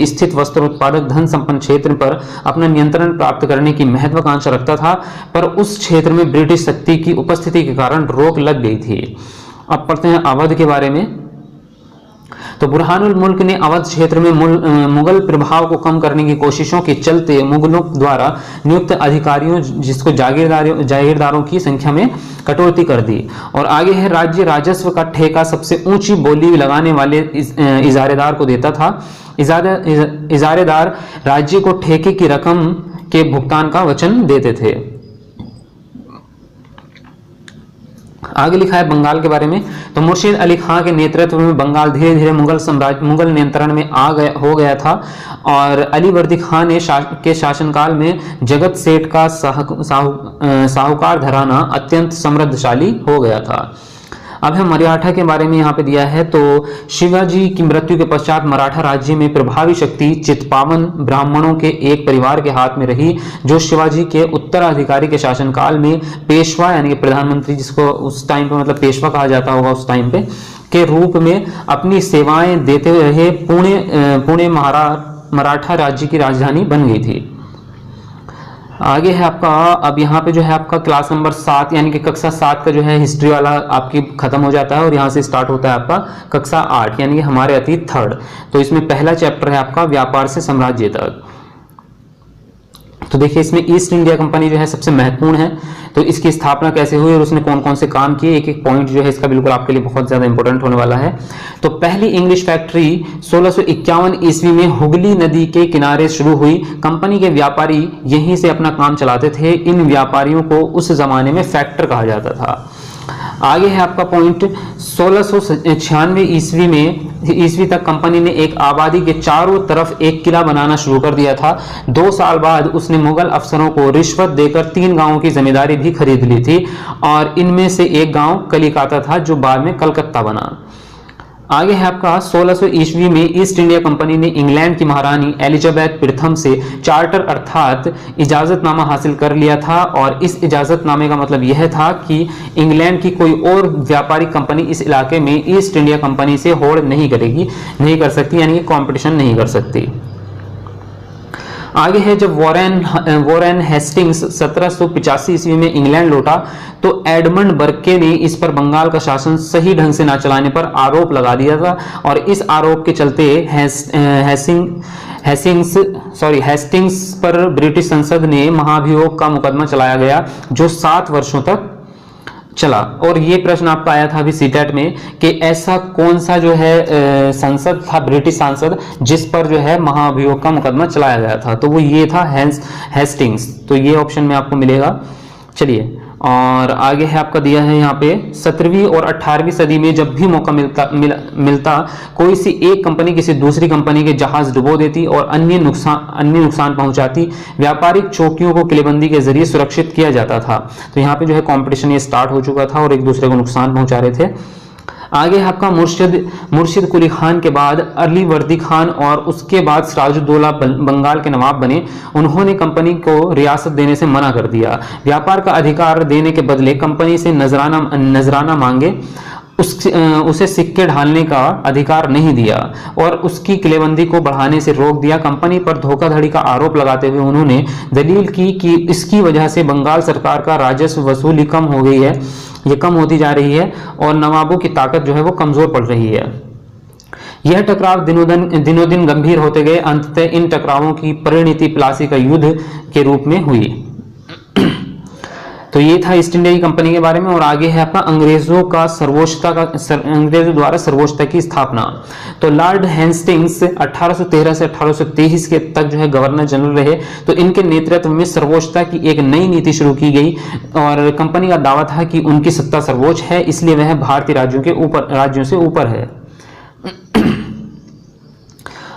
स्थित वस्त्र उत्पादक धन संपन्न क्षेत्र पर अपना नियंत्रण प्राप्त करने की महत्वाकांक्षा रखता था, पर उस क्षेत्र में ब्रिटिश शक्ति की उपस्थिति के कारण रोक लग गई थी। अब पढ़ते हैं अवध के बारे में। तो बुरहानुल मुल्क ने अवध क्षेत्र में मुगल प्रभाव को कम करने की कोशिशों के चलते मुगलों द्वारा नियुक्त अधिकारियों जिसको जागीरदारों की संख्या में कटौती कर दी। और आगे है राज्य राजस्व का ठेका सबसे ऊंची बोली लगाने वाले इजारेदार को देता था। इजारेदार राज्य को ठेके की रकम के भुगतान का वचन देते थे। आगे लिखा है बंगाल के बारे में। तो मुर्शिद अली खां के नेतृत्व में बंगाल धीरे धीरे मुगल नियंत्रण में हो गया था, और अलीवर्दी खां ने के शासनकाल में जगत सेठ का साहूकार घराना अत्यंत समृद्धशाली हो गया था। अब है मराठा के बारे में यहाँ पे दिया है। तो शिवाजी की मृत्यु के पश्चात मराठा राज्य में प्रभावी शक्ति चित्पावन ब्राह्मणों के एक परिवार के हाथ में रही, जो शिवाजी के उत्तराधिकारी के शासनकाल में पेशवा यानी कि प्रधानमंत्री, जिसको उस टाइम पे मतलब पेशवा कहा जाता होगा उस टाइम पे, के रूप में अपनी सेवाएं देते रहे। पुणे मराठा राज्य की राजधानी बन गई थी। आगे है आपका, अब यहाँ पे जो है आपका क्लास नंबर 7 यानी कि कक्षा 7 का जो है हिस्ट्री वाला आपकी खत्म हो जाता है, और यहाँ से स्टार्ट होता है आपका कक्षा 8 यानी कि हमारे अतीत 3rd। तो इसमें पहला चैप्टर है आपका व्यापार से साम्राज्य तक। तो देखिए इसमें ईस्ट इंडिया कंपनी जो है सबसे महत्वपूर्ण है। तो इसकी स्थापना कैसे हुई और उसने कौन कौन से काम किए, एक एक पॉइंट जो है इसका बिल्कुल आपके लिए बहुत ज्यादा इंपॉर्टेंट होने वाला है। तो पहली इंग्लिश फैक्ट्री 1651 ईस्वी में हुगली नदी के किनारे शुरू हुई। कंपनी के व्यापारी यहीं से अपना काम चलाते थे। इन व्यापारियों को उस जमाने में फैक्टर कहा जाता था। आगे है आपका पॉइंट 1696 ईस्वी तक कंपनी ने एक आबादी के चारों तरफ एक किला बनाना शुरू कर दिया था। 2 साल बाद उसने मुगल अफसरों को रिश्वत देकर 3 गांवों की जमींदारी भी खरीद ली थी, और इनमें से एक गांव कलिकाता था जो बाद में कलकत्ता बना। आगे है आपका 1600 ईस्वी में ईस्ट इंडिया कंपनी ने इंग्लैंड की महारानी एलिजाबेथ प्रथम से चार्टर अर्थात इजाजतनामा हासिल कर लिया था, और इस इजाजतनामे का मतलब यह था कि इंग्लैंड की कोई और व्यापारिक कंपनी इस इलाके में ईस्ट इंडिया कंपनी से होड़ नहीं कर सकती, यानी कि कंपटीशन नहीं कर सकती। आगे है जब वॉरेन हेस्टिंग्स 1785 ईस्वी में इंग्लैंड लौटा, तो एडमंड बर्के ने इस पर बंगाल का शासन सही ढंग से न चलाने पर आरोप लगा दिया था, और इस आरोप के चलते हेस्टिंग्स पर ब्रिटिश संसद ने महाभियोग का मुकदमा चलाया गया, जो 7 वर्षों तक चला। और ये प्रश्न आपका आया था अभी सीटेट में कि ऐसा कौन सा जो है संसद था, ब्रिटिश सांसद, जिस पर जो है महाअभियोग का मुकदमा चलाया गया था, तो वो ये था हेस्टिंग्स। तो ये ऑप्शन में आपको मिलेगा। चलिए, और आगे है आपका दिया है यहाँ पे 17वीं और 18वीं सदी में जब भी मौका मिलता कोई सी एक कंपनी किसी दूसरी कंपनी के जहाज डुबो देती और अन्य नुकसान पहुंचाती, व्यापारिक चौकियों को किलेबंदी के जरिए सुरक्षित किया जाता था। तो यहाँ पे जो है कंपटीशन ये स्टार्ट हो चुका था और एक दूसरे को नुकसान पहुंचा रहे थे। आगे है आपका मुर्शिद कुली खान के बाद अली वर्दी खान और उसके बाद सिराजुद्दौला बंगाल के नवाब बने। उन्होंने कंपनी को रियासत देने से मना कर दिया। व्यापार का अधिकार देने के बदले कंपनी से नजराना मांगे, उसे सिक्के ढालने का अधिकार नहीं दिया और उसकी किलेबंदी को बढ़ाने से रोक दिया। कंपनी पर धोखाधड़ी का आरोप लगाते हुए उन्होंने दलील की कि इसकी वजह से बंगाल सरकार का राजस्व वसूली कम हो गई है, ये कम होती जा रही है और नवाबों की ताकत जो है वो कमजोर पड़ रही है। यह टकराव दिनों दिन गंभीर होते गए। अंततः इन टकरावों की परिणति प्लासी का युद्ध के रूप में हुई। तो ये था ईस्ट इंडिया की कंपनी के बारे में। और आगे है आपका अंग्रेजों द्वारा सर्वोच्चता की स्थापना। तो लॉर्ड हेस्टिंग्स 1813 से 1823 के तक जो है गवर्नर जनरल रहे। तो इनके नेतृत्व में सर्वोच्चता की एक नई नीति शुरू की गई और कंपनी का दावा था कि उनकी सत्ता सर्वोच्च है, इसलिए वह भारतीय राज्यों से ऊपर है।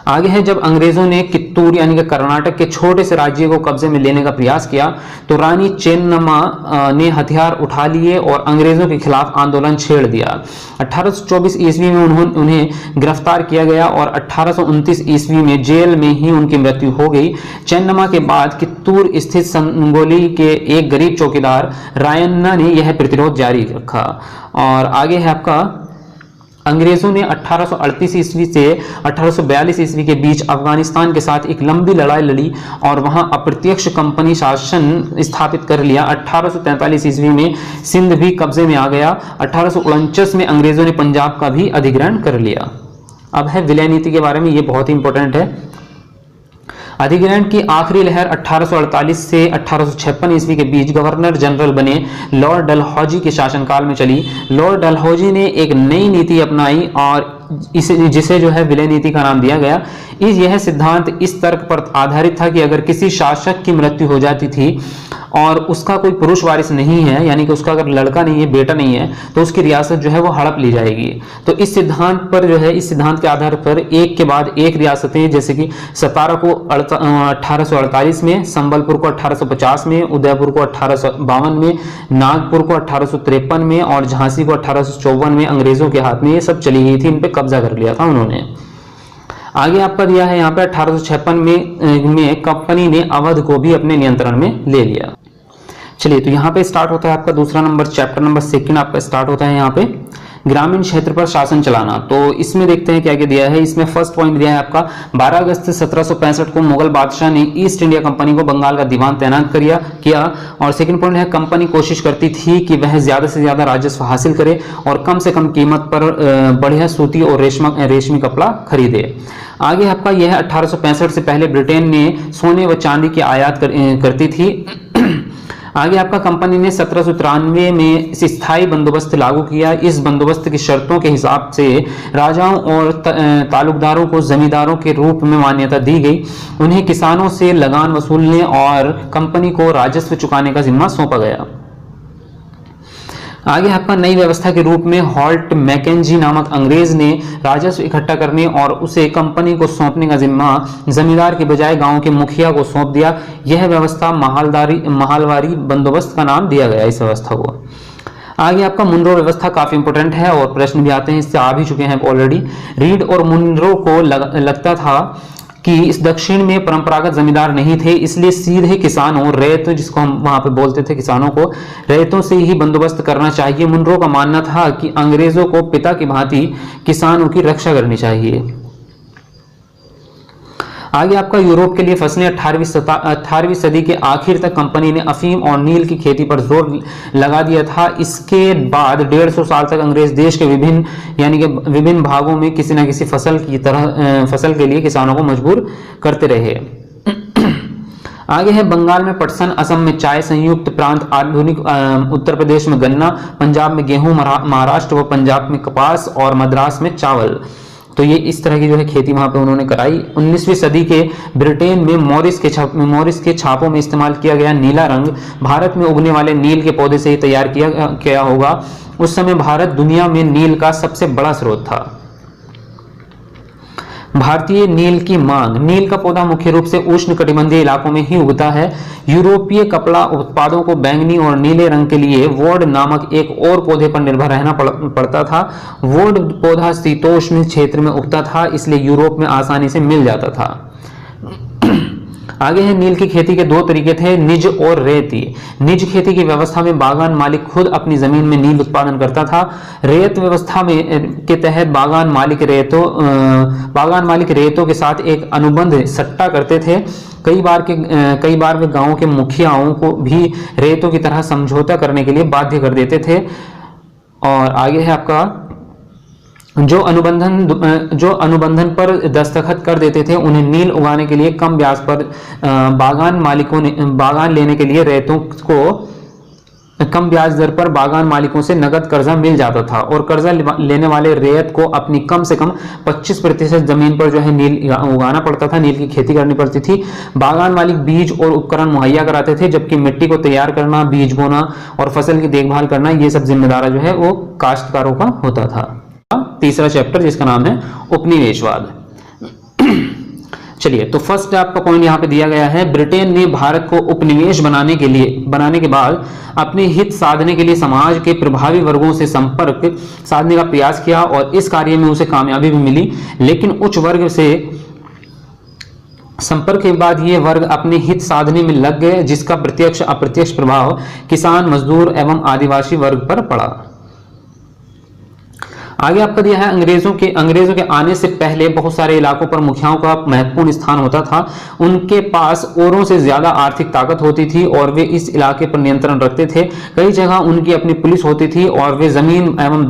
आगे है जब अंग्रेजों ने कित्तूर यानी कि कर्नाटक के छोटे से राज्य को कब्जे में लेने का प्रयास किया तो रानी चेन्नम्मा ने हथियार उठा लिए और अंग्रेजों के खिलाफ आंदोलन छेड़ दिया। 1824 ईस्वी में उन्हें गिरफ्तार किया गया और 1829 ईस्वी में जेल में ही उनकी मृत्यु हो गई। चेन्नम्मा के बाद कित्तूर स्थित संगोली के एक गरीब चौकीदार रायन्ना ने यह प्रतिरोध जारी रखा। और आगे है आपका अंग्रेजों ने 1838 ईस्वी से 1842 ईस्वी के बीच अफगानिस्तान के साथ एक लंबी लड़ाई लड़ी और वहां अप्रत्यक्ष कंपनी शासन स्थापित कर लिया। 1843 ईस्वी में सिंध भी कब्जे में आ गया। 1849 में अंग्रेजों ने पंजाब का भी अधिग्रहण कर लिया। अब है विलय नीति के बारे में, ये बहुत ही इंपॉर्टेंट है। अधिग्रहण की आखिरी लहर 1848 से 1856 ईस्वी के बीच गवर्नर जनरल बने लॉर्ड डलहौजी के शासनकाल में चली। लॉर्ड डलहौजी ने एक नई नीति अपनाई और जिसे जो है विलय नीति का नाम दिया गया। यह सिद्धांत इस तर्क पर आधारित था कि अगर किसी शासक की मृत्यु हो जाती थी और उसका कोई पुरुष वारिस नहीं है, यानी कि उसका अगर लड़का नहीं है, बेटा नहीं है, तो उसकी रियासत जो है वो हड़प ली जाएगी। तो इस सिद्धांत पर जो है, इस सिद्धांत के आधार पर एक के बाद एक रियासतें, जैसे कि सतारा को 1848 में, संबलपुर को 1850 में, उदयपुर को 1852 में, नागपुर को 1853 में और झांसी को 1854 में अंग्रेजों के हाथ में ये सब चली गई थी। इन पे कब्जा कर लिया था उन्होंने। आगे आपका दिया है यहाँ पे 1856 में कंपनी ने अवध को भी अपने नियंत्रण में ले लिया। चलिए, तो यहाँ पे स्टार्ट होता है आपका दूसरा नंबर, चैप्टर नंबर 2 आपका स्टार्ट होता है यहाँ पे ग्रामीण क्षेत्र पर शासन चलाना। तो इसमें देखते हैं क्या क्या दिया है। इसमें फर्स्ट पॉइंट दिया है आपका 12 अगस्त 1765 को मुगल बादशाह ने ईस्ट इंडिया कंपनी को बंगाल का दीवान तैनात किया। और सेकंड पॉइंट है कंपनी कोशिश करती थी कि वह ज्यादा से ज्यादा राजस्व हासिल करे और कम से कम कीमत पर बढ़िया सूती और रेशमी कपड़ा खरीदे। आगे आपका यह है 1865 से पहले ब्रिटेन ने सोने व चांदी की आयात करती थी। आगे आपका कंपनी ने 1793 में स्थायी बंदोबस्त लागू किया। इस बंदोबस्त की शर्तों के हिसाब से राजाओं और तालुकदारों को जमींदारों के रूप में मान्यता दी गई। उन्हें किसानों से लगान वसूलने और कंपनी को राजस्व चुकाने का जिम्मा सौंपा गया। आगे आपका नई व्यवस्था के रूप में हॉल्ट मैकेंजी नामक अंग्रेज ने राजस्व इकट्ठा करने और उसे कंपनी को सौंपने का जिम्मा जमींदार के बजाय गांव के मुखिया को सौंप दिया। यह व्यवस्था महालवारी बंदोबस्त का नाम दिया गया इस व्यवस्था को। आगे आपका मुनरो व्यवस्था काफी इंपॉर्टेंट है और प्रश्न भी आते हैं, इससे आ भी चुके हैं ऑलरेडी। रीड और मुनरो को लगता था कि इस दक्षिण में परंपरागत जमींदार नहीं थे, इसलिए सीधे किसानों, रैयत जिसको हम वहां पे बोलते थे, किसानों को रैयतों से ही बंदोबस्त करना चाहिए। मुनरो का मानना था कि अंग्रेजों को पिता की भांति किसानों की रक्षा करनी चाहिए। आगे आपका यूरोप के लिए फसलें 18वीं सदी के आखिर तक कंपनी ने अफीम और नील की खेती पर जोर लगा दिया था। इसके बाद 150 साल तक अंग्रेज देश के विभिन्न भागों में किसी न किसी फसल के लिए किसानों को मजबूर करते रहे। आगे है बंगाल में पटसन, असम में चाय, संयुक्त प्रांत आधुनिक उत्तर प्रदेश में गन्ना, पंजाब में गेहूं, महाराष्ट्र व पंजाब में कपास और मद्रास में चावल। तो ये इस तरह की जो है खेती वहां पे उन्होंने कराई। 19वीं सदी के ब्रिटेन में मॉरिस के छापों में इस्तेमाल किया गया नीला रंग भारत में उगने वाले नील के पौधे से ही तैयार किया गया होगा। उस समय भारत दुनिया में नील का सबसे बड़ा स्रोत था। भारतीय नील की मांग। नील का पौधा मुख्य रूप से उष्णकटिबंधीय इलाकों में ही उगता है। यूरोपीय कपड़ा उत्पादों को बैंगनी और नीले रंग के लिए वोड नामक एक और पौधे पर निर्भर रहना पड़ता था। वोड पौधा शीतोष्ण क्षेत्र में उगता था, इसलिए यूरोप में आसानी से मिल जाता था। आगे है नील की खेती के दो तरीके थे, निज और रेती। निज खेती की व्यवस्था में बागान मालिक खुद अपनी जमीन में नील उत्पादन करता था। रेत व्यवस्था में के तहत बागान मालिक रेतों के साथ एक अनुबंध सट्टा करते थे। कई बार वे गांवों के मुखियाओं को भी रेतों की तरह समझौता करने के लिए बाध्य कर देते थे। और आगे है आपका जो अनुबंधन पर दस्तखत कर देते थे, उन्हें नील उगाने के लिए कम ब्याज पर बागान लेने के लिए रेतों को कम ब्याज दर पर बागान मालिकों से नगद कर्जा मिल जाता था और कर्जा लेने वाले रेत को अपनी कम से कम 25% जमीन पर जो है नील उगाना पड़ता था, नील की खेती करनी पड़ती थी। बागान मालिक बीज और उपकरण मुहैया कराते थे, जबकि मिट्टी को तैयार करना, बीज बोना और फसल की देखभाल करना, ये सब जिम्मेदारी जो है वो काश्तकारों का होता था। तीसरा चैप्टर जिसका नाम है उपनिवेशवाद। चलिए, तो फर्स्ट आपका पॉइंट यहां पे दिया गया है, ब्रिटेन ने भारत को उपनिवेश बनाने के बाद अपने हित साधने के लिए समाज के प्रभावी वर्गों से संपर्क साधने का प्रयास किया और इस कार्य में उसे कामयाबी भी मिली। लेकिन उच्च वर्ग से संपर्क के बाद ये वर्ग अपने हित साधने में लग गए, जिसका प्रत्यक्ष अप्रत्यक्ष प्रभाव किसान, मजदूर एवं आदिवासी वर्ग पर पड़ा। आगे आपका दिया है अंग्रेजों के आने से पहले बहुत सारे इलाकों पर मुखियाओं का महत्वपूर्ण स्थान होता था। उनके पास औरों से ज्यादा आर्थिक ताकत होती थी और वे इस इलाके पर नियंत्रण रखते थे। कई जगह उनकी अपनी पुलिस होती थी और वे जमीन एवं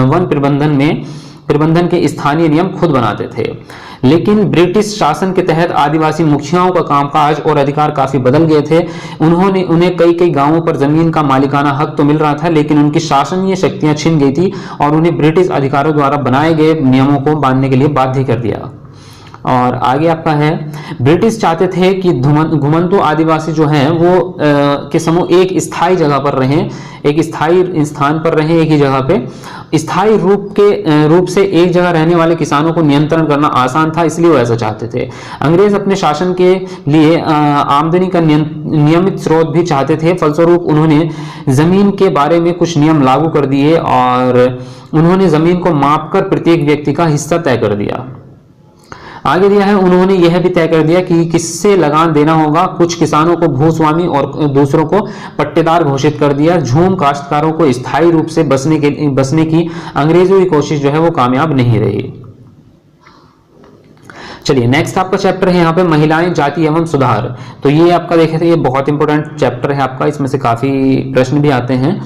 वन प्रबंधन के स्थानीय नियम खुद बनाते थे। लेकिन ब्रिटिश शासन के तहत आदिवासी मुखियाओं का कामकाज और अधिकार काफी बदल गए थे। उन्हें कई गांवों पर जमीन का मालिकाना हक तो मिल रहा था, लेकिन उनकी शासनीय शक्तियां छिन गई थी और उन्हें ब्रिटिश अधिकारियों द्वारा बनाए गए नियमों को मानने के लिए बाध्य कर दिया। और आगे आपका है, ब्रिटिश चाहते थे कि घुमंतु आदिवासी जो हैं वो के समूह एक स्थायी जगह पर रहें, एक स्थायी स्थान पर रहें, एक ही जगह पे। स्थायी रूप से एक जगह रहने वाले किसानों को नियंत्रण करना आसान था, इसलिए वो ऐसा चाहते थे। अंग्रेज अपने शासन के लिए आमदनी का नियमित स्रोत भी चाहते थे। फलस्वरूप उन्होंने जमीन के बारे में कुछ नियम लागू कर दिए और उन्होंने जमीन को मापकर प्रत्येक व्यक्ति का हिस्सा तय कर दिया। आगे दिया है, उन्होंने यह भी तय कर दिया कि किससे लगान देना होगा। कुछ किसानों को भूस्वामी और दूसरों को पट्टेदार घोषित कर दिया। झूम काश्तकारों को स्थायी रूप से बसने की अंग्रेजों की कोशिश जो है वो कामयाब नहीं रही। चलिए, नेक्स्ट आपका चैप्टर है यहाँ पे महिलाएं, जाति एवं सुधार। तो ये आपका देखे थे, ये बहुत इंपॉर्टेंट चैप्टर है आपका, इसमें से काफी प्रश्न भी आते हैं।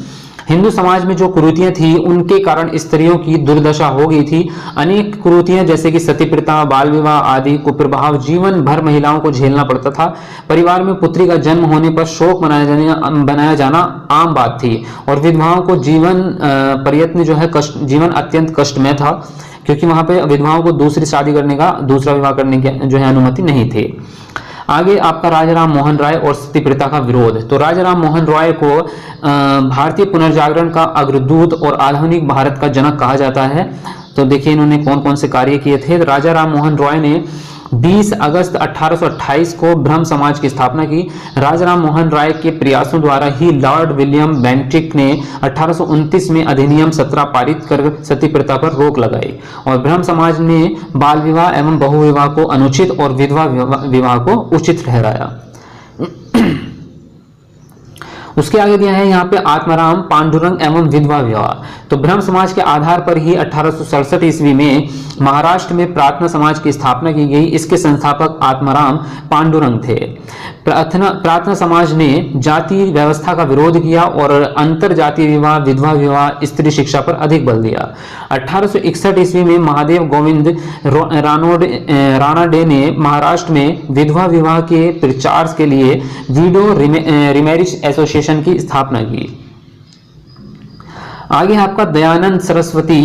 हिंदू समाज में जो कुरीतियां थी उनके कारण स्त्रियों की दुर्दशा हो गई थी। अनेक कुरीतियां जैसे कि सती प्रथा, बाल विवाह आदि कुप्रभाव जीवन भर महिलाओं को झेलना पड़ता था। परिवार में पुत्री का जन्म होने पर शोक मनाया जाना आम बात थी और विधवाओं को जीवन अत्यंत कष्टमय था, क्योंकि वहां पे विधवाओं को दूसरा विवाह करने की जो है अनुमति नहीं थी। आगे आपका राजा राम मोहन राय और सती प्रथा का विरोध। तो राजा राम मोहन राय को भारतीय पुनर्जागरण का अग्रदूत और आधुनिक भारत का जनक कहा जाता है। तो देखिए इन्होंने कौन कौन से कार्य किए थे। राजा राम मोहन राय ने 20 अगस्त 1828 को ब्रह्म समाज की स्थापना की। राजा राम मोहन राय के प्रयासों द्वारा ही लॉर्ड विलियम बेंटिक ने 1829 में अधिनियम 17 पारित कर सती प्रथा पर रोक लगाई और ब्रह्म समाज ने बाल विवाह एवं बहुविवाह को अनुचित और विधवा विवाह को उचित ठहराया। उसके आगे दिया है यहाँ पे आत्माराम, पांडुरंग एवं विधवा विवाह। तो ब्रह्म समाज के आधार पर ही 1867 ईस्वी में महाराष्ट्र में प्रार्थना समाज की स्थापना की गई। इसके संस्थापक आत्माराम पांडुरंग थे। प्रार्थना समाज ने जाति व्यवस्था का विरोध किया और अंतर जातीय विवाह, विधवा विवाह, स्त्री शिक्षा पर अधिक बल दिया। 1861 ईस्वी में महादेव गोविंद रानाडे ने महाराष्ट्र में विधवा विवाह के प्रचार के लिए विडो रिमैरिज एसोसिएशन की स्थापना की। आगे आपका दयानंद सरस्वती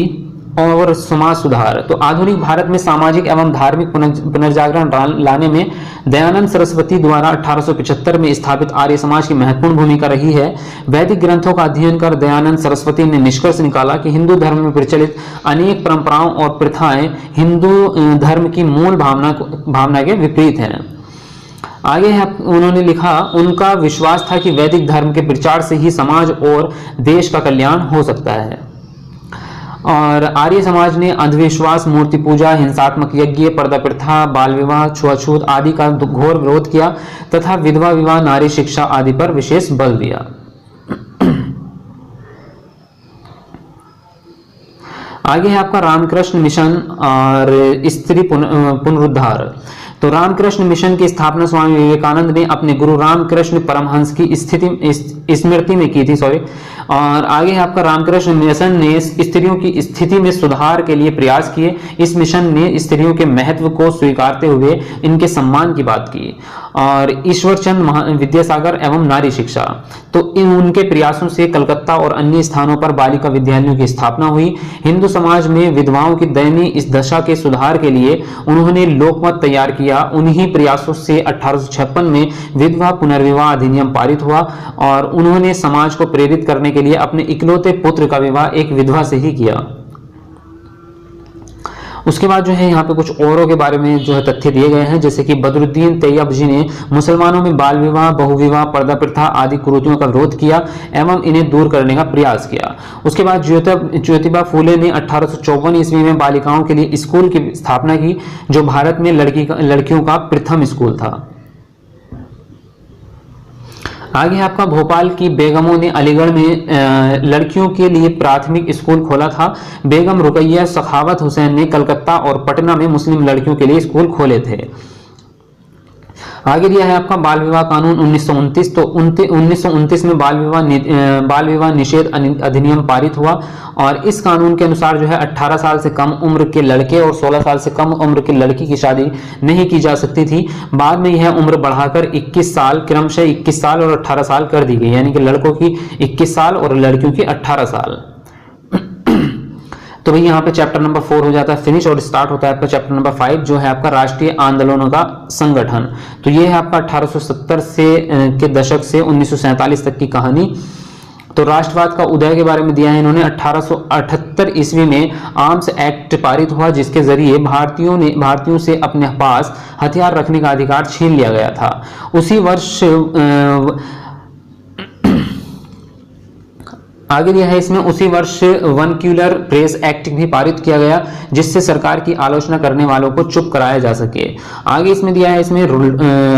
और समाज सुधार। तो आधुनिक भारत में सामाजिक एवं धार्मिक पुनर्जागरण लाने में दयानंद सरस्वती द्वारा 1875 में स्थापित आर्य समाज की महत्वपूर्ण भूमिका रही है। वैदिक ग्रंथों का अध्ययन कर दयानंद सरस्वती ने निष्कर्ष निकाला कि हिंदू धर्म में प्रचलित अनेक परंपराओं और प्रथाएं हिंदू धर्म की मूल भावना के विपरीत हैं। आगे है उन्होंने लिखा, उनका विश्वास था कि वैदिक धर्म के प्रचार से ही समाज और देश का कल्याण हो सकता है। और आर्य समाज ने अंधविश्वास, मूर्ति पूजा, हिंसात्मक यज्ञ, पर्दा प्रथा, बाल विवाह, छुआछूत आदि का घोर विरोध किया तथा विधवा विवाह, नारी शिक्षा आदि पर विशेष बल दिया। आगे है आपका रामकृष्ण मिशन और स्त्री पुनरुद्धार। तो रामकृष्ण मिशन की स्थापना स्वामी विवेकानंद ने अपने गुरु रामकृष्ण परमहंस की स्मृति में की थी। और आगे है आपका रामकृष्ण मिशन ने स्त्रियों की स्थिति में सुधार के लिए प्रयास किए। इस मिशन ने स्त्रियों के महत्व को स्वीकारते हुए इनके सम्मान की बात की। और ईश्वरचंद विद्यासागर एवं नारी शिक्षा, तो इन उनके प्रयासों से कलकत्ता और अन्य स्थानों पर बालिका विद्यालयों की स्थापना हुई। हिंदू समाज में विधवाओं की दयनीय इस दशा के सुधार के लिए उन्होंने लोकमत तैयार किया। उन्हीं प्रयासों से 1856 में विधवा पुनर्विवाह अधिनियम पारित हुआ और उन्होंने समाज को प्रेरित करने के लिए अपने इकलौते पुत्र का विवाह एक विधवा से ही किया। उसके बाद जो है यहाँ पे कुछ औरों के बारे में जो है तथ्य दिए गए हैं, जैसे कि बदरुद्दीन तैयब जी ने मुसलमानों में बाल विवाह, बहुविवाह, पर्दा प्रथा आदि कुरीतियों का विरोध किया एवं इन्हें दूर करने का प्रयास किया। उसके बाद ज्योतिबा फूले ने 1854 ईस्वी में बालिकाओं के लिए स्कूल की स्थापना की, जो भारत में लड़कियों का प्रथम स्कूल था। आगे आपका भोपाल की बेगमों ने अलीगढ़ में लड़कियों के लिए प्राथमिक स्कूल खोला था। बेगम रुकैया सखावत हुसैन ने कलकत्ता और पटना में मुस्लिम लड़कियों के लिए स्कूल खोले थे। आगे दिया है आपका बाल विवाह कानून 1929। तो 1929 में बाल विवाह निषेध अधिनियम पारित हुआ और इस कानून के अनुसार जो है 18 साल से कम उम्र के लड़के और 16 साल से कम उम्र की लड़की की शादी नहीं की जा सकती थी। बाद में यह उम्र बढ़ाकर 21 साल, क्रमशः 21 साल और 18 साल कर दी गई, यानी कि लड़कों की 21 साल और लड़कियों की 18 साल। तो भाई यहाँ पे चैप्टर नंबर 4 हो जाता है फिनिश और स्टार्ट होता है आपका चैप्टर नंबर 5, जो है आपका राष्ट्रीय आंदोलनों का संगठन। तो ये है आपका 1870 के दशक से 1947 तक की कहानी। तो राष्ट्रवाद का उदय के बारे में दिया है इन्होंने। 1878 ईस्वी में आर्म्स एक्ट पारित हुआ, जिसके जरिए भारतीयों से अपने पास हथियार रखने का अधिकार छीन लिया गया था। उसी वर्ष आगे दिया है इसमें, उसी वर्ष वर्नक्यूलर प्रेस एक्ट भी पारित किया गया, जिससे सरकार की आलोचना करने वालों को चुप कराया जा सके। आगे इसमें दिया है इसमें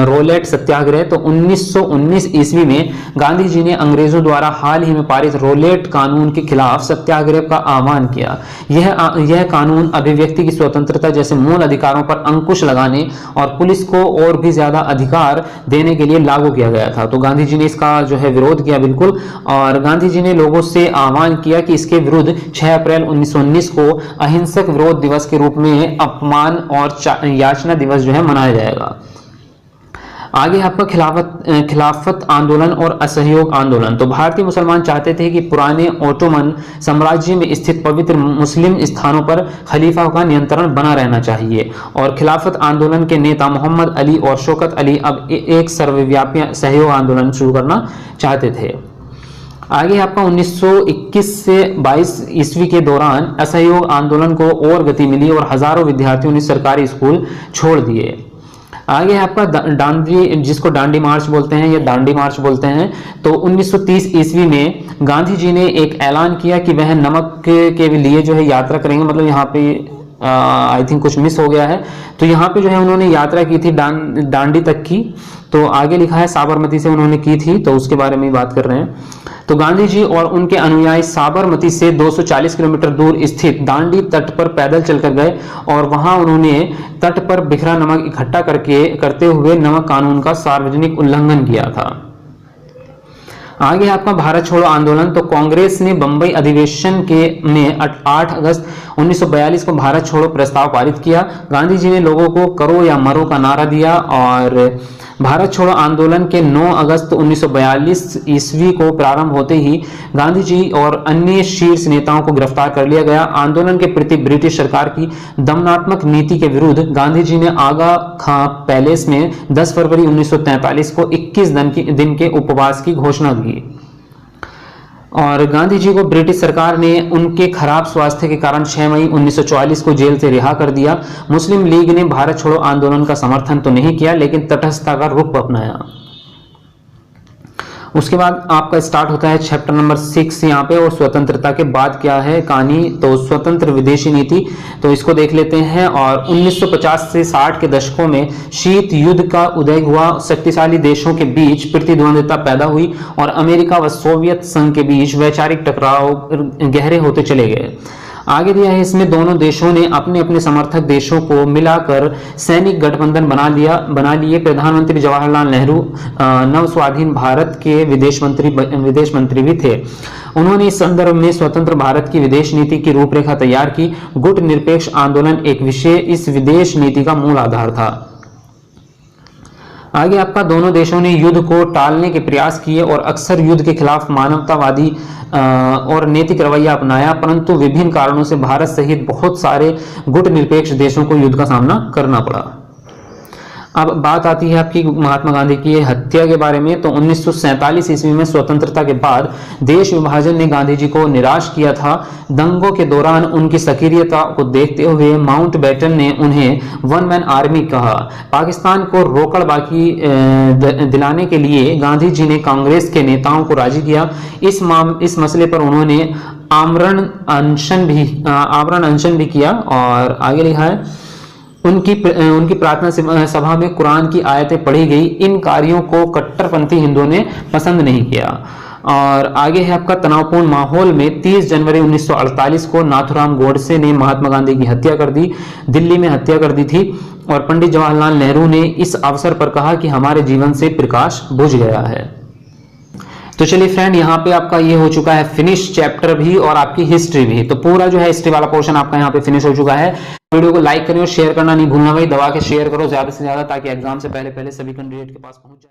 रोलेट सत्याग्रह। तो 1919 ईस्वी में गांधी जी ने अंग्रेजों द्वारा हाल ही में पारित रोलेट कानून के खिलाफ सत्याग्रह का आह्वान किया। यह कानून अभिव्यक्ति की स्वतंत्रता जैसे मूल अधिकारों पर अंकुश लगाने और पुलिस को और भी ज्यादा अधिकार देने के लिए लागू किया गया था। तो गांधी जी ने इसका जो है विरोध किया बिल्कुल, और गांधी जी ने लोगों से आह्वान किया कि इसके विरुद्ध 6 अप्रैल 1919 को अहिंसक विरोध दिवस के रूप में अपमान और याचना दिवस जो है मनाया जाएगा। आगे आपका खिलाफत आंदोलन और असहयोग आंदोलन। तो भारतीय मुसलमान चाहते थे कि पुराने ओटोमन साम्राज्य में स्थित पवित्र मुस्लिम स्थानों पर खलीफा का नियंत्रण बना रहना चाहिए, और खिलाफत आंदोलन के नेता मोहम्मद अली और शौकत अली अब एक सर्वव्यापी सहयोग आंदोलन शुरू करना चाहते थे। आगे आपका 1921 से 22 ईस्वी के दौरान असहयोग आंदोलन को और गति मिली और हजारों विद्यार्थियों ने सरकारी स्कूल छोड़ दिए। आगे आपका जिसको डांडी मार्च बोलते हैं या दांडी मार्च बोलते हैं। तो 1930 ईस्वी में गांधी जी ने एक ऐलान किया कि वह नमक के लिए जो है यात्रा करेंगे, मतलब यहाँ पे आई थिंक कुछ मिस हो गया है। तो यहाँ पे जो है उन्होंने यात्रा की थी दांडी तक की। तो आगे लिखा है साबरमती से उन्होंने की थी, तो उसके बारे में बात कर रहे हैं। तो गांधी जी और उनके अनुयायी साबरमती से 240 किलोमीटर दूर स्थित दांडी तट पर पैदल चलकर गए और वहां उन्होंने तट पर बिखरा नमक इकट्ठा करते हुए नमक कानून का सार्वजनिक उल्लंघन किया था। आगे आपका भारत छोड़ो आंदोलन। तो कांग्रेस ने बंबई अधिवेशन में 8 अगस्त 1942 को भारत छोड़ो प्रस्ताव पारित किया। गांधी जी ने लोगों को करो या मरो का नारा दिया और भारत छोड़ो आंदोलन के 9 अगस्त 1942 ईस्वी को प्रारंभ होते ही गांधी जी और अन्य शीर्ष नेताओं को गिरफ्तार कर लिया गया। आंदोलन के प्रति ब्रिटिश सरकार की दमनात्मक नीति के विरुद्ध गांधी जी ने आगा खां पैलेस में 10 फरवरी 1943 को 21 दिन के उपवास की घोषणा की और गांधी जी को ब्रिटिश सरकार ने उनके खराब स्वास्थ्य के कारण 6 मई 1944 को जेल से रिहा कर दिया। मुस्लिम लीग ने भारत छोड़ो आंदोलन का समर्थन तो नहीं किया लेकिन तटस्थता का रुख अपनाया। उसके बाद आपका स्टार्ट होता है चैप्टर नंबर 6 यहाँ पे, और स्वतंत्रता के बाद क्या है कहानी। तो स्वतंत्र विदेशी नीति, तो इसको देख लेते हैं। और 1950 से 60 के दशकों में शीत युद्ध का उदय हुआ। शक्तिशाली देशों के बीच प्रतिद्वंद्विता पैदा हुई और अमेरिका व सोवियत संघ के बीच वैचारिक टकराव गहरे होते चले गए। आगे दिया है इसमें दोनों देशों ने अपने अपने समर्थक देशों को मिलाकर सैनिक गठबंधन बना लिए। प्रधानमंत्री जवाहरलाल नेहरू नव स्वाधीन भारत के विदेश मंत्री भी थे। उन्होंने इस संदर्भ में स्वतंत्र भारत की विदेश नीति की रूपरेखा तैयार की। गुट निरपेक्ष आंदोलन एक विषय इस विदेश नीति का मूल आधार था। आगे आपका दोनों देशों ने युद्ध को टालने के प्रयास किए और अक्सर युद्ध के खिलाफ मानवतावादी और नैतिक रवैया अपनाया, परंतु विभिन्न कारणों से भारत सहित बहुत सारे गुट निरपेक्ष देशों को युद्ध का सामना करना पड़ा। अब बात आती है आपकी महात्मा गांधी की हत्या के बारे में। तो 1947 ईस्वी में स्वतंत्रता के बाद देश विभाजन ने गांधी जी को निराश किया था। दंगों के दौरान उनकी सक्रियता को देखते हुए माउंटबेटन ने उन्हें वन मैन आर्मी कहा। पाकिस्तान को रोकड़ बाकी दिलाने के लिए गांधी जी ने कांग्रेस के नेताओं को राजी किया। इस मसले पर उन्होंने आमरण अनशन भी किया। और आगे लिखा है उनकी प्रार्थना सभा में कुरान की आयतें पढ़ी गई। इन कार्यों को कट्टरपंथी हिंदुओं ने पसंद नहीं किया। और आगे है आपका तनावपूर्ण माहौल में 30 जनवरी 1948 को नाथुराम गोडसे ने महात्मा गांधी की हत्या कर दी, दिल्ली में हत्या कर दी थी। और पंडित जवाहरलाल नेहरू ने इस अवसर पर कहा कि हमारे जीवन से प्रकाश बुझ गया है। तो चलिए फ्रेंड, यहाँ पे आपका ये हो चुका है फिनिश चैप्टर भी और आपकी हिस्ट्री भी। तो पूरा जो है हिस्ट्री वाला पोर्शन आपका यहाँ पे फिनिश हो चुका है। वीडियो को लाइक करिए और शेयर करना नहीं भूलना भाई, दबा के शेयर करो ज्यादा से ज्यादा ताकि एग्जाम से पहले सभी कैंडिडेट के पास पहुंच जाए।